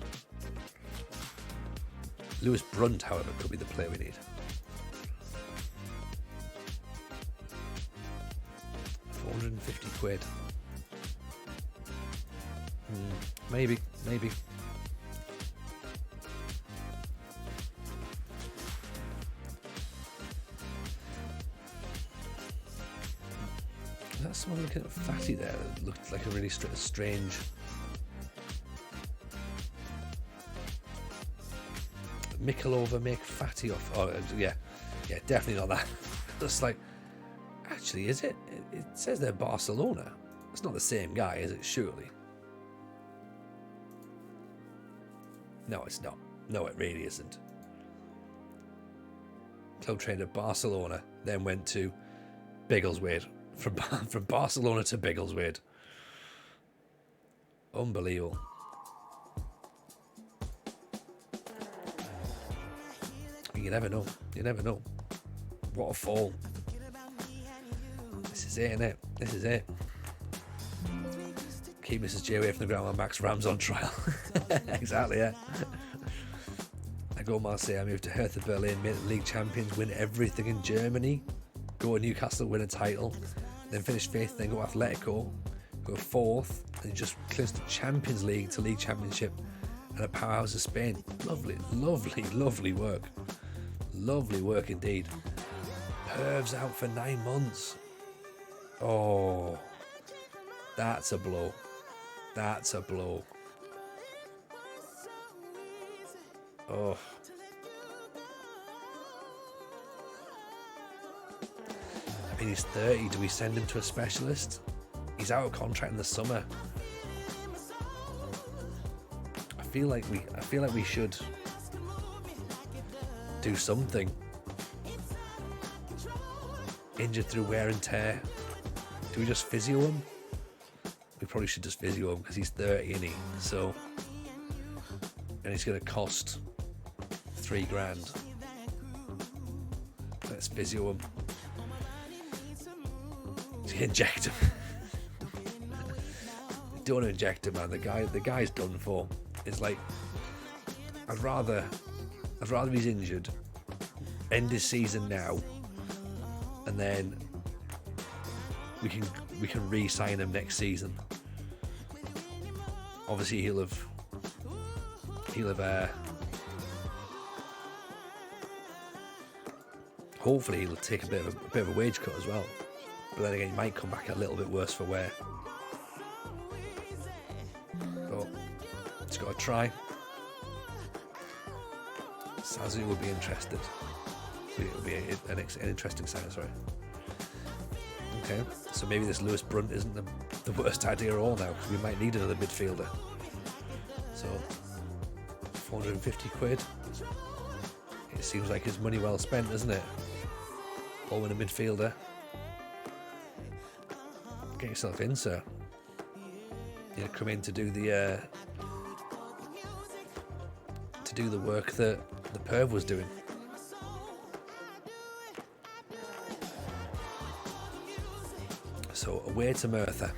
Lewis Brunt, however, could be the player we need. 450 quid. Maybe. That's someone looking at Fatty there that looked like a really strange. Mikolova make Fatty off. Oh, yeah, definitely not that. It's like, actually, is it? It says they're Barcelona. It's not the same guy, is it? Surely. No, it's not. No, it really isn't. Club trained at Barcelona, then went to Biggleswade. From Barcelona to Biggleswade. Unbelievable. You never know. You never know. What a fall. This is it, innit? This is it. Keep Mrs. J away from the ground while Max Ram's on trial. Exactly, yeah. I go Marseille, I move to Hertha Berlin, make the league champions, win everything in Germany, go to Newcastle, win a title, then finish 5th, then go to Atletico, go 4th, and just clinch the Champions League to League Championship and a powerhouse of Spain. Lovely, lovely, lovely work. Lovely work indeed. Perv's out for 9 months. Oh, that's a blow. That's a blow. Oh. I mean, he's 30. Do we send him to a specialist? He's out of contract in the summer. I feel like we should do something. Injured through wear and tear. Do we just physio him? We probably should just physio him because he's 30, isn't he? So, and he's going to cost $3,000. Let's physio him. Inject him. Don't inject him, man. The guy's done for. It's like, I'd rather he's injured, end his season now, and then we can re-sign him next season. Obviously he'll have hopefully he'll take a bit of a wage cut as well. But then again, he might come back a little bit worse for wear. But it's got to try. Sazu would be interested. It would be an interesting sign, sorry. Okay, so maybe this Lewis Brunt isn't the worst idea at all now, because we might need another midfielder. So, 450 quid. It seems like it's money well spent, doesn't it? All in a midfielder. Get yourself in, sir. You come in to do the work that the Perv was doing. So away to Merthyr.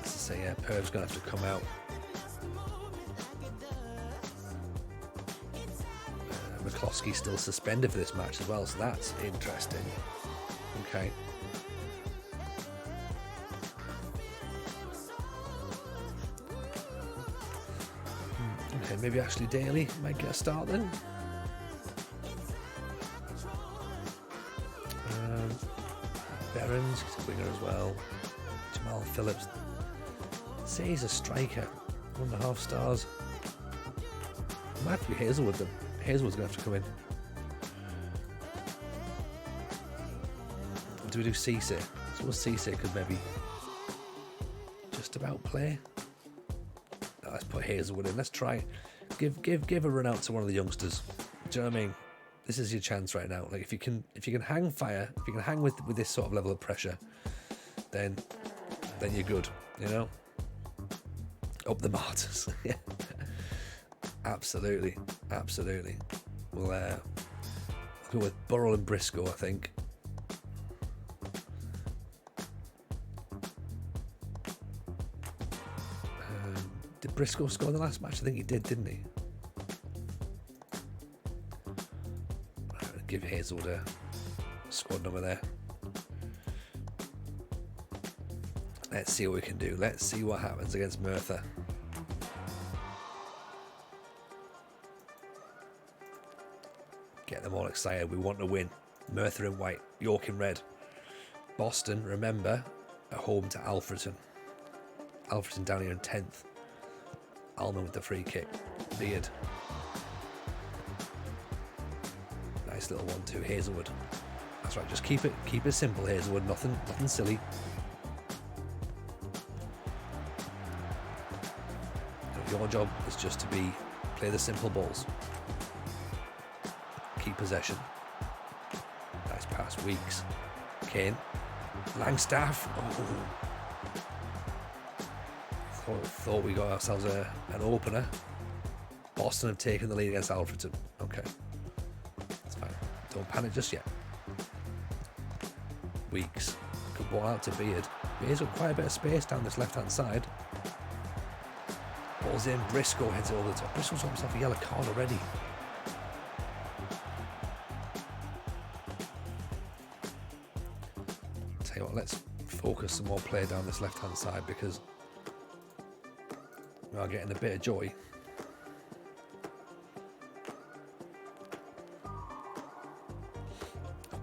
As I say, yeah, Perv's going to have to come out. McCloskey's still suspended for this match as well, so that's interesting. Okay. Okay, maybe Ashley Daly might get a start then. Berens, he's a winger as well. Jamal Phillips. Say he's a striker. 1.5 stars. Might have to be Hazelwood then. Hazelwood's going to have to come in. Or do we do Cisse? I suppose Cisse could maybe just about play. No, let's put Hazelwood in. Let's try. Give a run out to one of the youngsters. Do you know what I mean? This is your chance right now. Like if you can hang fire, if you can hang with this sort of level of pressure, then you're good. You know. Up the martyrs. Yeah. Absolutely. We'll go with Burrell and Briscoe, I think. Did Briscoe score in the last match? I think he did, didn't he? Right, give Hazelwood a squad number there. Let's see what we can do. Let's see what happens against Merthyr. Get them all excited. We want to win. Merthyr in white, York in red. Boston, remember, at home to Alfreton. Alfreton down here in 10th. Alman with the free kick. Beard. Nice little 1-2. Hazelwood. That's right. Just keep it simple, Hazelwood. Nothing silly. Your job is just to play the simple balls. Keep possession. Nice pass. Weeks. Kane. Langstaff. Oh. Thought we got ourselves an opener. Boston have taken the lead against Alfreton. Okay. That's fine. Don't panic just yet. Weeks. Good ball out to Beard. Beard's got quite a bit of space down this left-hand side. Ball's in. Briscoe heads it over the top. Briscoe's got himself a yellow card already. Tell you what, let's focus some more play down this left-hand side because we are getting a bit of joy.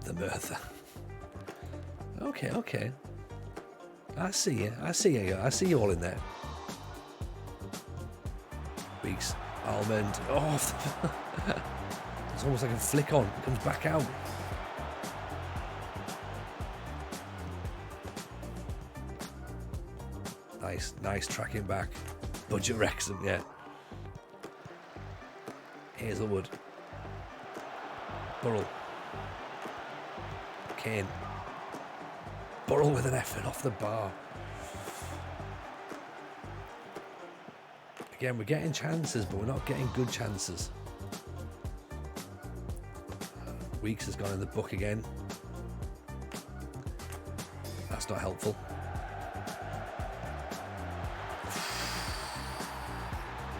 The Merthyr. Okay. I see you. I see you all in there. Weeks. Almond. Oh, it's almost like a flick on. It comes back out. Nice tracking back. Budget Wrexham, yeah. Hazelwood. Burrell. Kane. Burrell with an effort off the bar. Again, we're getting chances, but we're not getting good chances. Weeks has gone in the book again. That's not helpful.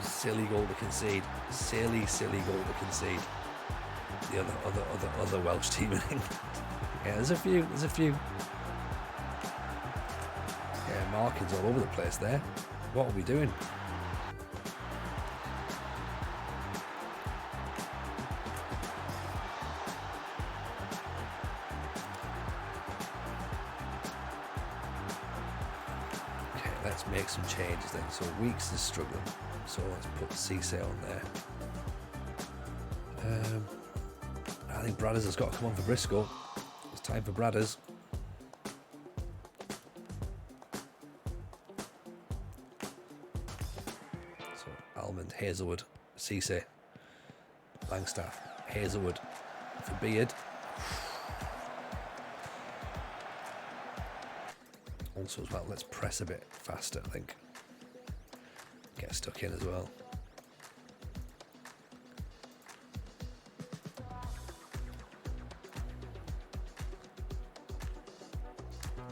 Silly goal to concede. Silly goal to concede. The other Welsh team in England. Yeah, there's a few. Yeah, markings all over the place there. What are we doing? Let's make some changes then. So Weeks is struggling. So let's put Cisse on there. I think Bradders has got to come on for Briscoe. It's time for Bradders. So Almond, Hazelwood, Cisse, Langstaff, Hazelwood for Beard. Also as well, let's press a bit faster, I think. Get stuck in as well.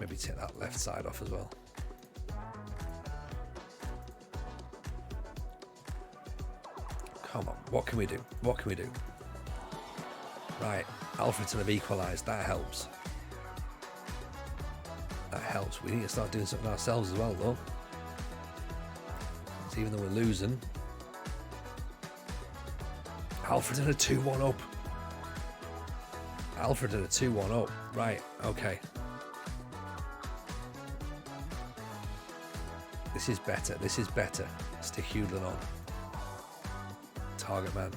Maybe take that left side off as well. Come on, what can we do? What can we do? Right, Alfreton have equalised. That helps. That helps. We need to start doing something ourselves as well, though. So even though we're losing, Alfreton are 2-1 up. Alfreton are 2-1 up. Right, okay. This is better. This is better. Stick Hudlin on. Target man.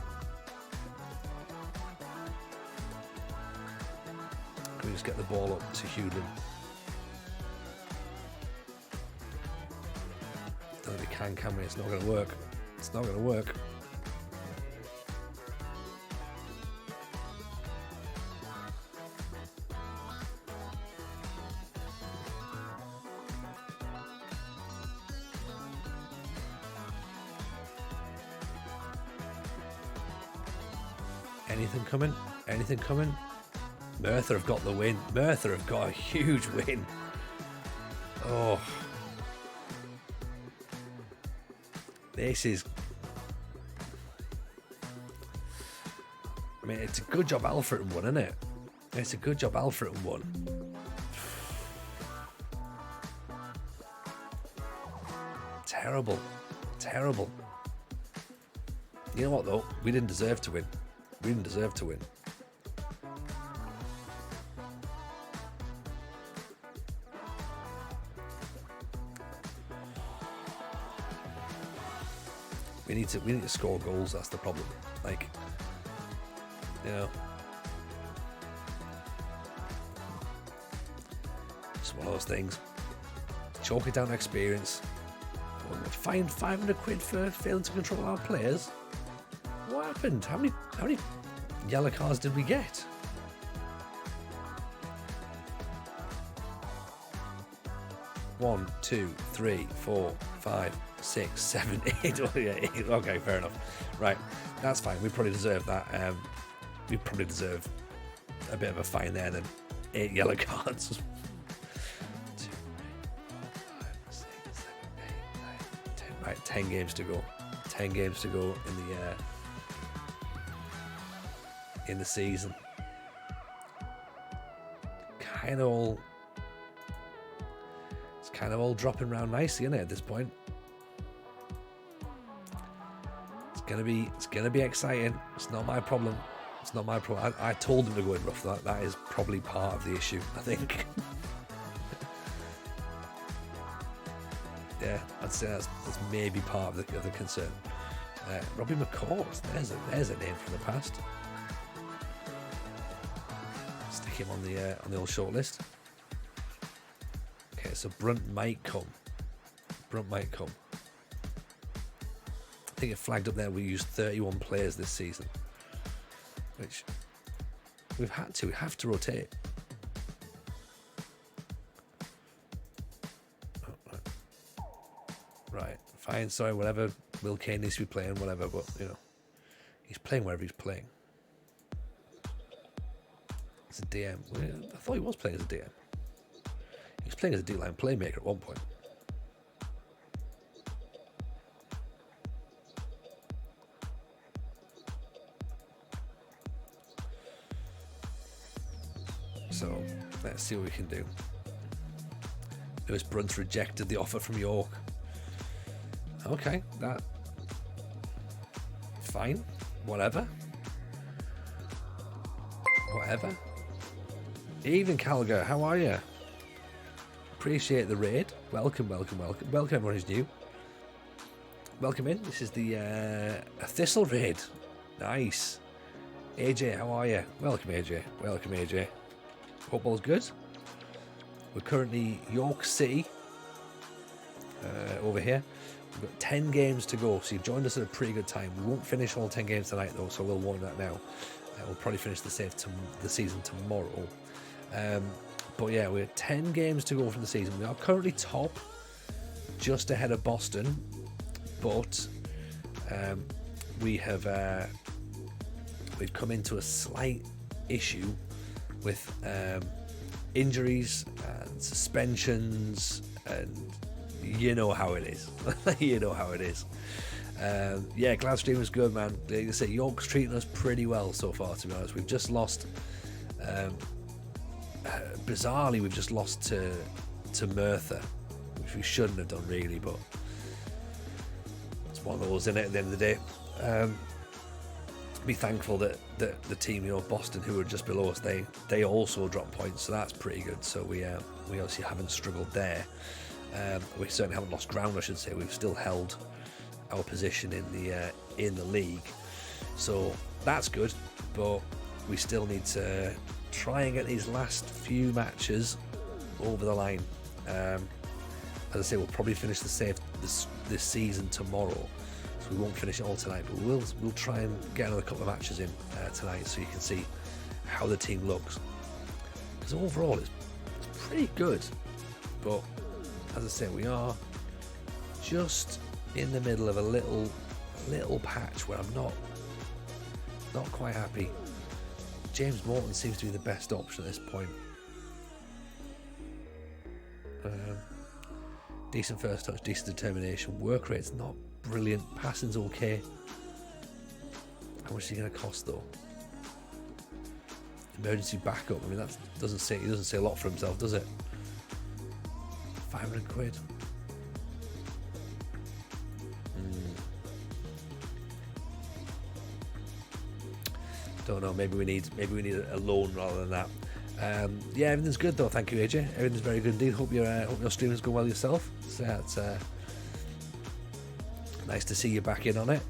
Can we just get the ball up to Hudlin? Don't think we can we? It's not going to work. It's not going to work. Anything coming? Anything coming? Merthyr have got the win. Merthyr have got a huge win. Oh. This is... I mean, it's a good job Alfreton won, isn't it? It's a good job Alfreton won. Terrible. Terrible. You know what, though? We didn't deserve to win. We didn't deserve to win. We need to score goals. That's the problem. Like, you know, it's one of those things. Chalk it down to experience. Find 500 quid for failing to control our players. What happened? How many yellow cards did we get? One, two, three, 4, 5, 6, 7, 8. Oh, yeah, 8. Okay, fair enough. Right, that's fine. We probably deserve that. We probably deserve a bit of a fine there than 8 yellow cards. 2, 3, 4, 5, 6, 7, 8, 9, 10. Right, 10 games to go. 10 games to go in the season. It's kind of all dropping around nicely, isn't it, at this point? It's gonna be exciting. It's not my problem. It's not my problem. I told them to go in rough. That is probably part of the issue, I think. Yeah, I'd say that's maybe part of the concern. Robbie McCourt, there's a name from the past. Stick him on the old shortlist. Okay, so Brunt might come. I think it flagged up there we used 31 players this season, which we have to rotate. Oh, right, fine, sorry, whatever. Will Kane needs to be playing, whatever, but you know, he's playing wherever he's playing. It's a DM. I thought he was playing as a DM. He was playing as a D-line playmaker at one point. So let's see what we can do. Lewis Brunt rejected the offer from York. Okay, that fine. Whatever. Evening, Calgar. How are you? Appreciate the raid. Welcome everyone who's new. Welcome in. This is the a Thistle raid. Nice. AJ, how are you? Welcome AJ. Hope all's good. We're currently York City over here. We've got 10 games to go, so you've joined us at a pretty good time. We won't finish all 10 games tonight though, so we'll warn that now. We'll probably finish the season tomorrow. But yeah, we're 10 games to go from the season. We are currently top, just ahead of Boston, but we've come into a slight issue with injuries suspensions, and you know how it is. You know how it is. Yeah, Gladstream was good, man. Like I say, York's treating us pretty well so far, to be honest. We've just lost, bizarrely, we've just lost to Merthyr, which we shouldn't have done really, but it's one of those, isn't it, at the end of the day. Be thankful that the team, Boston, who were just below us, they also dropped points, so that's pretty good. So we obviously haven't struggled there. We certainly haven't lost ground, I should say. We've still held our position in the league, so that's good. But we still need to try and get these last few matches over the line. As I say, we'll probably finish this season tomorrow. So we won't finish it all tonight, but we'll try and get another couple of matches in tonight, so you can see how the team looks. Because overall, it's pretty good. But as I say, we are just in the middle of a little patch where I'm not quite happy. James Morton seems to be the best option at this point. Decent first touch, decent determination. Work rate's not brilliant. Passing's okay. How much is he going to cost though? Emergency backup. I mean, that doesn't say a lot for himself, does it? 500 quid. Don't know. Maybe we need a loan rather than that. Yeah, everything's good though. Thank you, AJ. Everything's very good indeed. Hope your stream is going well yourself. So it's nice to see you back in on it.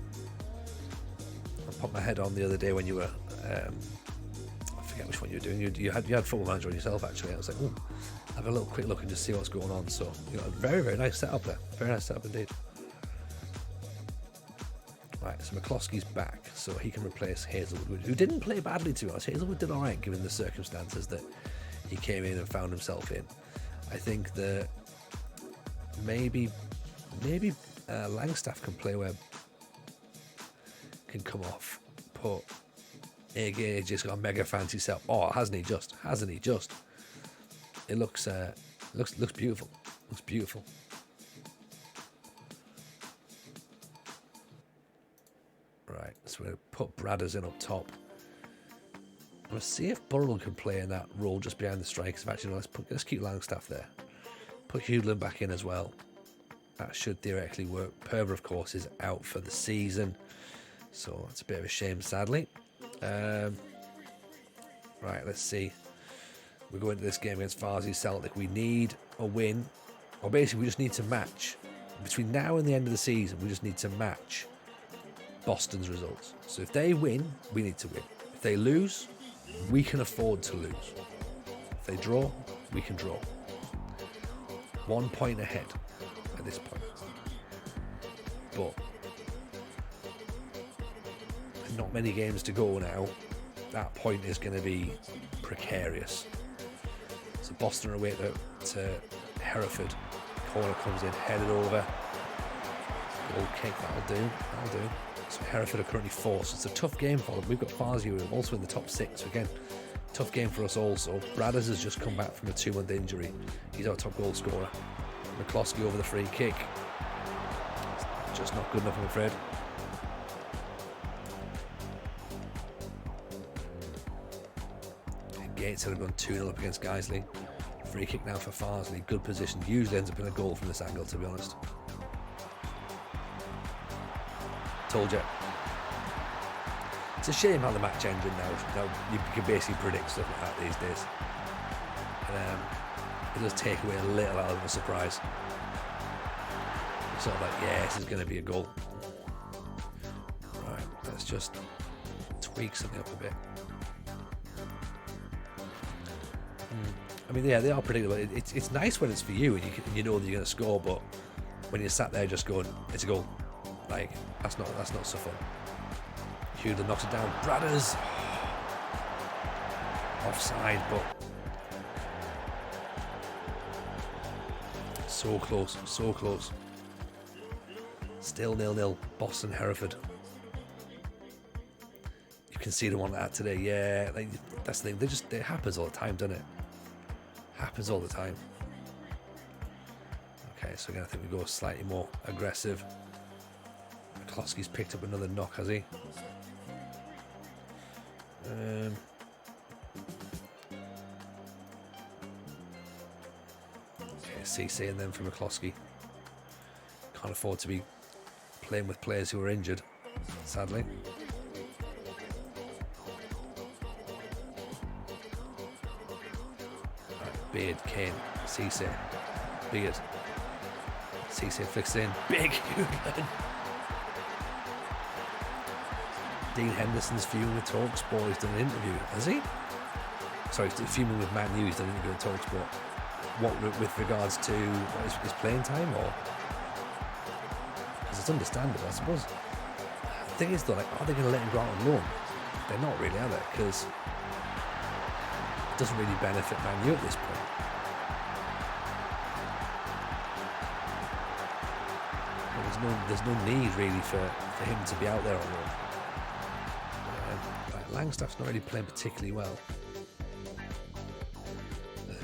I popped my head on the other day when you were. I forget which one you were doing. You had Football Manager on yourself actually. I was like, oh, have a little quick look and just see what's going on. So a very, very nice setup there. Very nice setup indeed. Right, so McCloskey's back, so he can replace Hazelwood, who didn't play badly, to be honest. Hazelwood did all right, given the circumstances that he came in and found himself in. I think that maybe Langstaff can play where can come off, but AJ just got a mega fancy setup. Oh, hasn't he just? It looks beautiful. Looks beautiful. Right, so we're going to put Bradders in up top. We'll see if Burrell can play in that role just behind the strikers. Actually, let's keep Langstaff there. Put Hewlin back in as well. That should theoretically work. Perver, of course, is out for the season, so that's a bit of a shame, sadly. Right, let's see. We go into this game against Farsley Celtic. We need a win, or basically we just need to match. Between now and the end of the season, we just need to match Boston's results. So if they win, we need to win. If they lose, we can afford to lose. If they draw, we can draw. 1 point ahead at this point. But not many games to go now. That point is going to be precarious. So Boston are away to Hereford. Corner comes in, headed over. Goal kick, that'll do. So Hereford are currently fourth, so it's a tough game for them. We've got Farsley who are also in the top six, so again, tough game for us also. Bradders has just come back from a 2-month injury. He's our top goal scorer. McCloskey over the free kick. It's just not good enough, I'm afraid. Gates had gone 2-0 up against Guiseley. Free kick now for Farsley. Good position. Usually ends up in a goal from this angle, to be honest. Told you. It's a shame how the match ended now you can basically predict stuff like that these days. And, it does take away a little out of a surprise. It's sort of like, yeah, this is going to be a goal. Right, let's just tweak something up a bit. I mean, yeah, they are predictable. It's nice when it's for you and you know that you're going to score, but when you're sat there just going, it's a goal, like that's not so fun. Hewlin knocks it down. Bradders offside, but so close. Still 0-0. Boston Hereford. You can see them on that today. Yeah, like, that's the thing. It happens all the time, doesn't it? Happens all the time. Right, so again, I think we go slightly more aggressive. McCloskey's picked up another knock, has he? Okay, CC and then for McCloskey. Can't afford to be playing with players who are injured, sadly. Right, Beard, Kane, CC, Beard. CC flicks in, big Hooligan. Dean Henderson's fuming with TalkSport. He's done an interview, has he? Sorry, he's fuming with Man U. He's done an interview with TalkSport. What with regards to his playing time, or? Because it's understandable, I suppose. The thing is, though, like, are they going to let him go out on loan? They're not really, are they? Because it doesn't really benefit Man U at this point. There's no need really for him to be out there on loan. Langstaff's not really playing particularly well.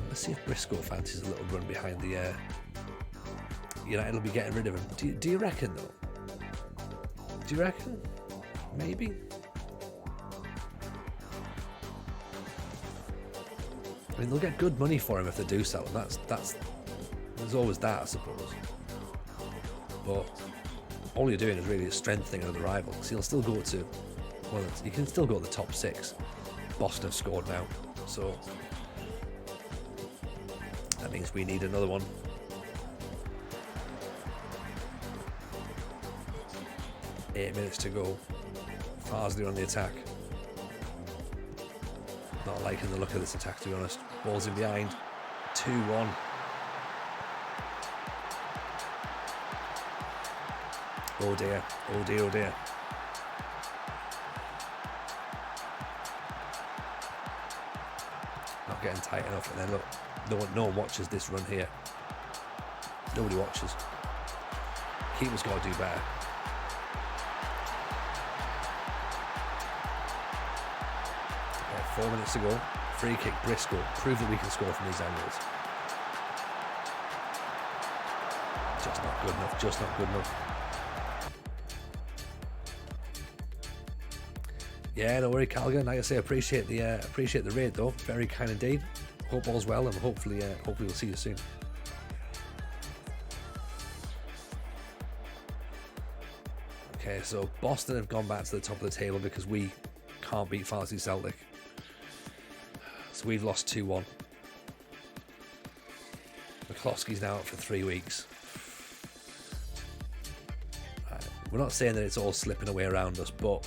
Let's see if Briscoe fancies a little run behind the United will be getting rid of him. Do you reckon, though? Do you reckon? Maybe? I mean, they'll get good money for him if they do sell him. That's there's always that, I suppose. But all you're doing is really strengthening another rival. Because he'll still go to, well, you can still go to the top 6. Boston have scored now, so that means we need another one. Eight minutes to go. Farsley on the attack. Not liking the look of this attack, to be honest. Ball's in behind. 2-1. Oh dear, oh dear, oh dear. Not getting tight enough, and then look, no one watches this run here. Nobody watches. Keeper's got to do better. Okay, 4 minutes to go. Free kick, Briscoe. Prove that we can score from these angles. Just not good enough, just not good enough. Yeah, don't worry, Calgan. Like I say, appreciate the raid though. Very kind indeed. Hope all's well, and hopefully we'll see you soon. Okay, so Boston have gone back to the top of the table because we can't beat Farsley Celtic. So we've lost 2-1. McCloskey's now out for 3 weeks. We're not saying that it's all slipping away around us, but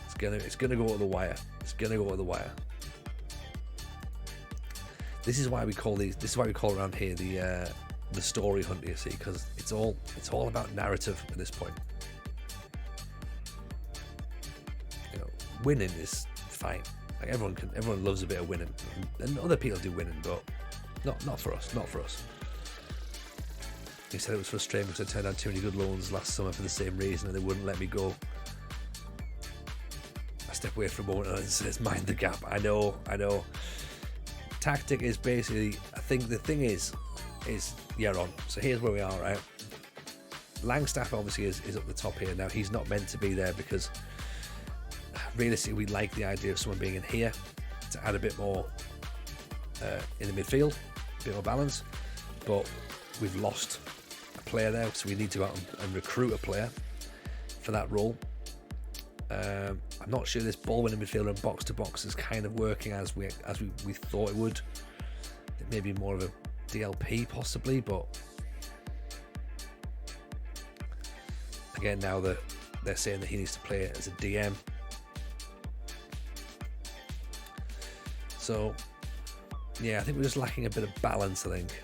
it's gonna go to the wire. It's gonna go to the wire. This is why we call around here the story hunt. You see, because it's all about narrative at this point. You know, winning is fine. Like everyone loves a bit of winning, and other people do winning, but not for us. Not for us. He said it was frustrating because I turned down too many good loans last summer for the same reason, and they wouldn't let me go. Step away for a moment and it says mind the gap. I know. Tactic is basically, I think the thing is you're on. So here's where we are, right? Langstaff obviously is up the top here. Now he's not meant to be there because realistically we like the idea of someone being in here to add a bit more in the midfield, a bit more balance, but we've lost a player there, so we need to go out and recruit a player for that role. I'm not sure this ball-winning midfielder and box-to-box is kind of working as we thought it would. It may be more of a DLP possibly, but again, now that they're saying that he needs to play as a DM. So, yeah, I think we're just lacking a bit of balance, I think.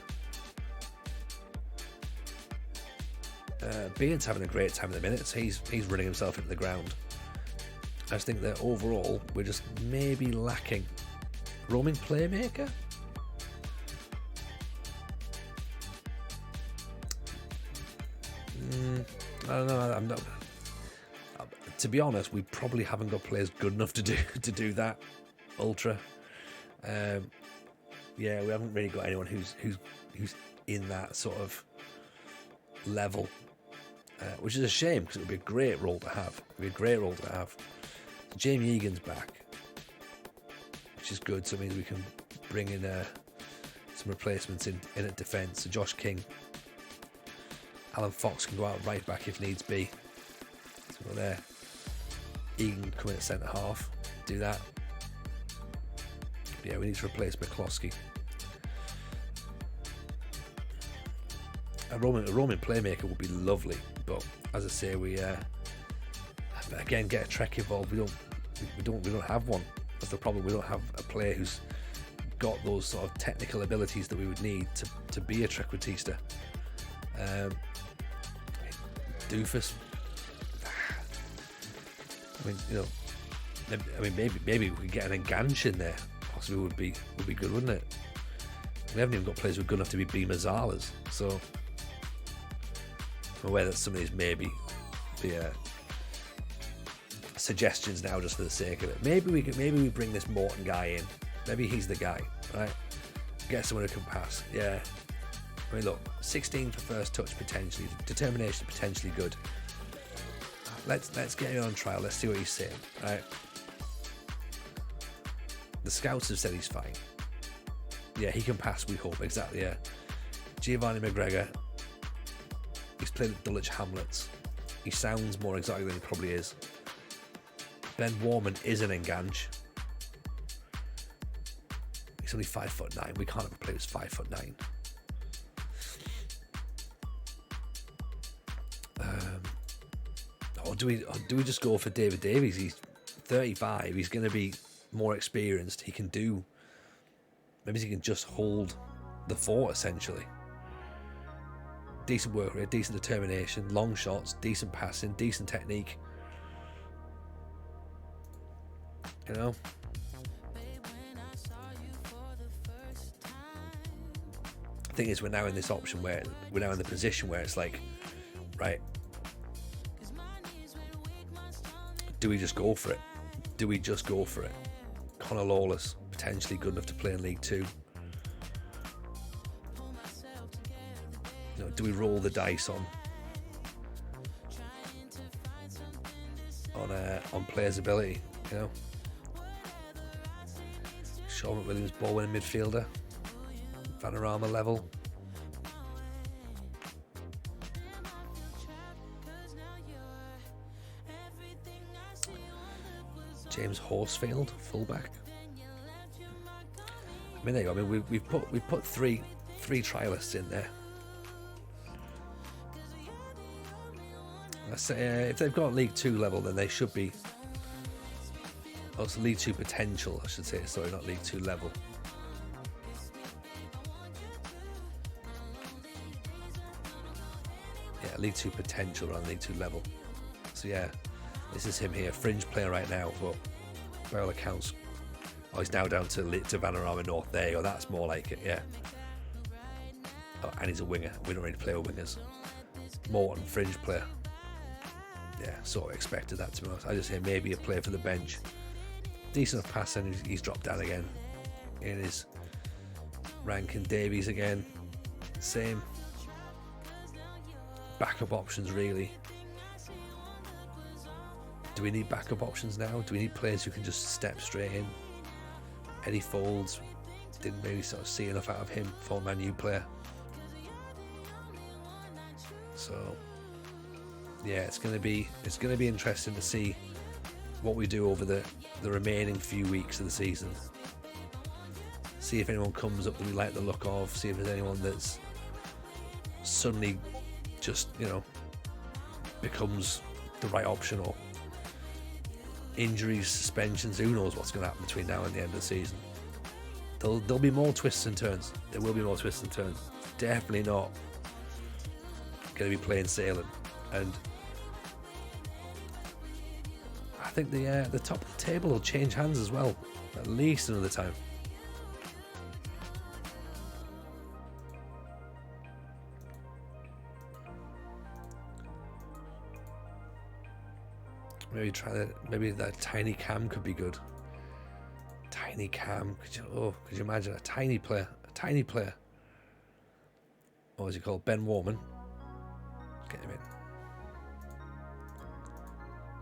Beard's having a great time at the minute, so he's running himself into the ground. I just think that overall we're just maybe lacking roaming playmaker. I don't know. I'm not. To be honest, we probably haven't got players good enough to do that. Ultra. Yeah, we haven't really got anyone who's in that sort of level, which is a shame because it would be a great role to have. It would be a great role to have. So Jamie Egan's back, which is good. So it means we can bring in some replacements in at defence. So Josh King, Alan Fox can go out right back if needs be. So we're there. Egan come in at centre half. Do that. Yeah, we need to replace McCloskey. A Roman playmaker would be lovely, but as I say, we again get a Trek involved. We don't have one. That's the problem. We don't have a player who's got those sort of technical abilities that we would need to be a Trequartista. Doofus. I mean, you know, maybe we could get an Enganche in there. Possibly would be good, wouldn't it? We haven't even got players who are good enough to be Mazalas, so I'm aware that some of these maybe be suggestions now just for the sake of it. Maybe we bring this Morton guy in. Maybe he's the guy, right? Get someone who can pass. Yeah. I mean, look, 16 for first touch potentially, determination potentially good. Let's get him on trial. Let's see what he's saying, right? The scouts have said he's fine. Yeah, he can pass, we hope. Exactly, yeah. Giovanni McGregor, he's played at Dulwich Hamlets. He sounds more exotic than he probably is. Ben Warman is an Enganche. He's only 5'9". We can't have a player who's 5'9". Or do we just go for David Davies? He's 35. He's going to be more experienced. He can do. Maybe he can just hold the fort essentially. Decent work rate, decent determination, long shots, decent passing, decent technique. You know. The thing is, we're now in this option where we're now in the position where it's like, right. Do we just go for it? Do we just go for it? Connor Lawless, potentially good enough to play in League Two. You know, do we roll the dice on players' ability? You know, Sean McWilliams, ball winning midfielder, Vanarama level. James Horsfield, fullback. I mean, there you go. I mean, we've put three trialists in there. Let's say if they've got League Two level, then they should be. Oh, it's League Two potential, I should say. Sorry, not League Two level. Yeah, League Two potential rather than League Two level. So yeah. This is him here, fringe player right now, but by all accounts, he's now down to Vanarama North. There you go, that's more like it, yeah. Oh, and he's a winger. We don't really play with wingers. Morton, fringe player. Yeah, sort of expected that, to be honest. I just hear maybe a player for the bench. Decent enough passing, he's dropped down again in his ranking. Davies again, same. Backup options, really. Do we need backup options now? Do we need players who can just step straight in? Eddie Folds, didn't really sort of see enough out of him for Man U player. So yeah, it's going to be interesting to see what we do over the remaining few weeks of the season. See if anyone comes up that we like the look of. See if there's anyone that's suddenly just, you know, becomes the right option, or injuries, suspensions, who knows what's going to happen between now and the end of the season. There'll be more twists and turns. There will be more twists and turns. Definitely not going to be plain sailing. And I think the top of the table will change hands as well, at least another time. Maybe that Tiny Cam could be good. tiny Cam. Could you imagine a tiny player? What was he called? Ben Warman. Get him in.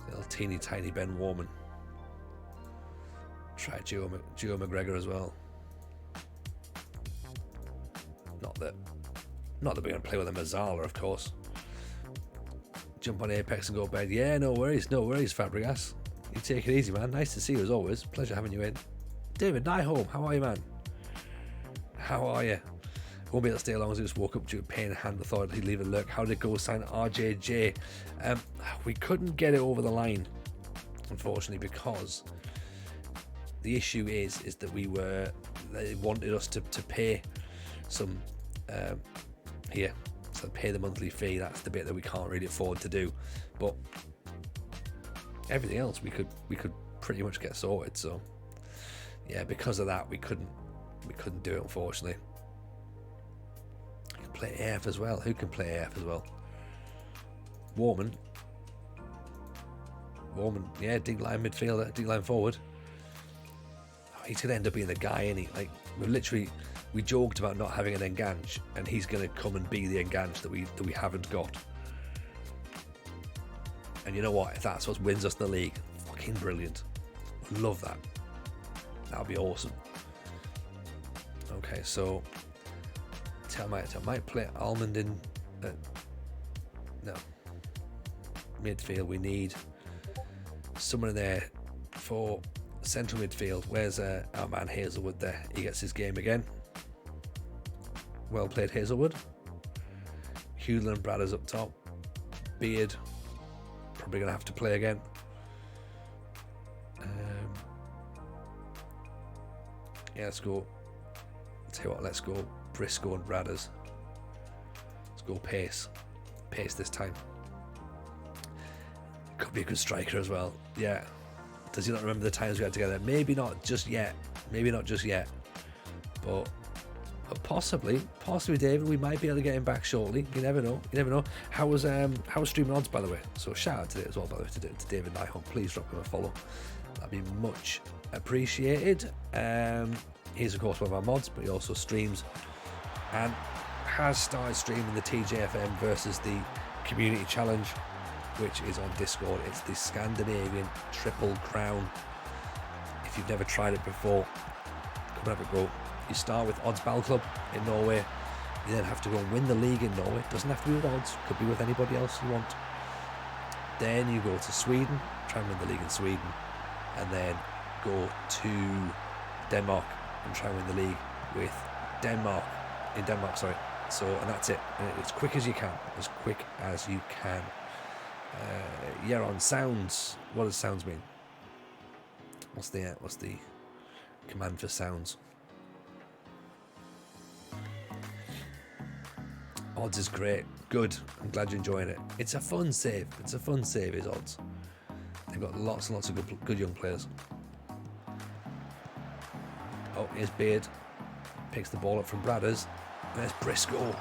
Little teeny tiny Ben Warman. Try Gio McGregor as well. Not that we're going to play with a Mazzala, of course. Jump on Apex and go to bed. Yeah, no worries, Fabregas. You take it easy, man. Nice to see you as always. Pleasure having you in. David Nyholm, how are you, man? How are you? Won't be able to stay long as I just woke up due to pain in the hand. I thought he'd leave a look. How did it go? Sign RJJ. We couldn't get it over the line, unfortunately, because the issue is that they wanted us to pay some here, so pay the monthly fee. That's the bit that we can't really afford to do, but everything else we could pretty much get sorted. So yeah, because of that we couldn't do it, unfortunately. You can play AF as well. Who can play AF as well? Warman, yeah, deep line midfielder, deep line forward. He's going to end up being the guy, isn't he? Like, we joked about not having an Enganche, and he's going to come and be the Enganche that we haven't got. And you know what? If that's what wins us the league, fucking brilliant. Love that. That would be awesome. Okay, so I might play Almond in. No. Midfield. We need someone in there for central midfield. Where's our man Hazelwood there? He gets his game again. Well played, Hazelwood. Hudlin and Bradders up top. Beard probably going to have to play again. Yeah, let's go. I'll tell you what, let's go Briscoe and Bradders. Let's go pace this time. Could be a good striker as well. Yeah. Does he not remember the times we had together? Maybe not just yet. But possibly, David. We might be able to get him back shortly. You never know. How was streaming odds, by the way? So shout out to it as well, by the way, to David Nyholm. Please drop him a follow. That'd be much appreciated. He's of course one of our mods, but he also streams and has started streaming the TJFM versus the Community Challenge, which is on Discord. It's the Scandinavian Triple Crown. If you've never tried it before, come and have a go. You start with Odds Ball Club in Norway. You then have to go and win the league in Norway. It doesn't have to be with Odds, could be with anybody else you want. Then you go to Sweden, try and win the league in Sweden, and then go to Denmark and try and win the league with Denmark. So, and that's it. As quick as you can. On sounds. What does sounds mean? What's the command for sounds? Odds is great. Good. I'm glad you're enjoying it. It's a fun save. Is Odds. They've got lots and lots of good young players. Oh, here's Beard. Picks the ball up from Bradders. There's Briscoe.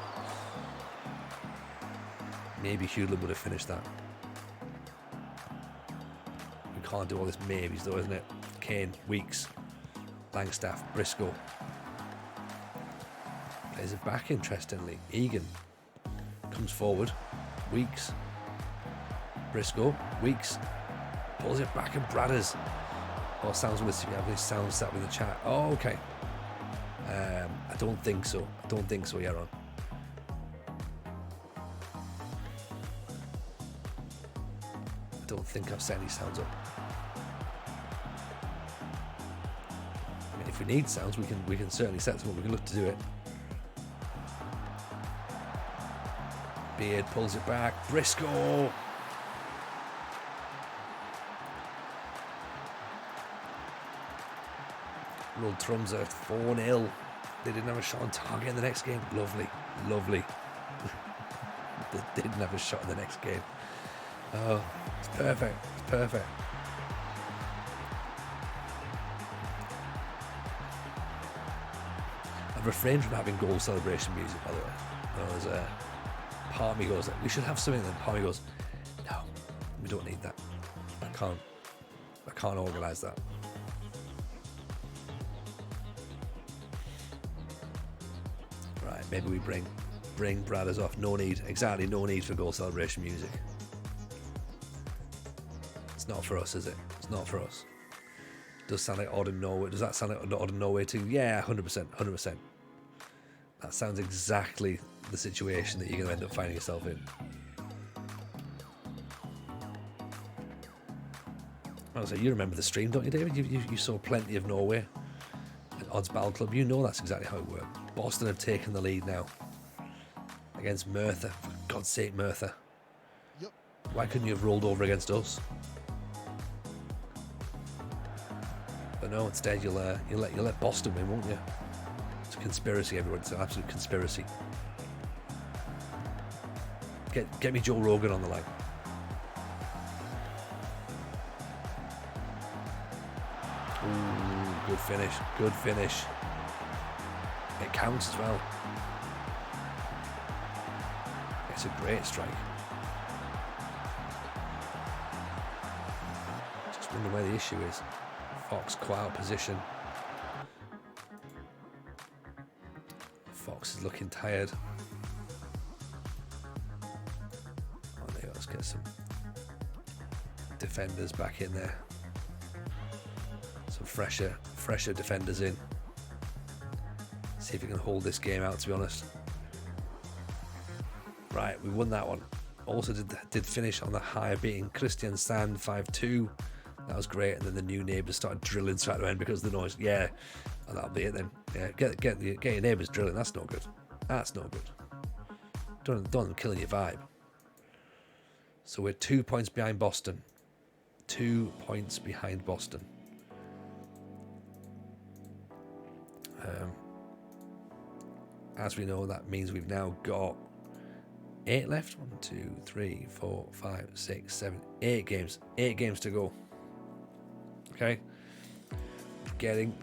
Maybe Hudlin would have finished that. We can't do all this maybes though, isn't it? Kane, Weeks, Langstaff, Briscoe. Plays it back interestingly. Egan comes forward. Weeks. Briscoe. Weeks. Pulls it back and Bradders. Oh, sounds with you have any sound set with the chat. Oh, okay. I don't think so, Yaron. I don't think I've set any sounds up. I mean, if we need sounds, we can certainly set some up. We can look to do it. Beard pulls it back. Briscoe. Rolled Trums at 4-0. They didn't have a shot on target in the next game. Lovely. They didn't have a shot in the next game. Oh, it's perfect. I've refrained from having goal celebration music, by the way. There's a part of me goes, we should have something, then part of me goes, no, we don't need that. I can't organise that. Right, maybe we bring Bradders off. No need, exactly, no need for goal celebration music. It's not for us, is it? It's not for us. Does sound like odd in Norway. Does that sound like odd in Norway too? Yeah, 100%, 100%. That sounds exactly the situation that you're going to end up finding yourself in. So you remember the stream, don't you, David? You saw plenty of Norway at Odds Battle Club. You know that's exactly how it worked. Boston have taken the lead now against Merthyr. For God's sake, Merthyr. Yep. Why couldn't you have rolled over against us? But no, instead you'll let Boston win, won't you? It's a conspiracy, everyone. It's an absolute conspiracy. Get me Joe Rogan on the line. Ooh, good finish. Good finish. It counts as well. It's a great strike. Just wonder where the issue is. Fox quite out of position. Fox is looking tired. Oh, there you go. Let's get some defenders back in there. Some fresher defenders in. See if we can hold this game out, to be honest. Right, we won that one. Also did finish on the higher, beating Christian Sand 5-2. That was great. And then the new neighbours started drilling straight away because of the noise. Yeah, and that'll be it then. Yeah, get your neighbours drilling. That's no good. That's no good. Don't them killing your vibe. So we're 2 points behind Boston. 2 points behind Boston. As we know, that means we've now got 8 left. 1, 2, 3, 4, 5, 6, 7, 8 games. 8 games to go. Okay.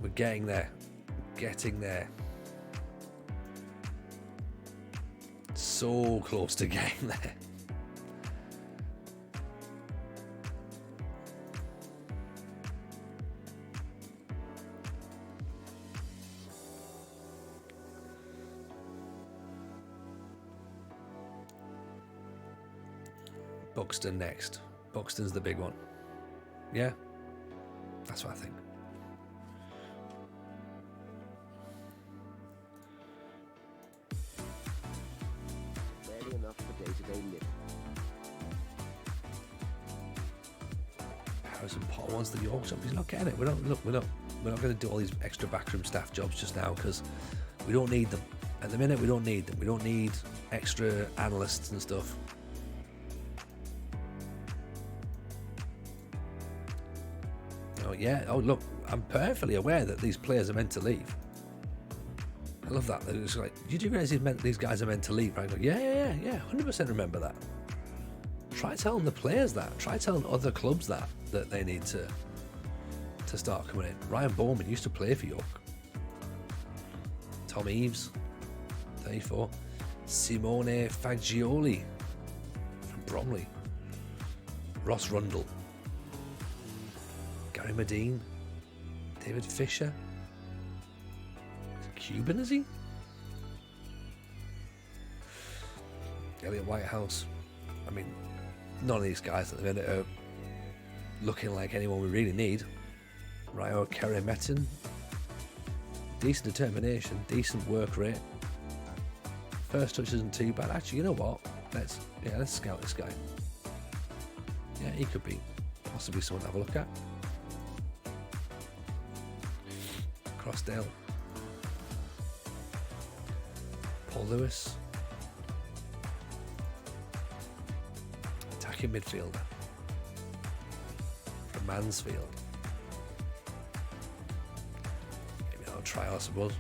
We're getting there. Getting there. So close to getting there. Buxton next. Buxton's the big one. Yeah? That's what I think. Barely enough for day-to-day living. Harrison Potter wants the York job. He's not getting it. We're not going to do all these extra backroom staff jobs just now because we don't need them. At the minute, we don't need them. We don't need extra analysts and stuff. Yeah, oh look, I'm perfectly aware that these players are meant to leave. I love that. It's like, did you realise these guys are meant to leave? Right? Like, yeah, 100% remember that. Try telling the players that. Try telling other clubs that they need to start coming in. Ryan Bowman used to play for York. Tom Eaves, 34. Simone Fagioli from Bromley. Ross Rundle. Gary Medine, David Fisher. Cuban, is he? Elliot Whitehouse. I mean, none of these guys at the minute are looking like anyone we really need. Ryo Kerry Metten. Decent determination, decent work rate. First touch isn't too bad. Actually, you know what? Let's scout this guy. Yeah, he could be possibly someone to have a look at. Crossdale. Paul Lewis. Attacking midfielder from Mansfield. Maybe I'll try, I suppose.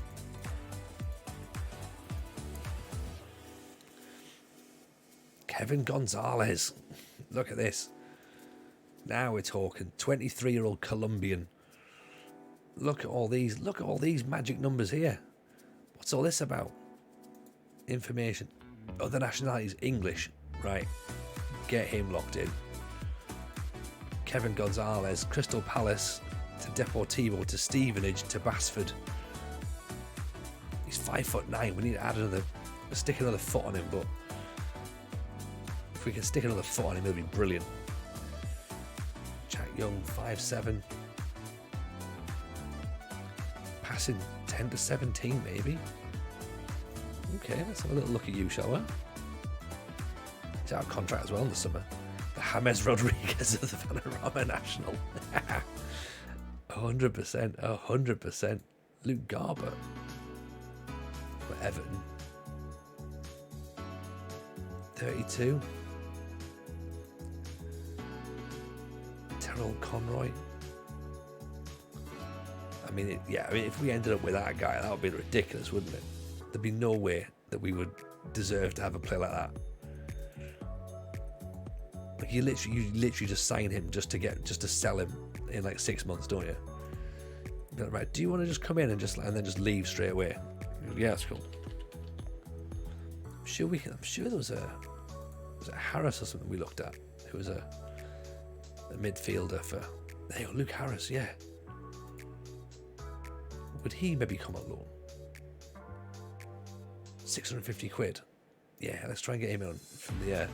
Kevin Gonzalez. Look at this. Now we're talking. 23-year-old Colombian. Look at all these magic numbers here. What's all this about? Information. Other nationalities, English. Right. Get him locked in. Kevin Gonzalez, Crystal Palace to Deportivo to Stevenage to Basford. He's 5'9". We need to add stick another foot on him, but if we can stick another foot on him, it'll be brilliant. Jack Young, 5'7". Passing 10 to 17, maybe. Okay, let's have a little look at you, shall we? He's out of contract as well in the summer. The James Rodriguez of the Vanarama National. 100%, 100%. Luke Garber for Everton. 32. Terrell Conroy. I mean, if we ended up with that guy, that would be ridiculous, wouldn't it? There'd be no way that we would deserve to have a player like that. Like you literally just sign him just to sell him in like 6 months, don't you? Like, right? Do you want to just come in and then just leave straight away? Yeah, that's cool. I'm sure there was a Harris or something we looked at. Who was a midfielder for. There you go, Luke Harris. Yeah. Would he maybe come on loan? 650 quid. Yeah, let's try and get him on from the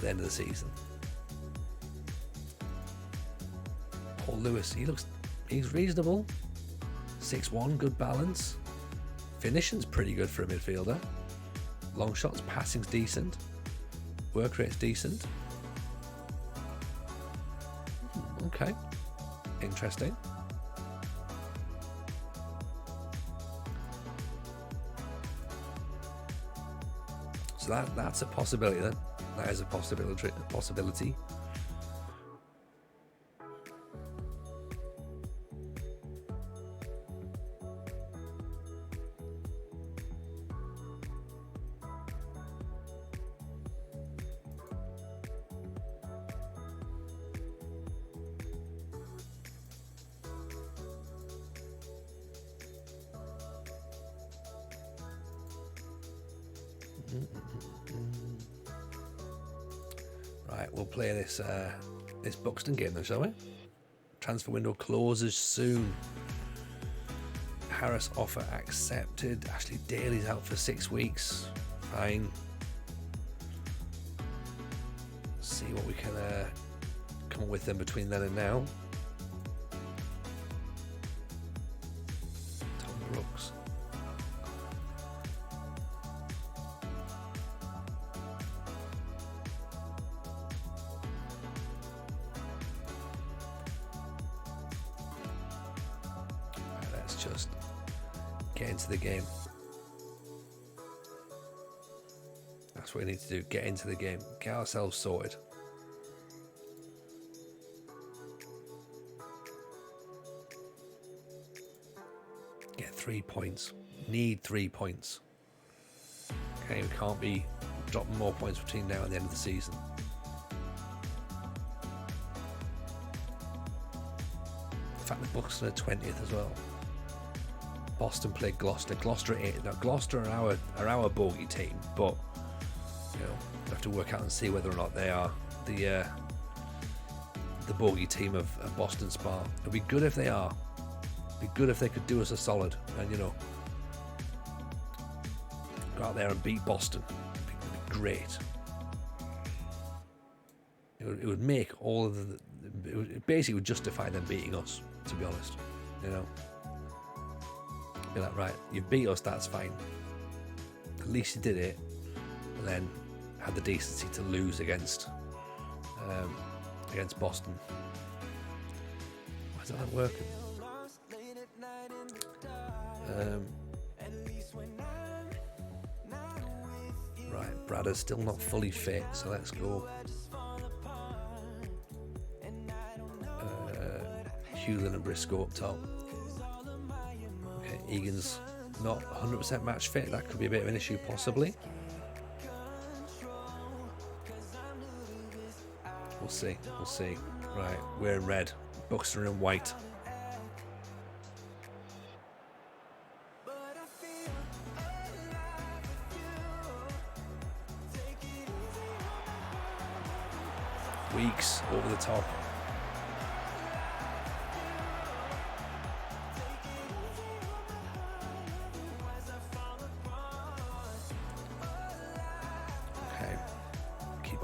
end of the season. Paul Lewis, he's reasonable. 6'1", good balance. Finishing's pretty good for a midfielder. Long shots, passing's decent. Work rate's decent. Okay. Interesting. So that's a possibility then. That is a possibility. Right, we'll play this Buxton game then, shall we? Transfer window closes soon. Harris offer accepted. Ashley Daly's out for 6 weeks. Fine. See what we can come up with them between then and now. Tom Brooks. Just get into the game. That's what we need to do. Get into the game. Get ourselves sorted. Get 3 points. Need 3 points. Okay, we can't be dropping more points between now and the end of the season. In fact, the Buxton are 20th as well. Boston played Gloucester. Gloucester are our bogey team, but we have to work out and see whether or not they are the bogey team of Boston Spa. It'd be good if they are. It'd be good if they could do us a solid and go out there and beat Boston. It'd be great. It would make all of it basically would justify them beating us. To be honest, Be like, right, you've beat us, that's fine. At least you did it, and then had the decency to lose against Boston. Why is that not working? Right, Bradder's still not fully fit, so let's go. Hewlin and Briscoe up top. Egan's not 100% match fit. That could be a bit of an issue, possibly. We'll see. Right, we're in red. Buxton are in white. Weeks over the top.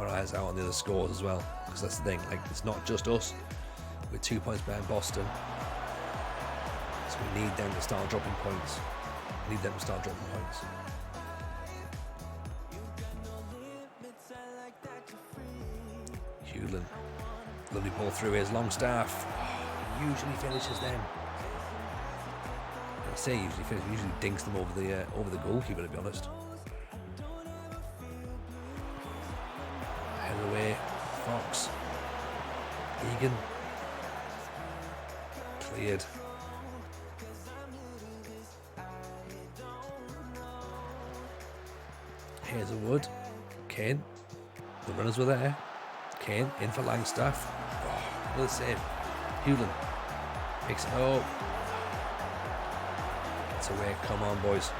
our eyes out on the other scores as well, because that's the thing. Like, it's not just us. We're 2 points behind Boston, so we need them to start dropping points. Hewlin, lovely ball through his Longstaff. Usually finishes them. I say usually dinks them over the goalkeeper, to be honest. Head away, Fox, Egan, cleared. Hazelwood, Kane, the runners were there. Kane in for Langstaff. Oh, another save. Hewlin picks it up. Gets away. Come on, boys.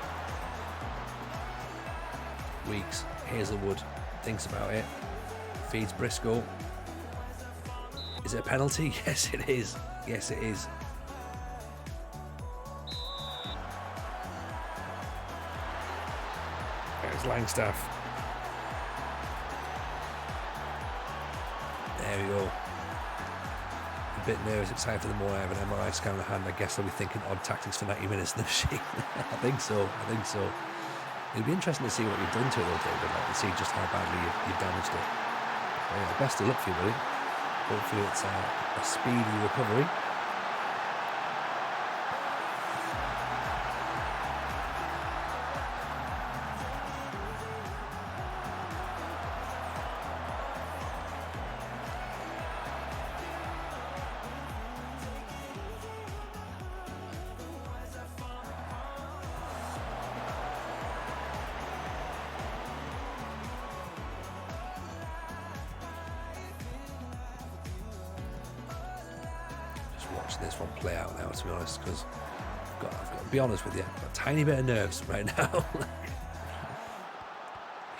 Weeks. Hazelwood thinks about it. Feeds Briscoe. Is it a penalty? Yes, it is. Yes, it is. There's Langstaff. There we go. A bit nervous, excited for the more I have an MRI scan in the hand. I guess I'll be thinking odd tactics for 90 minutes in the machine. I think so. It'd be interesting to see what you've done to it though, David, like, to see just how badly you've damaged it. Yeah, best of luck for you, buddy. Hopefully it's a speedy recovery. Watching this one play out now, to be honest, because I've got to be honest with you, I've got a tiny bit of nerves right now.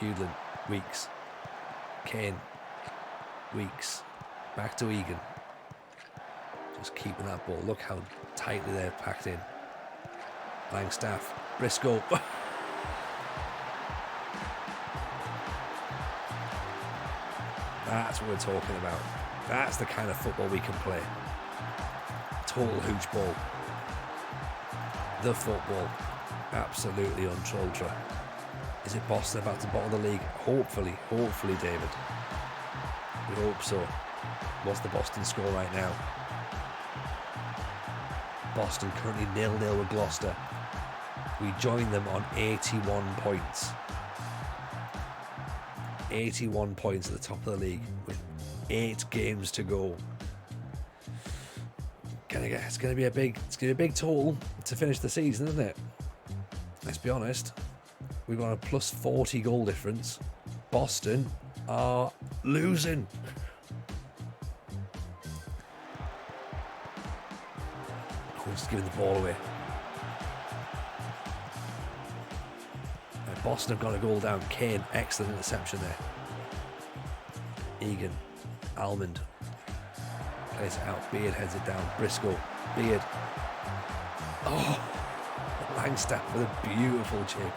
Hewlin, Weeks, Kane, Weeks, back to Egan. Just keeping that ball. Look how tightly they're packed in. Langstaff, Briscoe. That's what we're talking about. That's the kind of football we can play. Total hooch ball. The football. Absolutely ultra. Is it Boston about to bottle the league? Hopefully, David. We hope so. What's the Boston score right now? Boston currently 0-0 with Gloucester. We join them on 81 points. 81 points at the top of the league with 8 games to go. It's going to be a big total to finish the season, isn't it? Let's be honest. We've got a plus 40 goal difference. Boston are losing. Oh, just giving the ball away. Boston have got a goal down. Kane, excellent interception there. Egan, Almond. Plays it out. Beard heads it down. Briscoe. Beard. Oh! Langstaff with a beautiful chip.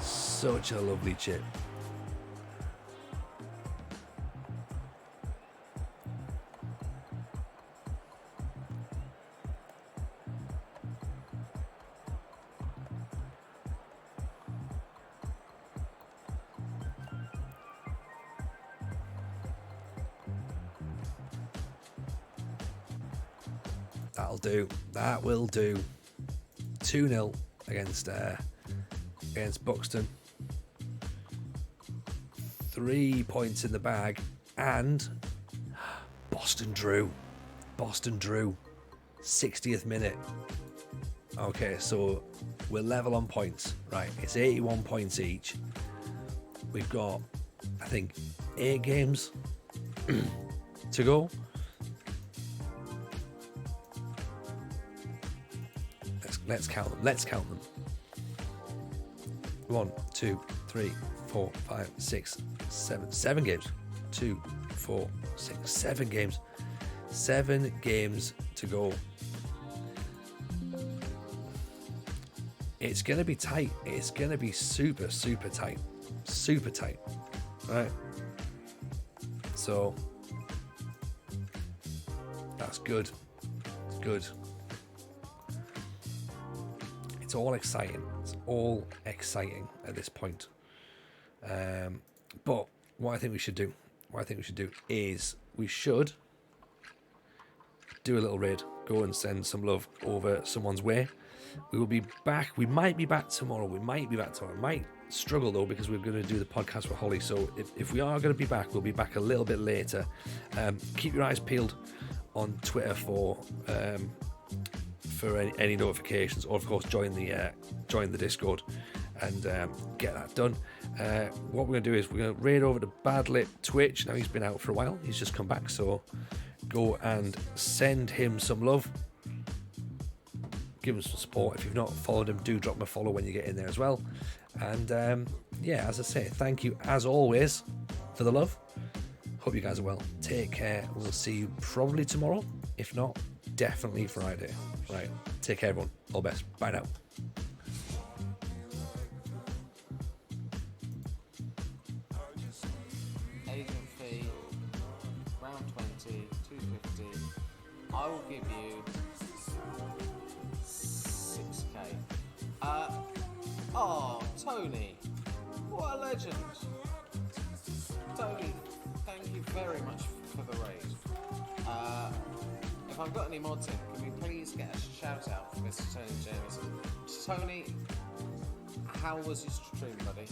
Such a lovely chip. That'll do. That will do. 2-0 against Buxton. 3 points in the bag, and Boston drew. 60th minute. Okay, so we're level on points. Right, it's 81 points each. We've got, I think, 8 games to go. Let's count them. 1, 2, 3, 4, 5, 6, 7. 7 games. 2, 4, 6, 7 games. 7 games to go. It's going to be tight. It's going to be super tight. Right? So that's good. It's good. It's all exciting. It's all exciting at this point. But what I think we should do is we should do a little raid. Go and send some love over someone's way. We will be back. We might be back tomorrow. We might struggle though, because we're going to do the podcast with Holly. So if we are going to be back, we'll be back a little bit later. Keep your eyes peeled on Twitter for any notifications, or of course join the Discord and get that done. What we're going to do is we're going to raid over to Badlit Twitch. Now he's been out for a while. He's just come back, so go and send him some love. Give him some support. If you've not followed him, do drop him a follow when you get in there as well. And yeah, as I say, thank you as always for the love. Hope you guys are well. Take care. We'll see you probably tomorrow. If not, definitely Friday. Right. Take care, everyone. All the best. Bye now. Agent fee, round 20, 250. I will give you 6k. Oh, Tony, what a legend. Tony, thank you very much for the raid. If I've got any mods in, can we please get a shout out for Mr. Tony Jameson? Tony, how was your stream, buddy?